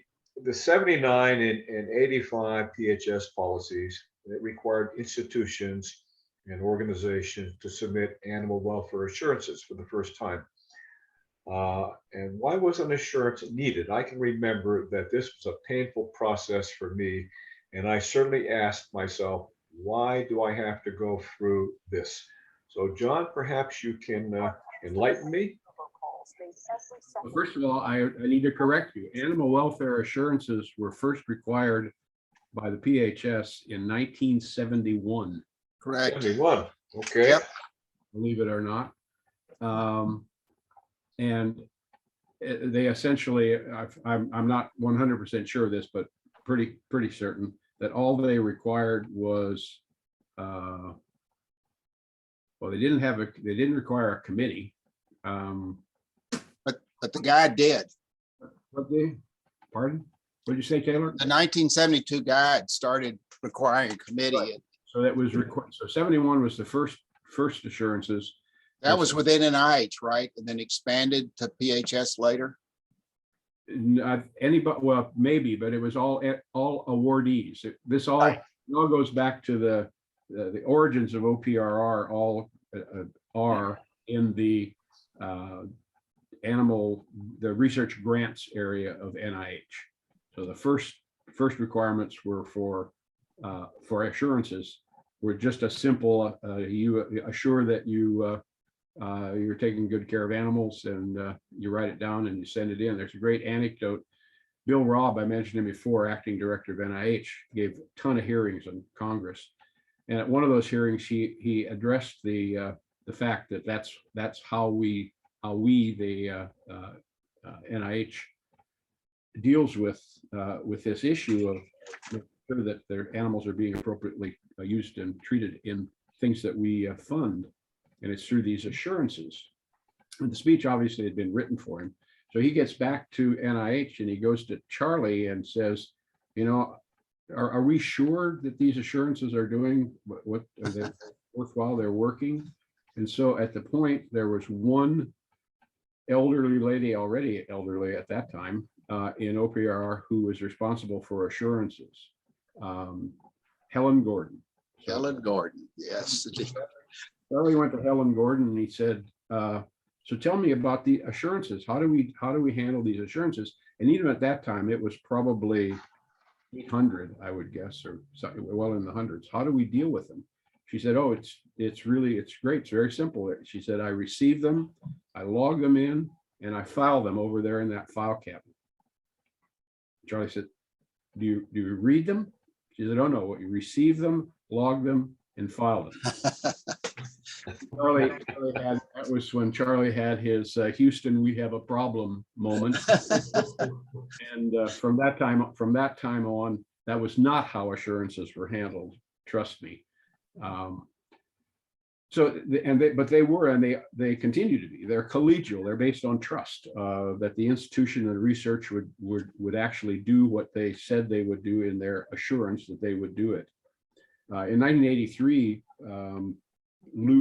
79 and 85 PHS policies that required institutions and organizations to submit animal welfare assurances for the first time. And why was an assurance needed? I can remember that this was a painful process for me, and I certainly asked myself, why do I have to go through this? So John, perhaps you can enlighten me. Well, first of all, I need to correct you. Animal welfare assurances were first required by the PHS in 1971. Correct. 71. Okay. Yep. Believe it or not. And they essentially, I'm not 100% sure of this, but pretty certain that all they required was, well, they didn't require a committee. But the guy did. Pardon? What did you say, Taylor? The 1972 guide started requiring a committee. So that was required. So 71 was the first assurances. That was within NIH, right? And then expanded to PHS later. Not anybody, well, maybe, but it was all awardees. This all goes back to the origins of OPRR. All are in the the research grants area of NIH. So the first requirements were for assurances, were just a simple, you assure that you're taking good care of animals, and you write it down and you send it in. There's a great anecdote. Bill Robb, I mentioned him before, acting director of NIH, gave a ton of hearings in Congress. And at one of those hearings, he addressed the fact that that's how we the NIH deals with this issue of making sure that their animals are being appropriately used and treated in things that we fund. And it's through these assurances. And the speech obviously had been written for him. So he gets back to NIH and he goes to Charlie and says, you know, are we sure that these assurances are doing what are they worthwhile, they're working? And so at the point, there was one elderly lady, already elderly at that time, in OPR, who was responsible for assurances, Helen Gordon. So Helen Gordon, yes. Charlie went to Helen Gordon and he said, so tell me about the assurances. How do we handle these assurances? And even at that time, it was probably 800, I would guess, or something well in the hundreds. How do we deal with them? She said, oh, it's great. It's very simple. She said, I receive them, I log them in, and I file them over there in that file cabinet. Charlie said, do you read them? She said, oh no, you receive them, log them, and file them. Charlie had, that was when Charlie had his Houston, we have a problem moment. And from that time on, that was not how assurances were handled. Trust me. But they continue to be. They're collegial. They're based on trust that the institution and research would actually do what they said they would do in their assurance that they would do it. In 1983,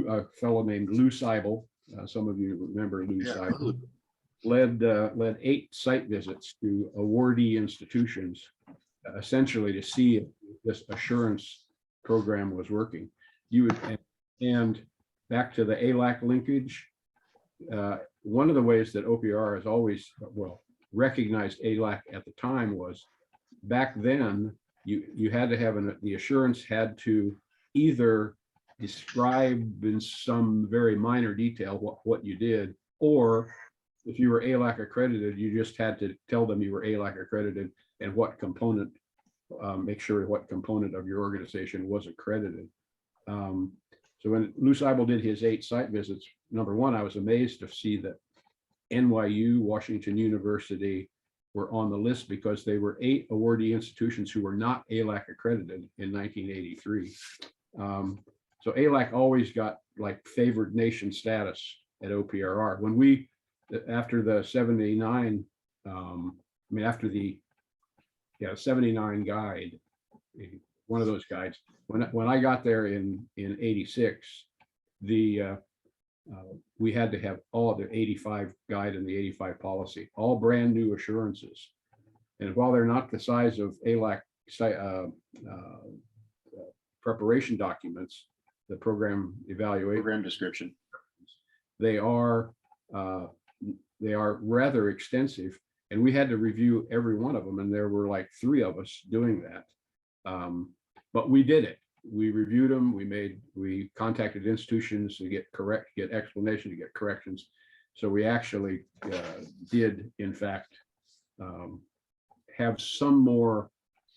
a fellow named Lou Seibel, some of you remember Lou Seibel, led 8 site visits to awardee institutions, essentially to see if this assurance program was working. And back to the ALAC linkage, one of the ways that OPR has always, recognized ALAC at the time was, back then, you had to have the assurance had to either describe in some very minor detail what you did, or if you were ALAC accredited, you just had to tell them you were ALAC accredited and what component, make sure what component of your organization was accredited. So when Lou Seibel did his 8 site visits, number one, I was amazed to see that NYU, Washington University were on the list because they were 8 awardee institutions who were not ALAC accredited in 1983. So ALAC always got like favored nation status at OPRR. When we, after the 79, after the 79 guide, one of those guides, when I got there in 86, we had to have all the 85 guide and the 85 policy, all brand new assurances. And while they're not the size of ALAC preparation documents, the program evaluation, Program description, they are rather extensive, and we had to review every one of them, and there were like 3 of us doing that. But we did it. We reviewed them. We contacted institutions to get explanation, to get corrections. So we actually did, in fact, have some more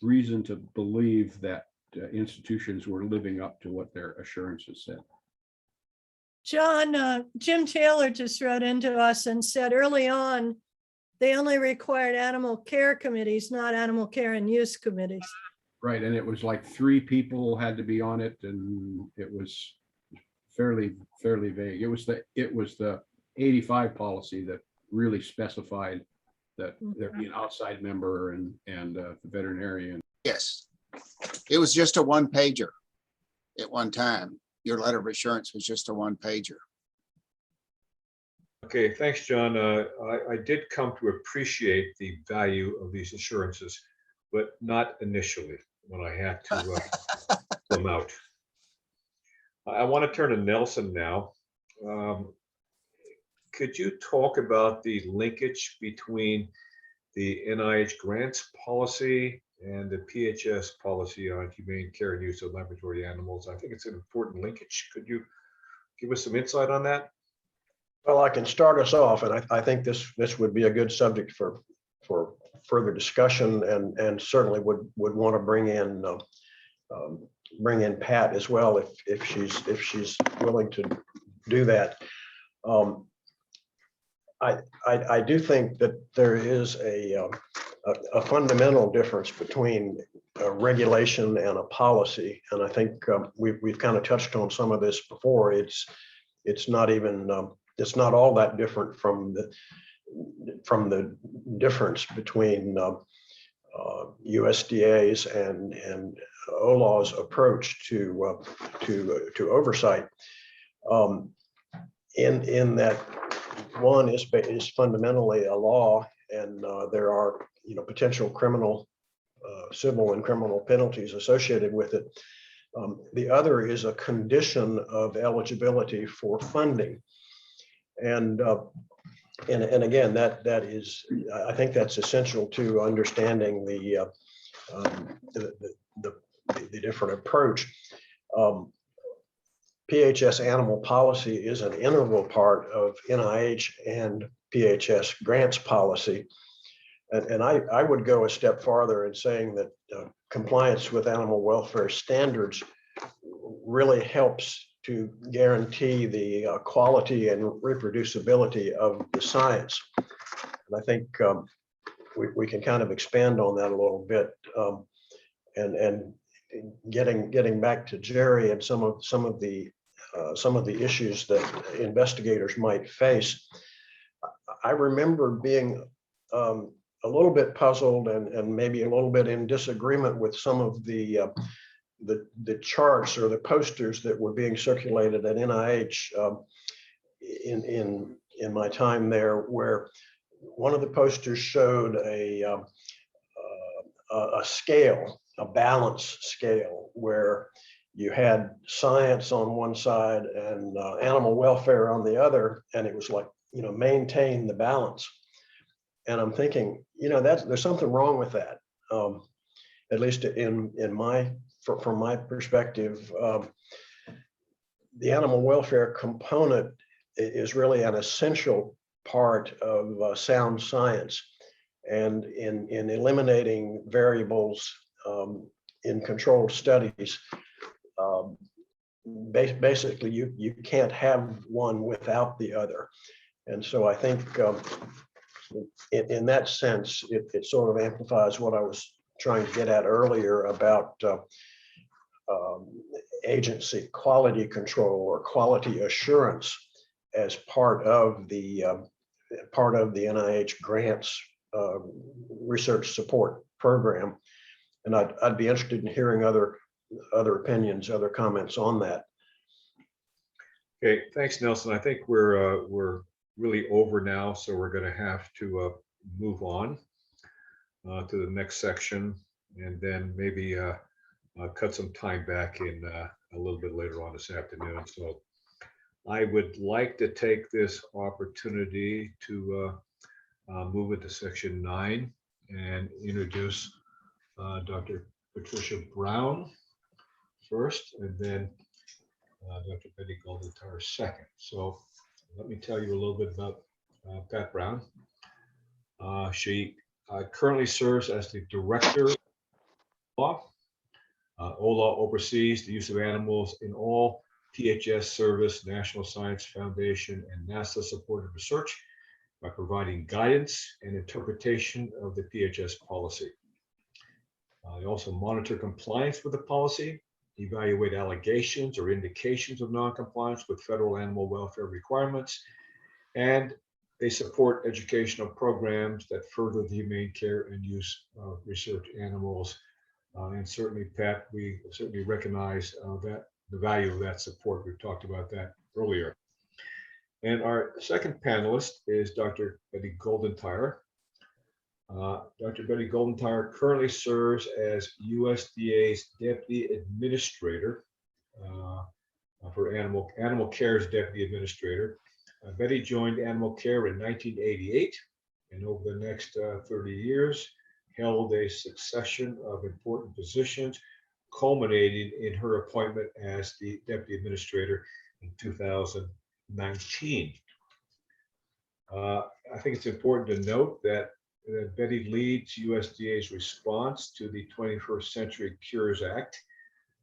reason to believe that institutions were living up to what their assurances said. John, Jim Taylor just wrote into us and said early on, they only required animal care committees, not animal care and use committees. Right, and it was like 3 people had to be on it, and it was fairly vague. It was the 85 policy that really specified that there'd be an outside member and the veterinarian. Yes, it was just a 1-pager at one time. Your letter of assurance was just a 1-pager. Okay, thanks, John. I did come to appreciate the value of these assurances, but not initially when I had to fill them out. I want to turn to Nelson now. Could you talk about the linkage between the NIH grants policy and the PHS policy on humane care and use of laboratory animals. I think it's an important linkage. Could you give us some insight on that? Well, I can start us off, and I think this would be a good subject for further discussion, and certainly would want to bring in Pat as well if she's willing to do that. I do think that there is a fundamental difference between a regulation and a policy, and I think we've kind of touched on some of this before. It's not even it's not all that different from the difference between USDA's and OLAW's approach to oversight. In that one is fundamentally a law, and there are potential criminal, civil and criminal penalties associated with it. The other is a condition of eligibility for funding. And again, that is, I think that's essential to understanding the different approach. PHS animal policy is an integral part of NIH and PHS grants policy. And I would go a step farther in saying that compliance with animal welfare standards really helps to guarantee the quality and reproducibility of the science. And I think we can kind of expand on that a little bit. And getting back to Jerry and some of the issues that investigators might face, I remember being a little bit puzzled and maybe a little bit in disagreement with some of the charts or the posters that were being circulated at NIH in my time there, where one of the posters showed a scale, a balance scale, where you had science on one side and animal welfare on the other, and it was like, maintain the balance. And I'm thinking, there's something wrong with that. At least from my perspective, the animal welfare component is really an essential part of sound science. And in eliminating variables in controlled studies, basically you can't have one without the other. And so I think in that sense, it sort of amplifies what I was trying to get at earlier about agency quality control or quality assurance as part of the NIH grants research support program. And I'd be interested in hearing other opinions, other comments on that. Okay, thanks, Nelson. I think we're really over now, so we're going to have to move on to the next section, and then maybe cut some time back in a little bit later on this afternoon. So I would like to take this opportunity to move into section 9 and introduce Dr. Patricia Brown first, and then Dr. Betty Goldentire second. So let me tell you a little bit about Pat Brown. She currently serves as the Director of Law. OLAW oversees the use of animals in all PHS service, National Science Foundation, and NASA supported research by providing guidance and interpretation of the PHS policy. They also monitor compliance with the policy, evaluate allegations or indications of non-compliance with federal animal welfare requirements, and they support educational programs that further the humane care and use of research animals. And certainly, Pat, we certainly recognize that the value of that support. We've talked about that earlier. And our second panelist is Dr. Betty Goldentire. Dr. Betty Goldentire currently serves as USDA's Deputy Administrator for Animal Care's Deputy Administrator. Betty joined Animal Care in 1988, and over the next 30 years held a succession of important positions, culminating in her appointment as the deputy administrator in 2019. I think it's important to note that Betty leads USDA's response to the 21st Century Cures Act.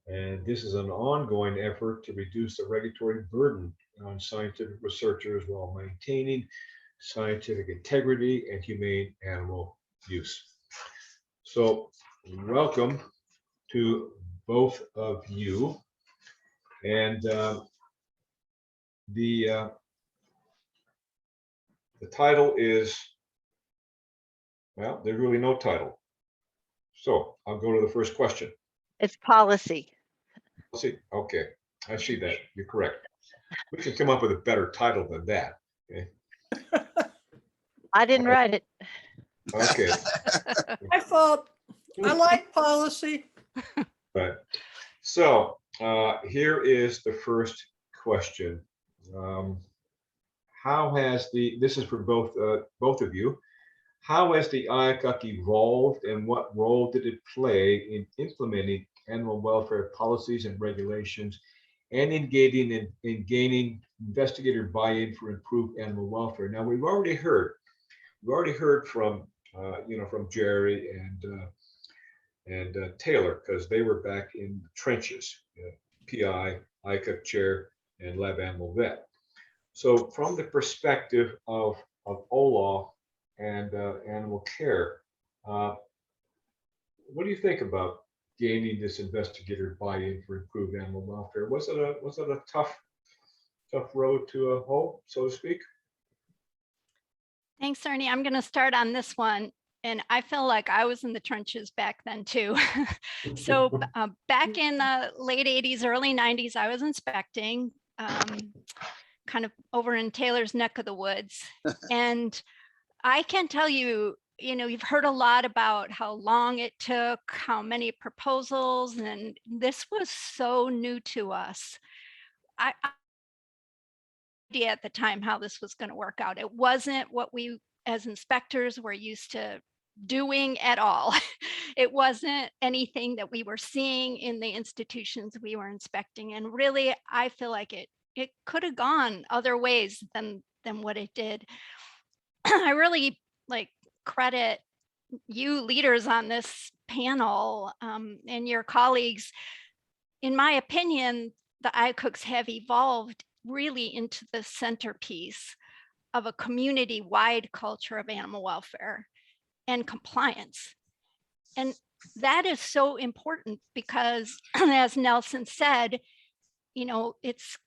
And this is an ongoing effort to reduce the regulatory burden on scientific researchers while maintaining scientific integrity and humane animal use. So welcome to both of you. And the title is, well, there's really no title. So I'll go to the first question. It's policy. Let's see. Okay, I see that. You're correct. We can come up with a better title than that. Okay. I didn't write it. Okay. My fault. I like policy. Right. So here is the first question. How has this is for both of you. How has the IACUC evolved and what role did it play in implementing animal welfare policies and regulations and in gaining investigator buy-in for improved animal welfare? Now, we've already heard from from Jerry and Taylor, because they were back in the trenches, PI, IACUC chair, and lab animal vet. So from the perspective of Olaf and animal care, what do you think about gaining this investigator buy-in for improved animal welfare? Was it a tough road to hoe, so to speak? Thanks, Ernie. I'm going to start on this one. And I feel like I was in the trenches back then too. So back in the late 80s, early 90s, I was inspecting kind of over in Taylor's neck of the woods. And I can tell you, you've heard a lot about how long it took, how many proposals, and this was so new to us. I idea at the time how this was going to work out. It wasn't what we as inspectors were used to doing at all. It wasn't anything that we were seeing in the institutions we were inspecting. And really, I feel like it could have gone other ways than what it did. I really credit you leaders on this panel and your colleagues. In my opinion, the IACUCs have evolved really into the centerpiece of a community-wide culture of animal welfare and compliance. And that is so important because, as Nelson said, it's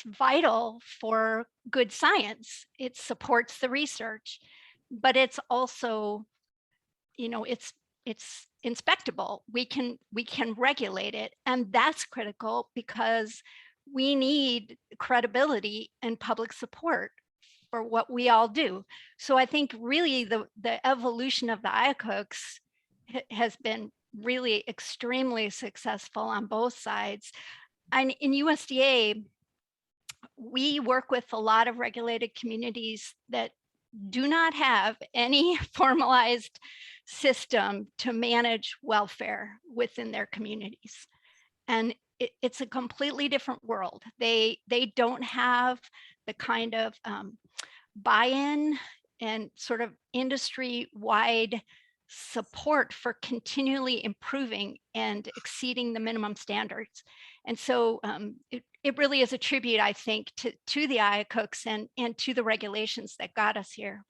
vital for good science. It supports the research, but it's also, it's inspectable. We can regulate it, and that's critical because we need credibility and public support for what we all do. So I think really the evolution of the IACUCs has been really extremely successful on both sides. And in USDA, we work with a lot of regulated communities that do not have any formalized system to manage welfare within their communities. And it's a completely different world. They don't have the kind of buy-in and sort of industry-wide support for continually improving and exceeding the minimum standards. And so it really is a tribute, I think, to the IACUCs and to the regulations that got us here.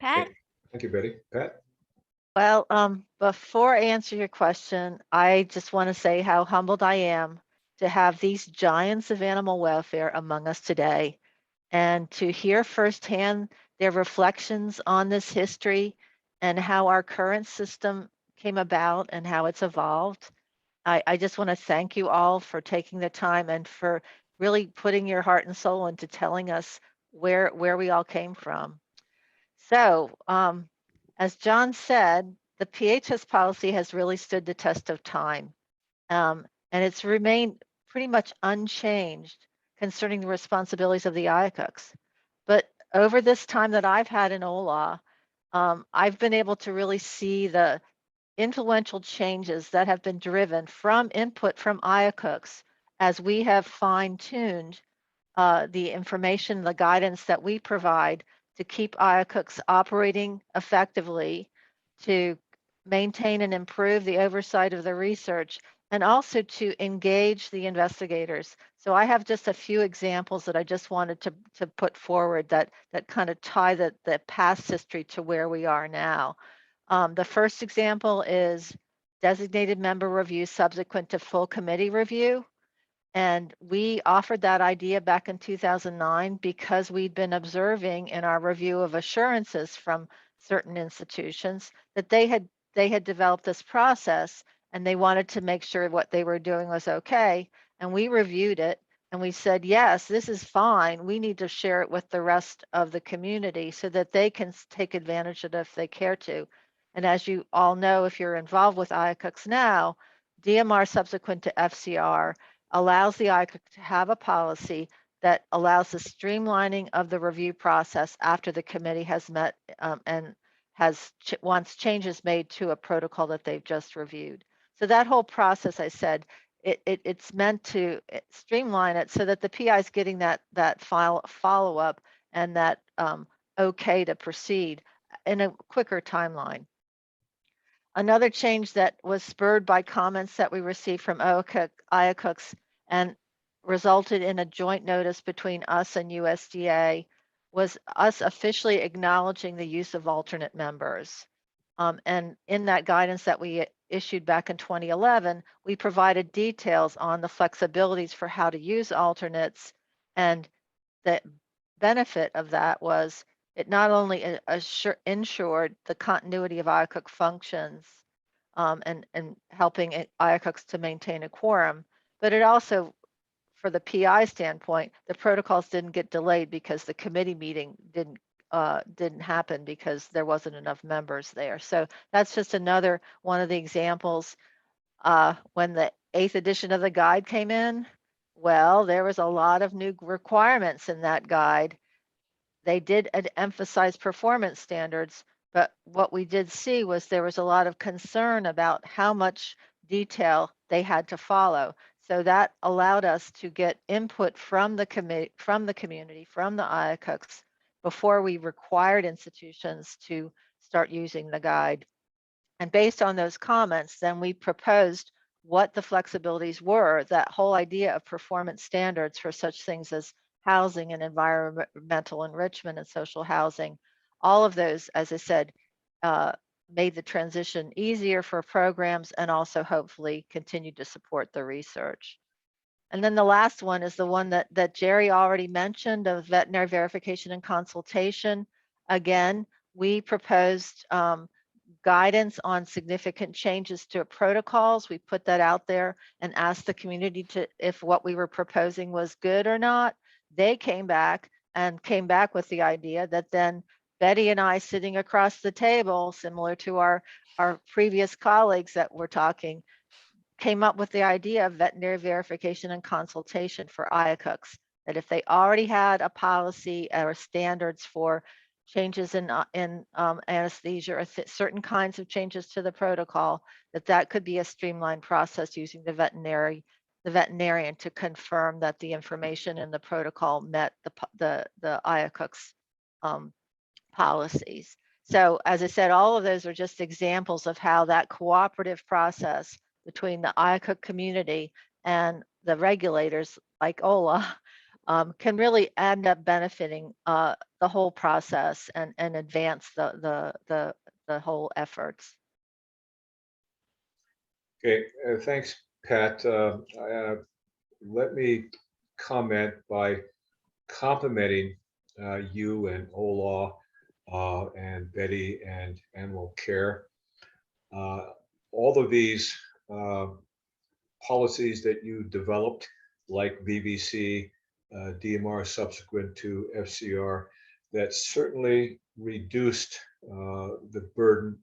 Pat? Thank you, Betty. Pat? Well, before I answer your question, I just want to say how humbled I am to have these giants of animal welfare among us today and to hear firsthand their reflections on this history and how our current system came about and how it's evolved. I just want to thank you all for taking the time and for really putting your heart and soul into telling us where we all came from. So, as John said, the PHS policy has really stood the test of time, and it's remained pretty much unchanged concerning the responsibilities of the IACUCs. But over this time that I've had in OLA, I've been able to really see the influential changes that have been driven from input from IACUCs as we have fine-tuned the information, the guidance that we provide to keep IACUCs operating effectively, to maintain and improve the oversight of the research, and also to engage the investigators. So I have just a few examples that I just wanted to put forward that kind of tie the past history to where we are now. The first example is designated member review subsequent to full committee review. And we offered that idea back in 2009 because we'd been observing in our review of assurances from certain institutions that they had developed this process and they wanted to make sure what they were doing was okay. And we reviewed it and we said, yes, this is fine. We need to share it with the rest of the community so that they can take advantage of it if they care to. And as you all know, if you're involved with IACUCs now, DMR subsequent to FCR allows the IACUC to have a policy that allows the streamlining of the review process after the committee has met and wants changes made to a protocol that they've just reviewed. So that whole process, I said, it's meant to streamline it so that the PI is getting that follow-up and that okay to proceed in a quicker timeline. Another change that was spurred by comments that we received from IACUCs and resulted in a joint notice between us and USDA was us officially acknowledging the use of alternate members. And in that guidance that we issued back in 2011, we provided details on the flexibilities for how to use alternates. And the benefit of that was it not only ensured the continuity of IACUC functions and helping IACUCs to maintain a quorum, but it also, for the PI standpoint, the protocols didn't get delayed because the committee meeting didn't happen because there wasn't enough members there. So that's just another one of the examples. When the 8th edition of the guide came in, well, there was a lot of new requirements in that guide. They did emphasize performance standards, but what we did see was there was a lot of concern about how much detail they had to follow. So that allowed us to get input from the community, from the IACUCs, before we required institutions to start using the guide. And based on those comments, then we proposed what the flexibilities were, that whole idea of performance standards for such things as housing and environmental enrichment and social housing. All of those, as I said, made the transition easier for programs and also hopefully continued to support the research. And then the last one is the one that Jerry already mentioned of veterinary verification and consultation. Again, we proposed guidance on significant changes to protocols. We put that out there and asked the community if what we were proposing was good or not. They came back with the idea that then Betty and I sitting across the table, similar to our previous colleagues that were talking, came up with the idea of veterinary verification and consultation for IACUCs, that if they already had a policy or standards for changes in anesthesia or certain kinds of changes to the protocol, that could be a streamlined process using the veterinarian to confirm that the information in the protocol met the IACUC's policies. So as I said, all of those are just examples of how that cooperative process between the IACUC community and the regulators like OLA can really end up benefiting the whole process and advance the whole efforts. Okay, thanks, Pat. Let me comment by complimenting you and Ola and Betty and Animal Care. All of these policies that you developed, like VVC, DMR subsequent to FCR, that certainly reduced the burden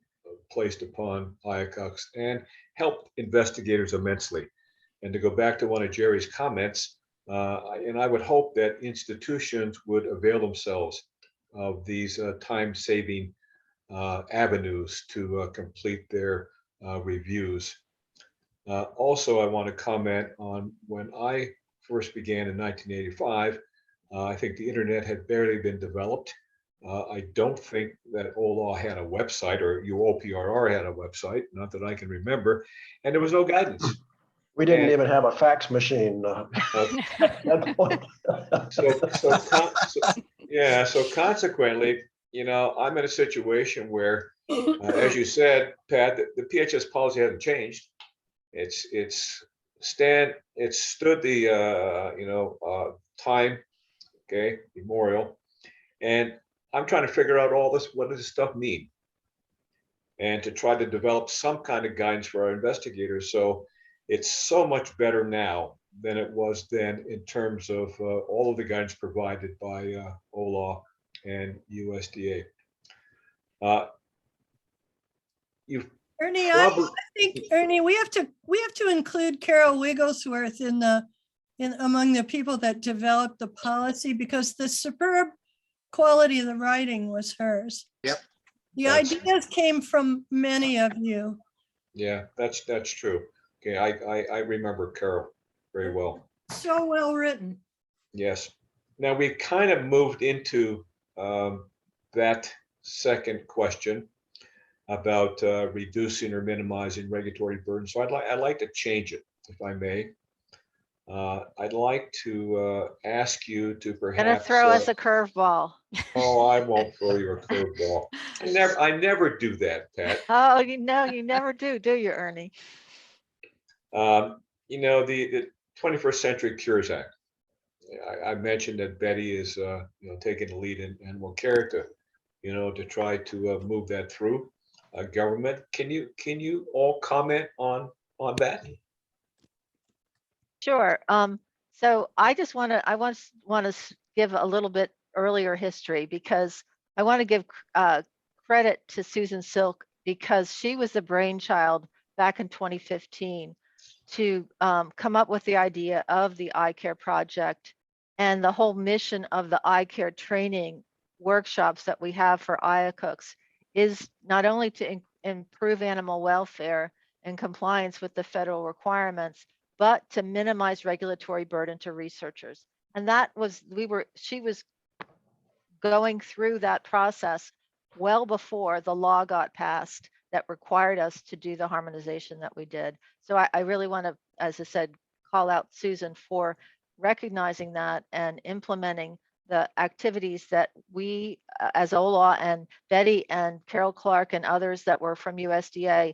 placed upon IACUCs and helped investigators immensely. And to go back to one of Jerry's comments, and I would hope that institutions would avail themselves of these time-saving avenues to complete their reviews. Also, I want to comment on when I first began in 1985, I think the internet had barely been developed. I don't think that OLAW had a website or UOPRR had a website, not that I can remember, and there was no guidance. We didn't And- even have a fax machine at that point. So consequently, I'm in a situation where, as you said, Pat, the PHS policy hasn't changed. It's stood the time, okay, memorial, and I'm trying to figure out all this. What does this stuff mean? And to try to develop some kind of guidance for our investigators. So it's so much better now than it was then in terms of all of the guidance provided by OLAW and USDA. You've Ernie, probably, I think, Ernie, we have to include Carol Wigglesworth in among the people that developed the policy, because the superb quality of the writing was hers. Yep. The That's- ideas came from many of you. yeah, that's true. Okay, I remember Carol very well. So well written. Yes. Now we kind of moved into that second question about reducing or minimizing regulatory burden. So I'd like to change it, if I may. I'd like to ask you to perhaps. Gonna throw us a curveball. Oh, I won't throw you a curveball. I never do that, Pat. Oh, you never do you, Ernie? The 21st Century Cures Act. I mentioned that Betty is, taking the lead and will care to try to move that through government. Can you all comment on that? Sure. So I just want to give a little bit earlier history, because I want to give credit to Susan Silk, because she was the brainchild back in 2015 to come up with the idea of the iCare project, and the whole mission of the iCare training workshops that we have for IACUCs is not only to improve animal welfare and compliance with the federal requirements, but to minimize regulatory burden to researchers. And that was, she was going through that process well before the law got passed that required us to do the harmonization that we did. So I really want to, as I said, call out Susan for recognizing that and implementing the activities that we, as OLAW and Betty and Carol Clark and others that were from USDA,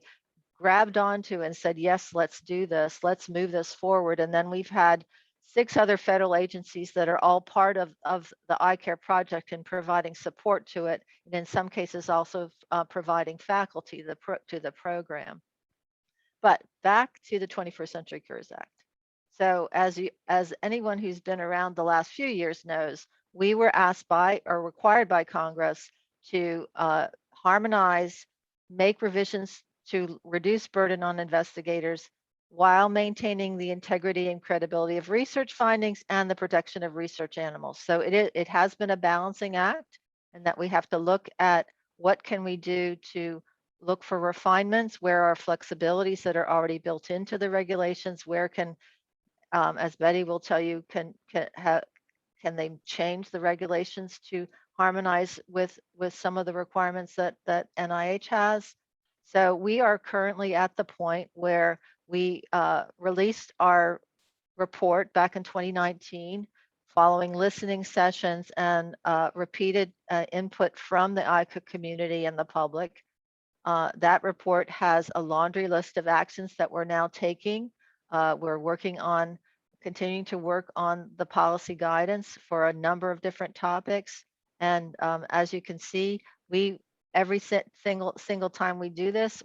grabbed onto and said, yes, let's do this, let's move this forward. And then we've had 6 other federal agencies that are all part of the iCare project and providing support to it, and in some cases also providing faculty to the program. But back to the 21st Century Cures Act. So as anyone who's been around the last few years knows, we were asked by or required by Congress to harmonize, make revisions to reduce burden on investigators while maintaining the integrity and credibility of research findings and the protection of research animals. So it has been a balancing act, and that we have to look at what can we do to look for refinements, where are flexibilities that are already built into the regulations, where can, as Betty will tell you, can they change the regulations to harmonize with some of the requirements that NIH has. So we are currently at the point where we released our report back in 2019, following listening sessions and repeated input from the IACUC community and the public. That report has a laundry list of actions that we're now taking. We're continuing to work on the policy guidance for a number of different topics. And as you can see, every single time we do this,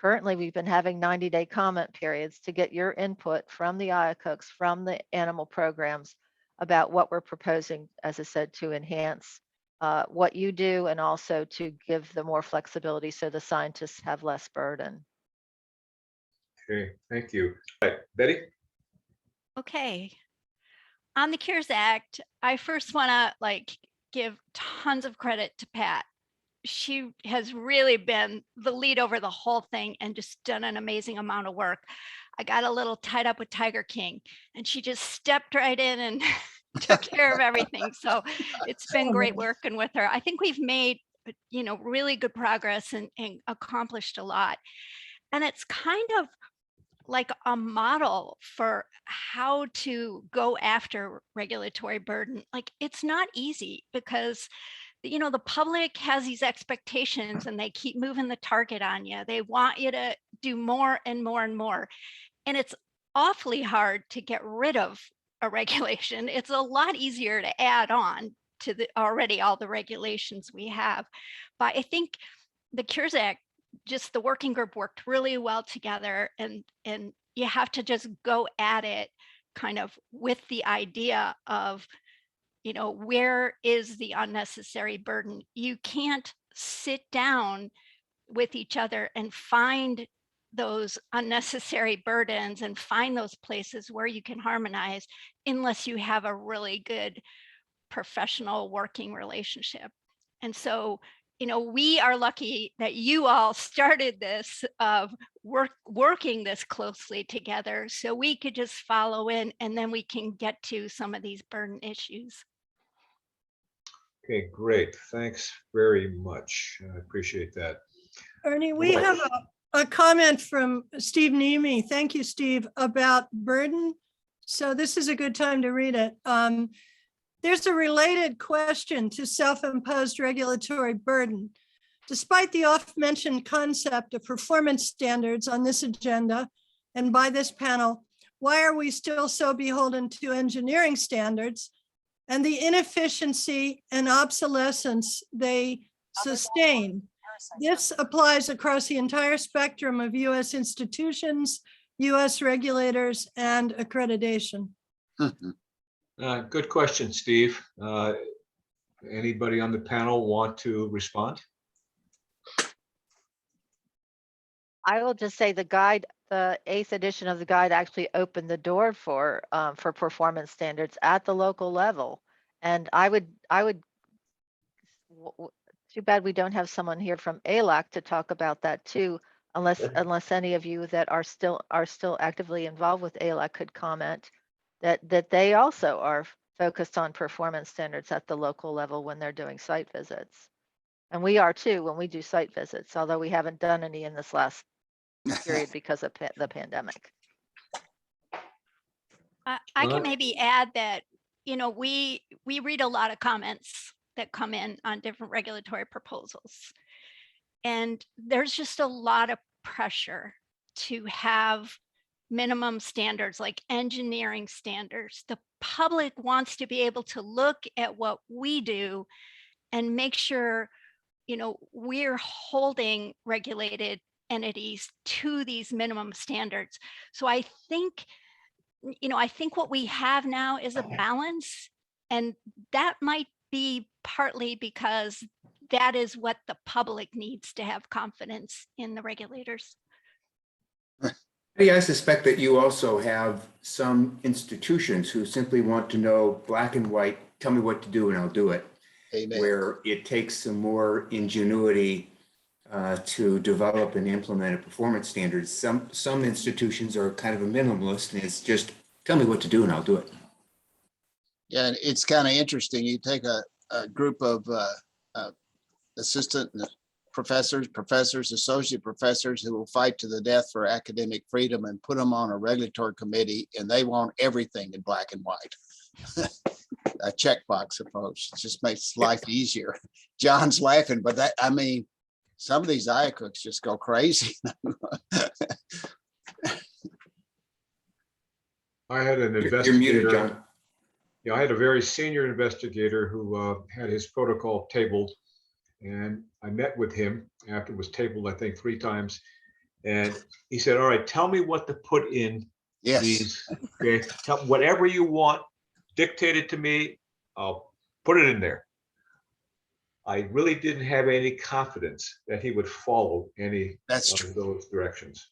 currently we've been having 90-day comment periods to get your input from the IACUCs, from the animal programs, about what we're proposing, as I said, to enhance what you do, and also to give the more flexibility so the scientists have less burden. Okay, thank you. All right, Betty? Okay. On the CARES Act, I first want to give tons of credit to Pat. she has really been the lead over the whole thing and just done an amazing amount of work. I got a little tied up with Tiger King and she just stepped right in and took care of everything. So it's been great working with her. I think we've made, really good progress and accomplished a lot. And it's kind of like a model for how to go after regulatory burden. Like, it's not easy because the public has these expectations and they keep moving the target on you. They want you to do more and more and more. And it's awfully hard to get rid of a regulation. It's a lot easier to add on to already all the regulations we have. But I think the Cures Act, just the working group worked really well together, and you have to just go at it kind of with the idea of, where is the unnecessary burden? You can't sit down with each other and find those unnecessary burdens and find those places where you can harmonize unless you have a really good professional working relationship. And so, we are lucky that you all started this of working this closely together so we could just follow in and then we can get to some of these burden issues. Okay, great. Thanks very much. I appreciate that. Ernie, we have a comment from Steve Nemi. Thank you, Steve, about burden. So this is a good time to read it. There's a related question to self-imposed regulatory burden. Despite the oft-mentioned concept of performance standards on this agenda and by this panel, why are we still so beholden to engineering standards and the inefficiency and obsolescence they sustain? This applies across the entire spectrum of U.S. institutions, U.S. regulators, and accreditation. Good question, Steve. Anybody on the panel want to respond? I will just say the guide, the 8th edition of the guide actually opened the door for performance standards at the local level. And I would, too bad we don't have someone here from ALAC to talk about that too, unless any of you that are still actively involved with ALAC could comment that they also are focused on performance standards at the local level when they're doing site visits. And we are too when we do site visits, although we haven't done any in this last period because of the pandemic. I can maybe add that, we read a lot of comments that come in on different regulatory proposals. And there's just a lot of pressure to have minimum standards like engineering standards. The public wants to be able to look at what we do and make sure, we're holding regulated entities to these minimum standards. So I think what we have now is a balance, and that might be partly because that is what the public needs to have confidence in the regulators. I suspect that you also have some institutions who simply want to know black and white, tell me what to do and I'll do it. Amen. Where it takes some more ingenuity to develop and implement a performance standards. Some institutions are kind of a minimalist and it's just tell me what to do and I'll do it. Yeah, and it's kind of interesting. You take a group of assistant professors, associate professors who will fight to the death for academic freedom and put them on a regulatory committee, and they want everything in black and white. A checkbox approach. It just makes life easier. John's laughing, but some of these IACUCs just go crazy. I had an investigator. You're muted, John. Yeah, I had a very senior investigator who had his protocol tabled, and I met with him after it was tabled, I think 3 times. And he said, all right, tell me what to put in these. Okay, whatever you want, dictate it to me, I'll put it in there. I really didn't have any confidence that he would follow any of those directions.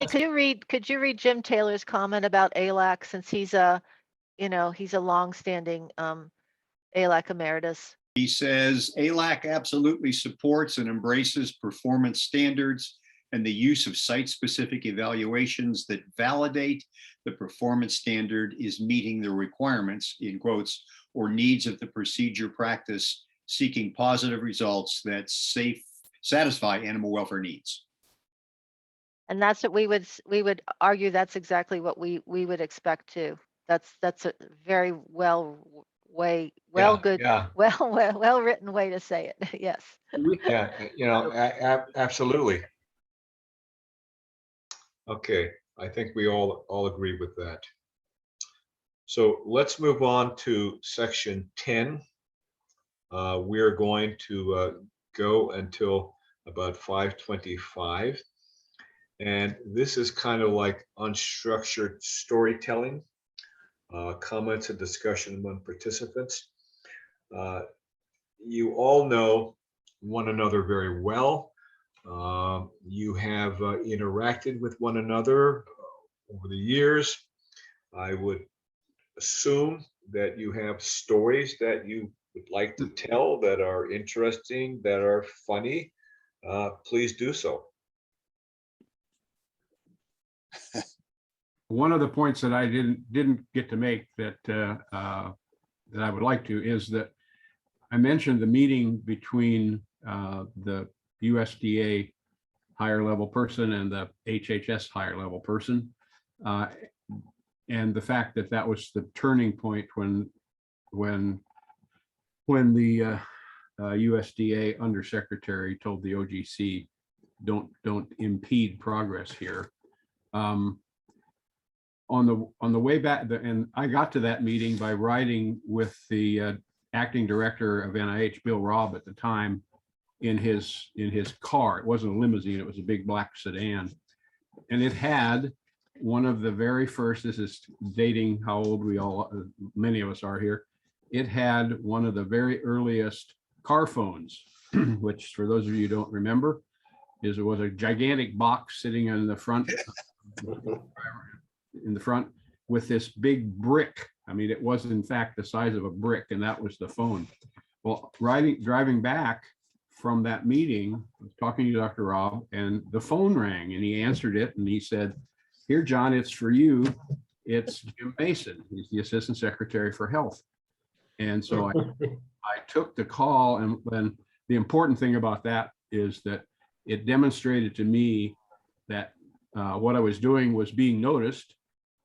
Could you read Jim Taylor's comment about ALAC, since he's a longstanding ALAC emeritus? He says ALAC absolutely supports and embraces performance standards and the use of site-specific evaluations that validate the performance standard is meeting the requirements, in quotes, or needs of the procedure practice, seeking positive results that satisfy animal welfare needs. And that's what we would argue, that's exactly what we would expect too. That's a very well good, Yeah, well written way to say it. Yes. yeah, absolutely. Okay, I think we all agree with that. So let's move on to section 10. We're going to go until about 5:25. And this is kind of like unstructured storytelling, comments and discussion among participants. You all know one another very well. You have interacted with one another over the years. I would assume that you have stories that you would like to tell that are interesting, that are funny. Please do so. One of the points that I didn't get to make that that I would like to is that I mentioned the meeting between the USDA higher level person and the HHS higher level person, and the fact that that was the turning point when the USDA undersecretary told the OGC, don't impede progress here. On the way back, and I got to that meeting by riding with the acting director of NIH, Bill Robb, at the time, in his car. It wasn't a limousine; it was a big black sedan, and it had one of the very first. This is dating how old many of us are here. It had one of the very earliest car phones, which, for those of you who don't remember, it was a gigantic box sitting in the front. In the front with this big brick. I mean, it was in fact the size of a brick, and that was the phone. Well, driving back from that meeting, I was talking to Dr. Robb, and the phone rang, and he answered it, and he said, "Here, John, it's for you. It's Jim Mason. He's the Assistant Secretary for Health." And so I took the call, and then the important thing about that is that it demonstrated to me that what I was doing was being noticed.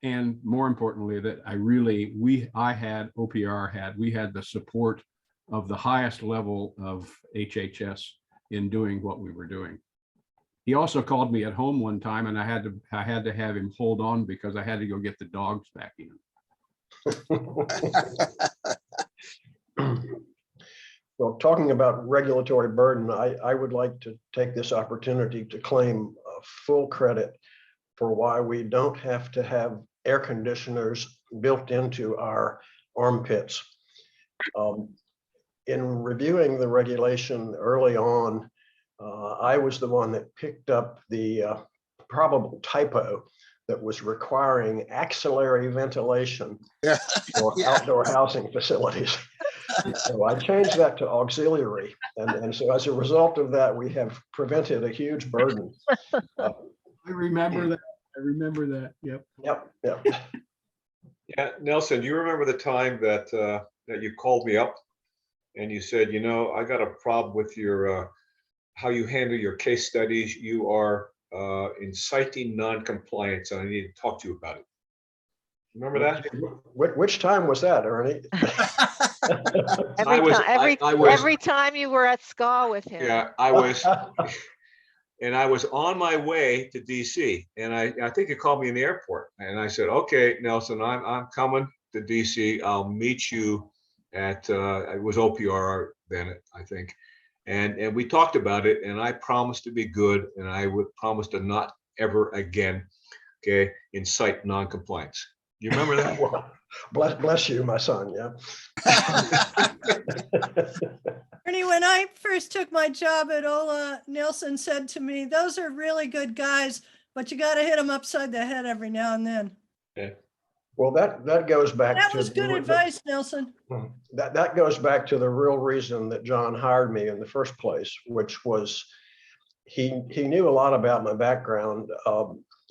And more importantly, that we had the support of the highest level of HHS in doing what we were doing. He also called me at home one time, and I had to have him hold on because I had to go get the dogs back in. Well, talking about regulatory burden, I would like to take this opportunity to claim full credit for why we don't have to have air conditioners built into our armpits. In reviewing the regulation early on, I was the one that picked up the probable typo that was requiring axillary ventilation for outdoor housing facilities. So I changed that to auxiliary. And so as a result of that, we have prevented a huge burden. I remember that. Yep. Yep. Yeah, Nelson, do you remember the time that that you called me up and you said, I got a problem with your how you handle your case studies. You are inciting non-compliance, and I need to talk to you about it. Remember that? Which time was that, Ernie? Every time you were at SCA with him. Yeah, I was. And I was on my way to DC, and I think you called me in the airport, and I said, "Okay, Nelson, I'm coming to DC. I'll meet you at it was OPR then, I think." And we talked about it, and I promised to be good, and I would promise to not ever again, incite non-compliance. You remember that? Well, bless you, my son. Yeah. Ernie, when I first took my job at Ola, Nelson said to me, "Those are really good guys, but you got to hit them upside the head every now and then." Yeah. Well, that goes back That to. was good advice, Nelson. That goes back to the real reason that John hired me in the first place, which was he knew a lot about my background,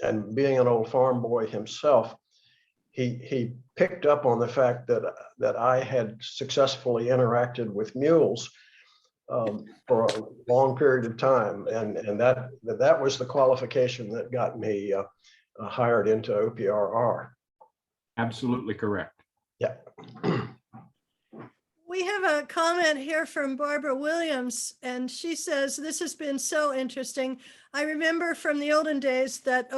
and being an old farm boy himself, he picked up on the fact that I had successfully interacted with mules for a long period of time, and that was the qualification that got me hired into OPRR. Absolutely correct. Yeah. We have a comment here from Barbara Williams, and she says, this has been so interesting. I remember from the olden days that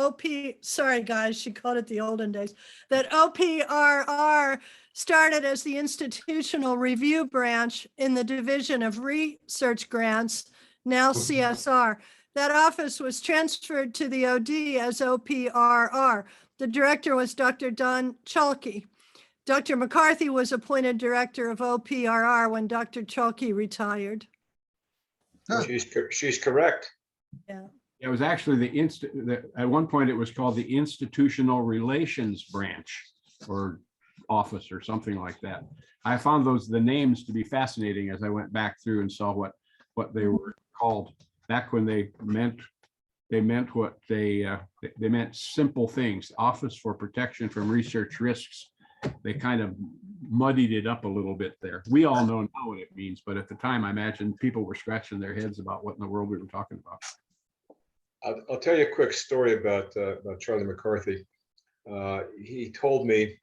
sorry guys, she called it the olden days, that OPRR started as the institutional review branch in the Division of Research Grants, now CSR. That office was transferred to the OD as OPRR. The director was Dr. Don Chalky. Dr. McCarthy was appointed director of OPRR when Dr. Chalky retired. She's correct. Yeah. It was actually at one point it was called the Institutional Relations Branch or Office or something like that. I found the names to be fascinating as I went back through and saw what they were called back when they meant what they meant simple things. Office for Protection from Research Risks. They kind of muddied it up a little bit there. We all know now what it means, but at the time, I imagine people were scratching their heads about what in the world we were talking about. I'll tell you a quick story about Charlie McCarthy. He told me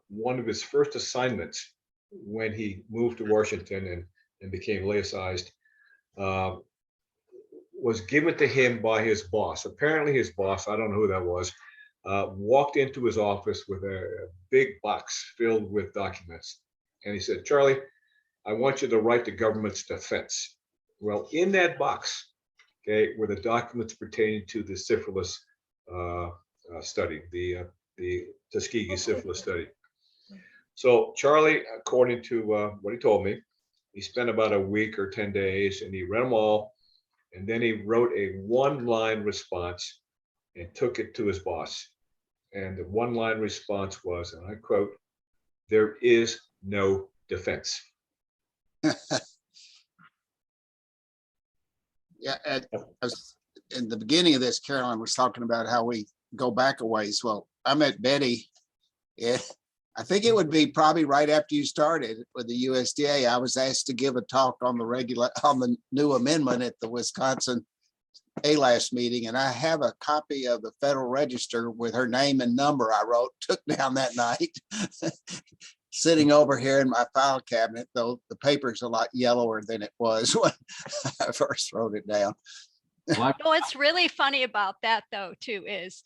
one of his first assignments when he moved to Washington and became laicized was given to him by his boss. Apparently his boss, I don't know who that was, walked into his office with a big box filled with documents. And he said, Charlie, I want you to write the government's defense. Well, in that box, okay, were the documents pertaining to the syphilis study, the Tuskegee syphilis study. So Charlie, according to what he told me, he spent about a week or 10 days and he read them all. And then he wrote a one-line response and took it to his boss. And the one-line response was, and I quote, "There is no defense." Yeah, in the beginning of this, Carolyn was talking about how we go back a ways. Well, I met Betty. I think it would be probably right after you started with the USDA. I was asked to give a talk on the new amendment at the Wisconsin ALAS meeting, and I have a copy of the Federal Register with her name and number I took down that night, sitting over here in my file cabinet, though the paper's a lot yellower than it was when I first wrote it down. What's really funny about that though, too, is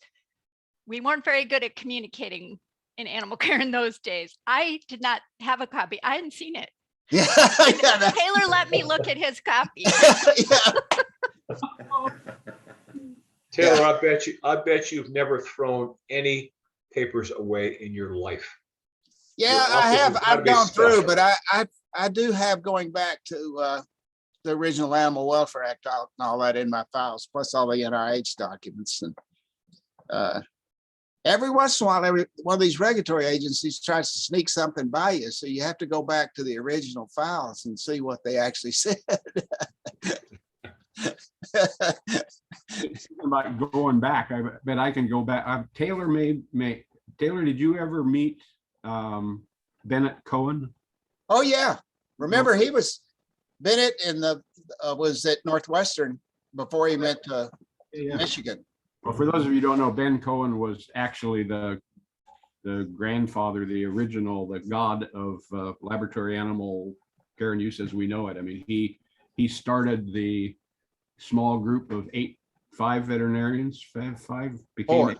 we weren't very good at communicating in animal care in those days. I did not have a copy. I hadn't seen it. Yeah, Taylor let me look at his copy. Taylor, I bet you've never thrown any papers away in your life. Yeah, I have. I've gone through, but I do have, going back to the original Animal Welfare Act and all that in my files, plus all the NIH documents. And every once in a while, one of these regulatory agencies tries to sneak something by you, so you have to go back to the original files and see what they actually said. About going back, I bet I can go back. Taylor Taylor, did you ever meet Bennett Cohen? Oh yeah, remember he was Bennett was at Northwestern before he went to Michigan. Well, for those of you who don't know, Ben Cohen was actually the grandfather, the original, the god of laboratory animal care and use as we know it. I mean, he started the small group of 5 veterinarians, five became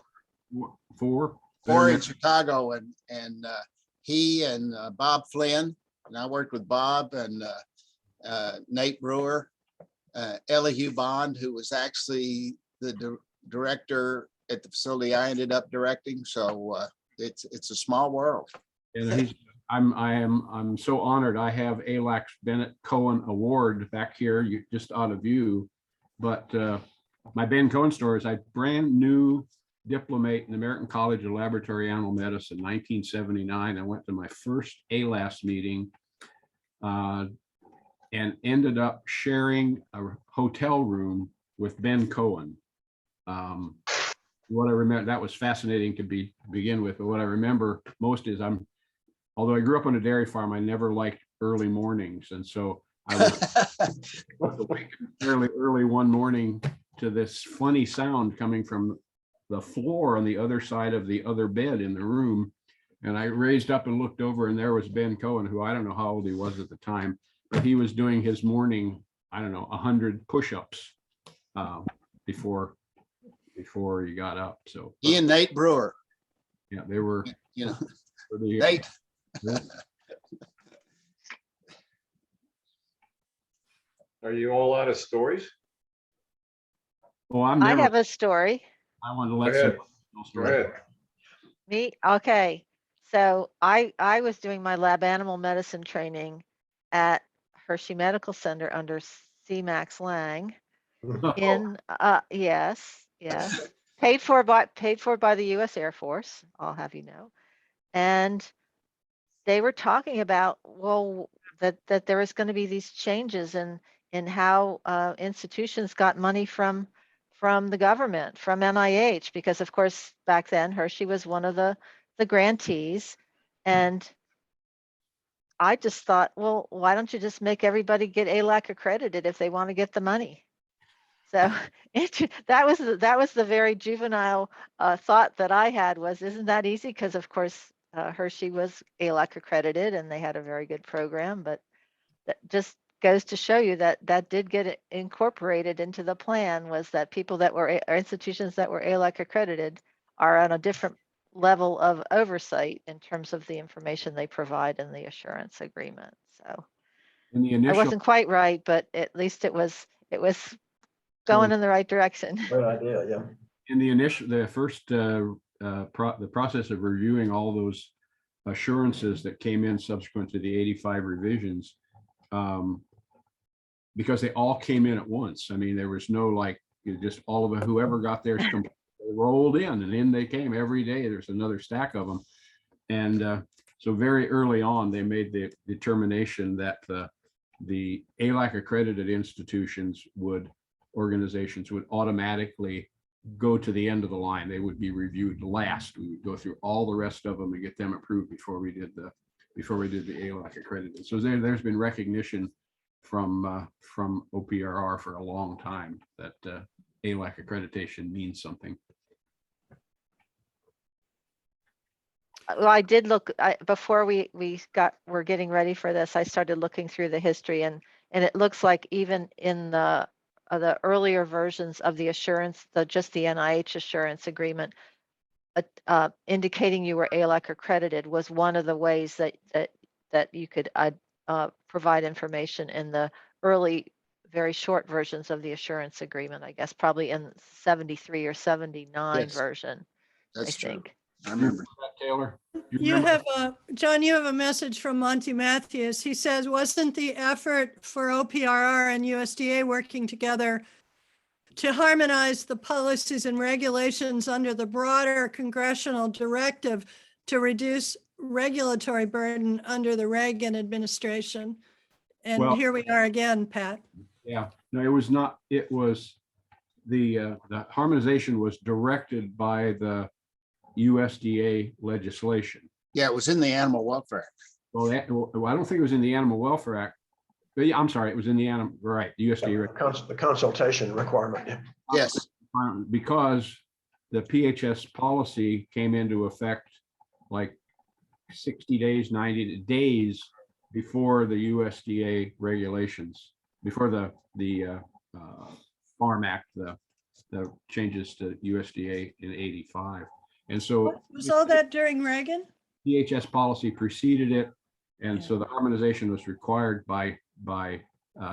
four in Chicago, and he and Bob Flynn, and I worked with Bob and Nate Brewer, Elihu Bond, who was actually the director at the facility I ended up directing. So it's a small world. And I'm so honored. I have ALAC's Bennett Cohen Award back here, just out of view. But my Ben Cohen store is a brand new diplomate in the American College of Laboratory Animal Medicine, 1979. I went to my first ALAS meeting and ended up sharing a hotel room with Ben Cohen. What I remember, that was fascinating to begin with, but what I remember most is although I grew up on a dairy farm, I never liked early mornings. And so I was awake fairly early one morning to this funny sound coming from the floor on the other side of the other bed in the room. And I raised up and looked over, and there was Ben Cohen, who I don't know how old he was at the time, but he was doing his morning, 100 push-ups before he got up. So He and Nate Brewer, yeah, they were, you know, pretty- Nate. Are you all out of stories? Oh, I'm I never, have a story. I want to Go let ahead. some. Go ahead. Me? Okay. So I was doing my lab animal medicine training at Hershey Medical Center under C. Max Lang in, yes, paid for by the US Air Force, I'll have you know. And they were talking about, well, that there was going to be these changes in how institutions got money from the government, from NIH, because of course back then Hershey was one of the grantees. And I just thought, well, why don't you just make everybody get ALAC accredited if they want to get the money? So that was the very juvenile thought that I had was, isn't that easy? Because of course Hershey was ALAC accredited and they had a very good program, but that just goes to show you that did get incorporated into the plan, was that people that were, or institutions that were ALAC accredited are on a different level of oversight in terms of the information they provide in the assurance agreement. So In the I initial, wasn't quite right, but at least it was going in the right direction. Great idea, yeah. in the first, the process of reviewing all those assurances that came in subsequent to the 85 revisions, because they all came in at once. I mean, there was no just all of it, whoever got theirs, they rolled in and in they came every day. There's another stack of them. And so very early on, they made the determination that the ALAC accredited organizations would automatically go to the end of the line. They would be reviewed last. We would go through all the rest of them and get them approved before we did the ALAC accredited. So there's been recognition from OPRR for a long time that ALAC accreditation means something. Well, I did look, before we're getting ready for this, I started looking through the history, and it looks like even in the earlier versions of the assurance, just the NIH assurance agreement, indicating you were ALAC accredited was one of the ways that you could provide information in the early, very short versions of the assurance agreement, I guess probably in 73 or 79 Yes, version, That's I true. think. I remember. Taylor? You have John, you have a message from Monty Matthews. He says, wasn't the effort for OPRR and USDA working together to harmonize the policies and regulations under the broader congressional directive to reduce regulatory burden under the Reagan administration? And Well- here we are again, Pat. Yeah, no, it was not. It was the harmonization was directed by the USDA legislation. Yeah, it was in the Animal Welfare Act. Well, I don't think it was in the Animal Welfare Act. But yeah, I'm sorry, it was in the USDA. The consultation requirement, yeah. Yes, Because the PHS policy came into effect like 60 days, 90 days before the USDA regulations, before the Farm Act, the changes to USDA in 85. And so Was all that during Reagan? PHS policy preceded it. And so the harmonization was required by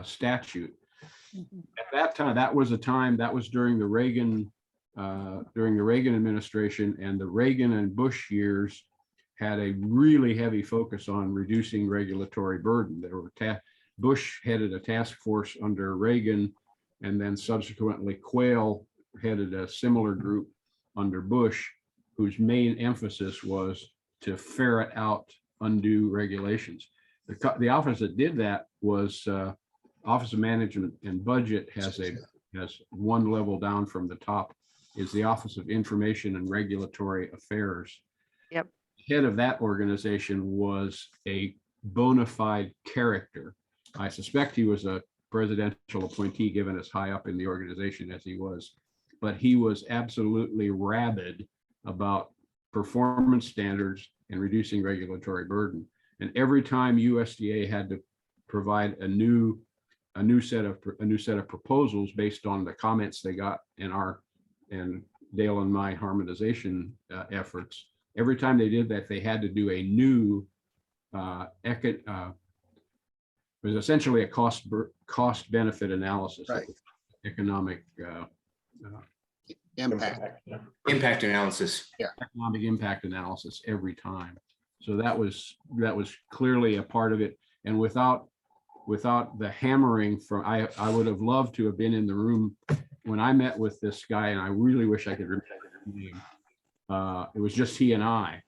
statute. At that time, that was during the Reagan administration, and the Reagan and Bush years had a really heavy focus on reducing regulatory burden. Bush headed a task force under Reagan, and then subsequently Quayle headed a similar group under Bush, whose main emphasis was to ferret out undue regulations. The office that did that was Office of Management and Budget has one level down from the top is the Office of Information and Regulatory Affairs. Yep. Head of that organization was a bona fide character. I suspect he was a presidential appointee given as high up in the organization as he was, but he was absolutely rabid about performance standards and reducing regulatory burden. And every time USDA had to provide a new set of proposals based on the comments they got in and Dale and my harmonization efforts, every time they did that, they had to do a new it was essentially a cost benefit analysis, Right. Economic Impact analysis. economic impact analysis every time. So that was clearly a part of it. And without the hammering from, I would have loved to have been in the room when I met with this guy, and I really wish I could remember his name. It was just he and I,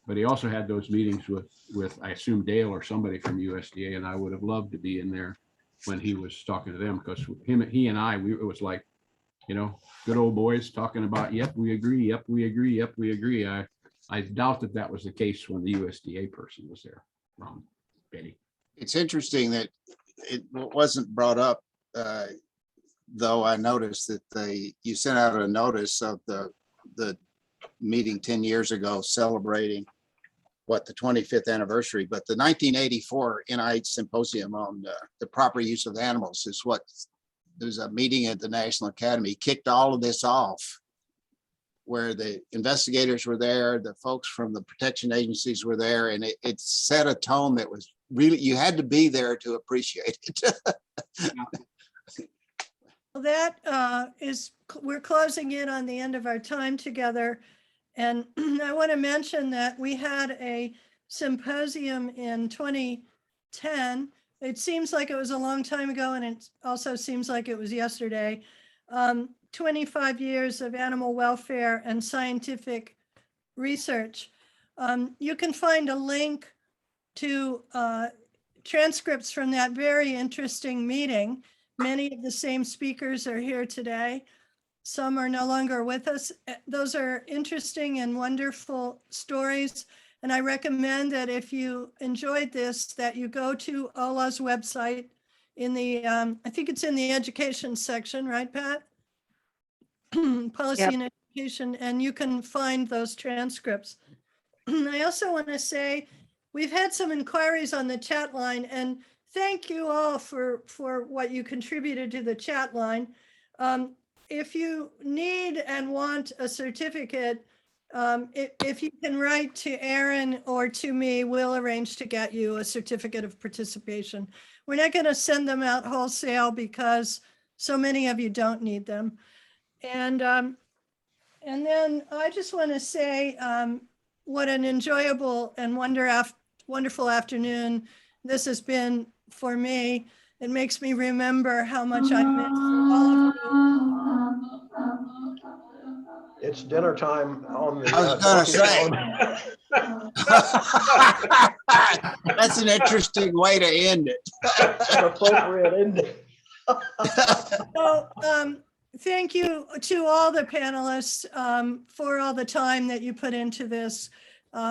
but he also had those meetings with I assume Dale or somebody from USDA, and I would have loved to be in there when he was talking to them, because he and I, it was like, good old boys talking about, yep, we agree, yep, we agree, yep, we agree. I doubt that was the case when the USDA person was there, Betty. It's interesting that it wasn't brought up, though I noticed that you sent out a notice of the meeting 10 years ago celebrating the 25th anniversary, but the 1984 NIH Symposium on the proper use of animals is what, there's a meeting at the National Academy, kicked all of this off, where the investigators were there, the folks from the protection agencies were there, and it set a tone that was really, you had to be there to appreciate it. Well, that we're closing in on the end of our time together. And I want to mention that we had a symposium in 2010. It seems like it was a long time ago, and it also seems like it was yesterday. 25 years of animal welfare and scientific research. You can find a link to transcripts from that very interesting meeting. Many of the same speakers are here today. Some are no longer with us. Those are interesting and wonderful stories. And I recommend that if you enjoyed this, that you go to OLA's website in the, I think it's in the education section, right, Pat? Policy Yep. and education, and you can find those transcripts. I also want to say, we've had some inquiries on the chat line, and thank you all for what you contributed to the chat line. If you need and want a certificate, if you can write to Aaron or to me, we'll arrange to get you a certificate of participation. We're not going to send them out wholesale because so many of you don't need them. And then I just want to say what an enjoyable and wonderful afternoon this has been for me. It makes me remember how much I miss all of you. It's dinner time on the. I was gonna say. That's an interesting way to end it. An appropriate ending. So, thank you to all the panelists for all the time that you put into this.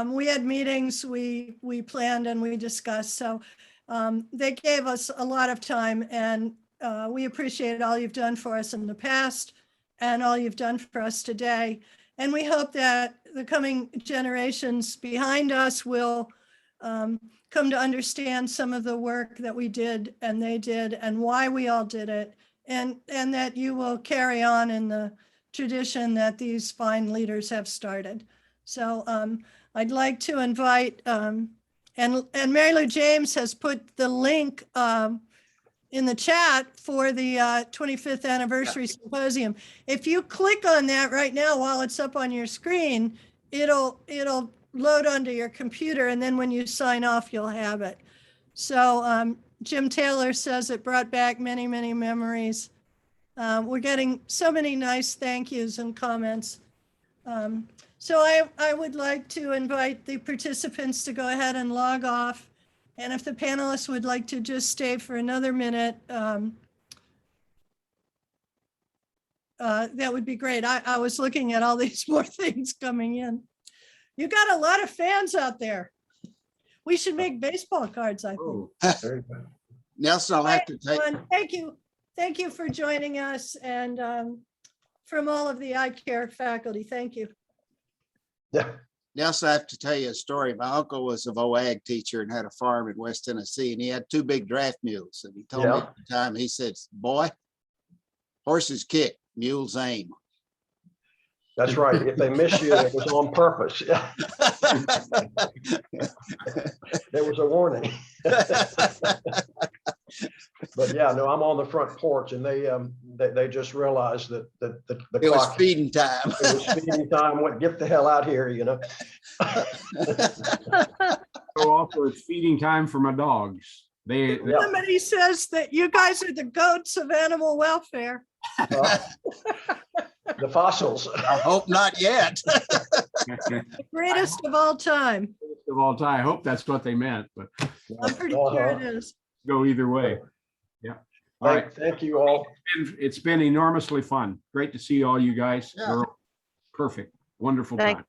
We had meetings, we planned and we discussed. So they gave us a lot of time, and we appreciate all you've done for us in the past and all you've done for us today. And we hope that the coming generations behind us will come to understand some of the work that we did and they did and why we all did it. And that you will carry on in the tradition that these fine leaders have started. So I'd like to invite, and Mary Lou James has put the link in the chat for the 25th anniversary symposium. If you click on that right now while it's up on your screen, it'll load onto your computer, and then when you sign off, you'll have it. So Jim Taylor says it brought back many, many memories. We're getting so many nice thank yous and comments. So I would like to invite the participants to go ahead and log off. And if the panelists would like to just stay for another minute, that would be great. I was looking at all these more things coming in. You got a lot of fans out there. We should make baseball cards, I think. Oh, Very good. Nelson, I'll have to take, Everyone, thank you. Thank you for joining us, and from all of the iCare faculty, thank you. Yeah. Nelson, I have to tell you a story. My uncle was a VOAG teacher and had a farm in West Tennessee, and he had 2 big draft mules. And he told me Yeah. at the time, he said, boy, horses kick, mules aim. That's right. If they miss you, it was on purpose. There was a warning. But yeah, no, I'm on the front porch and they just realized that the It was clock. feeding time. It was feeding time. What, get the hell out here, you know? So also it's feeding time for my dogs. They, Yeah. Somebody says that you guys are the goats of animal welfare. The fossils. I hope not yet. The greatest of all time. of all time. I hope that's what they meant, but I'm pretty sure it is. go either way. Yeah. All right. Thank you all. It's been enormously fun. Great to see all you guys. Yeah. You're perfect. Wonderful Thank- time.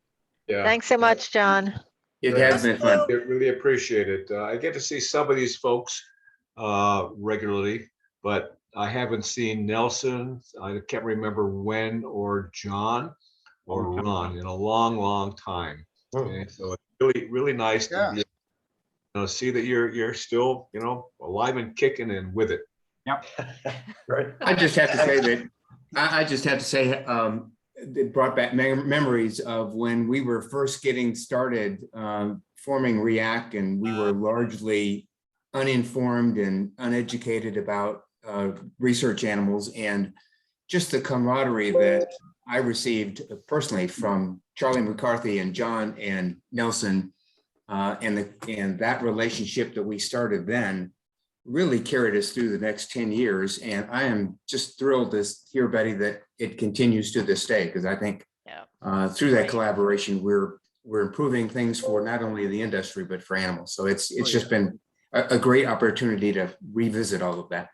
Yeah. Thanks so much, John. It has been fun. I really appreciate it. I get to see some of these folks regularly, but I haven't seen Nelson. I can't remember when, or John or Ron in a long, long time. And so it's really, really nice Yeah. to be, see that you're still, alive and kicking and with it. Right. I just have to say that, I just have to say, it brought back memories of when we were first getting started forming REACT, and we were largely uninformed and uneducated about research animals, and just the camaraderie that I received personally from Charlie McCarthy and John and Nelson, and that relationship that we started then really carried us through the next 10 years. And I am just thrilled to hear, Betty, that it continues to this day, because I think through that collaboration, we're improving things for not only the industry, but for animals. So it's just been a great opportunity to revisit all of that.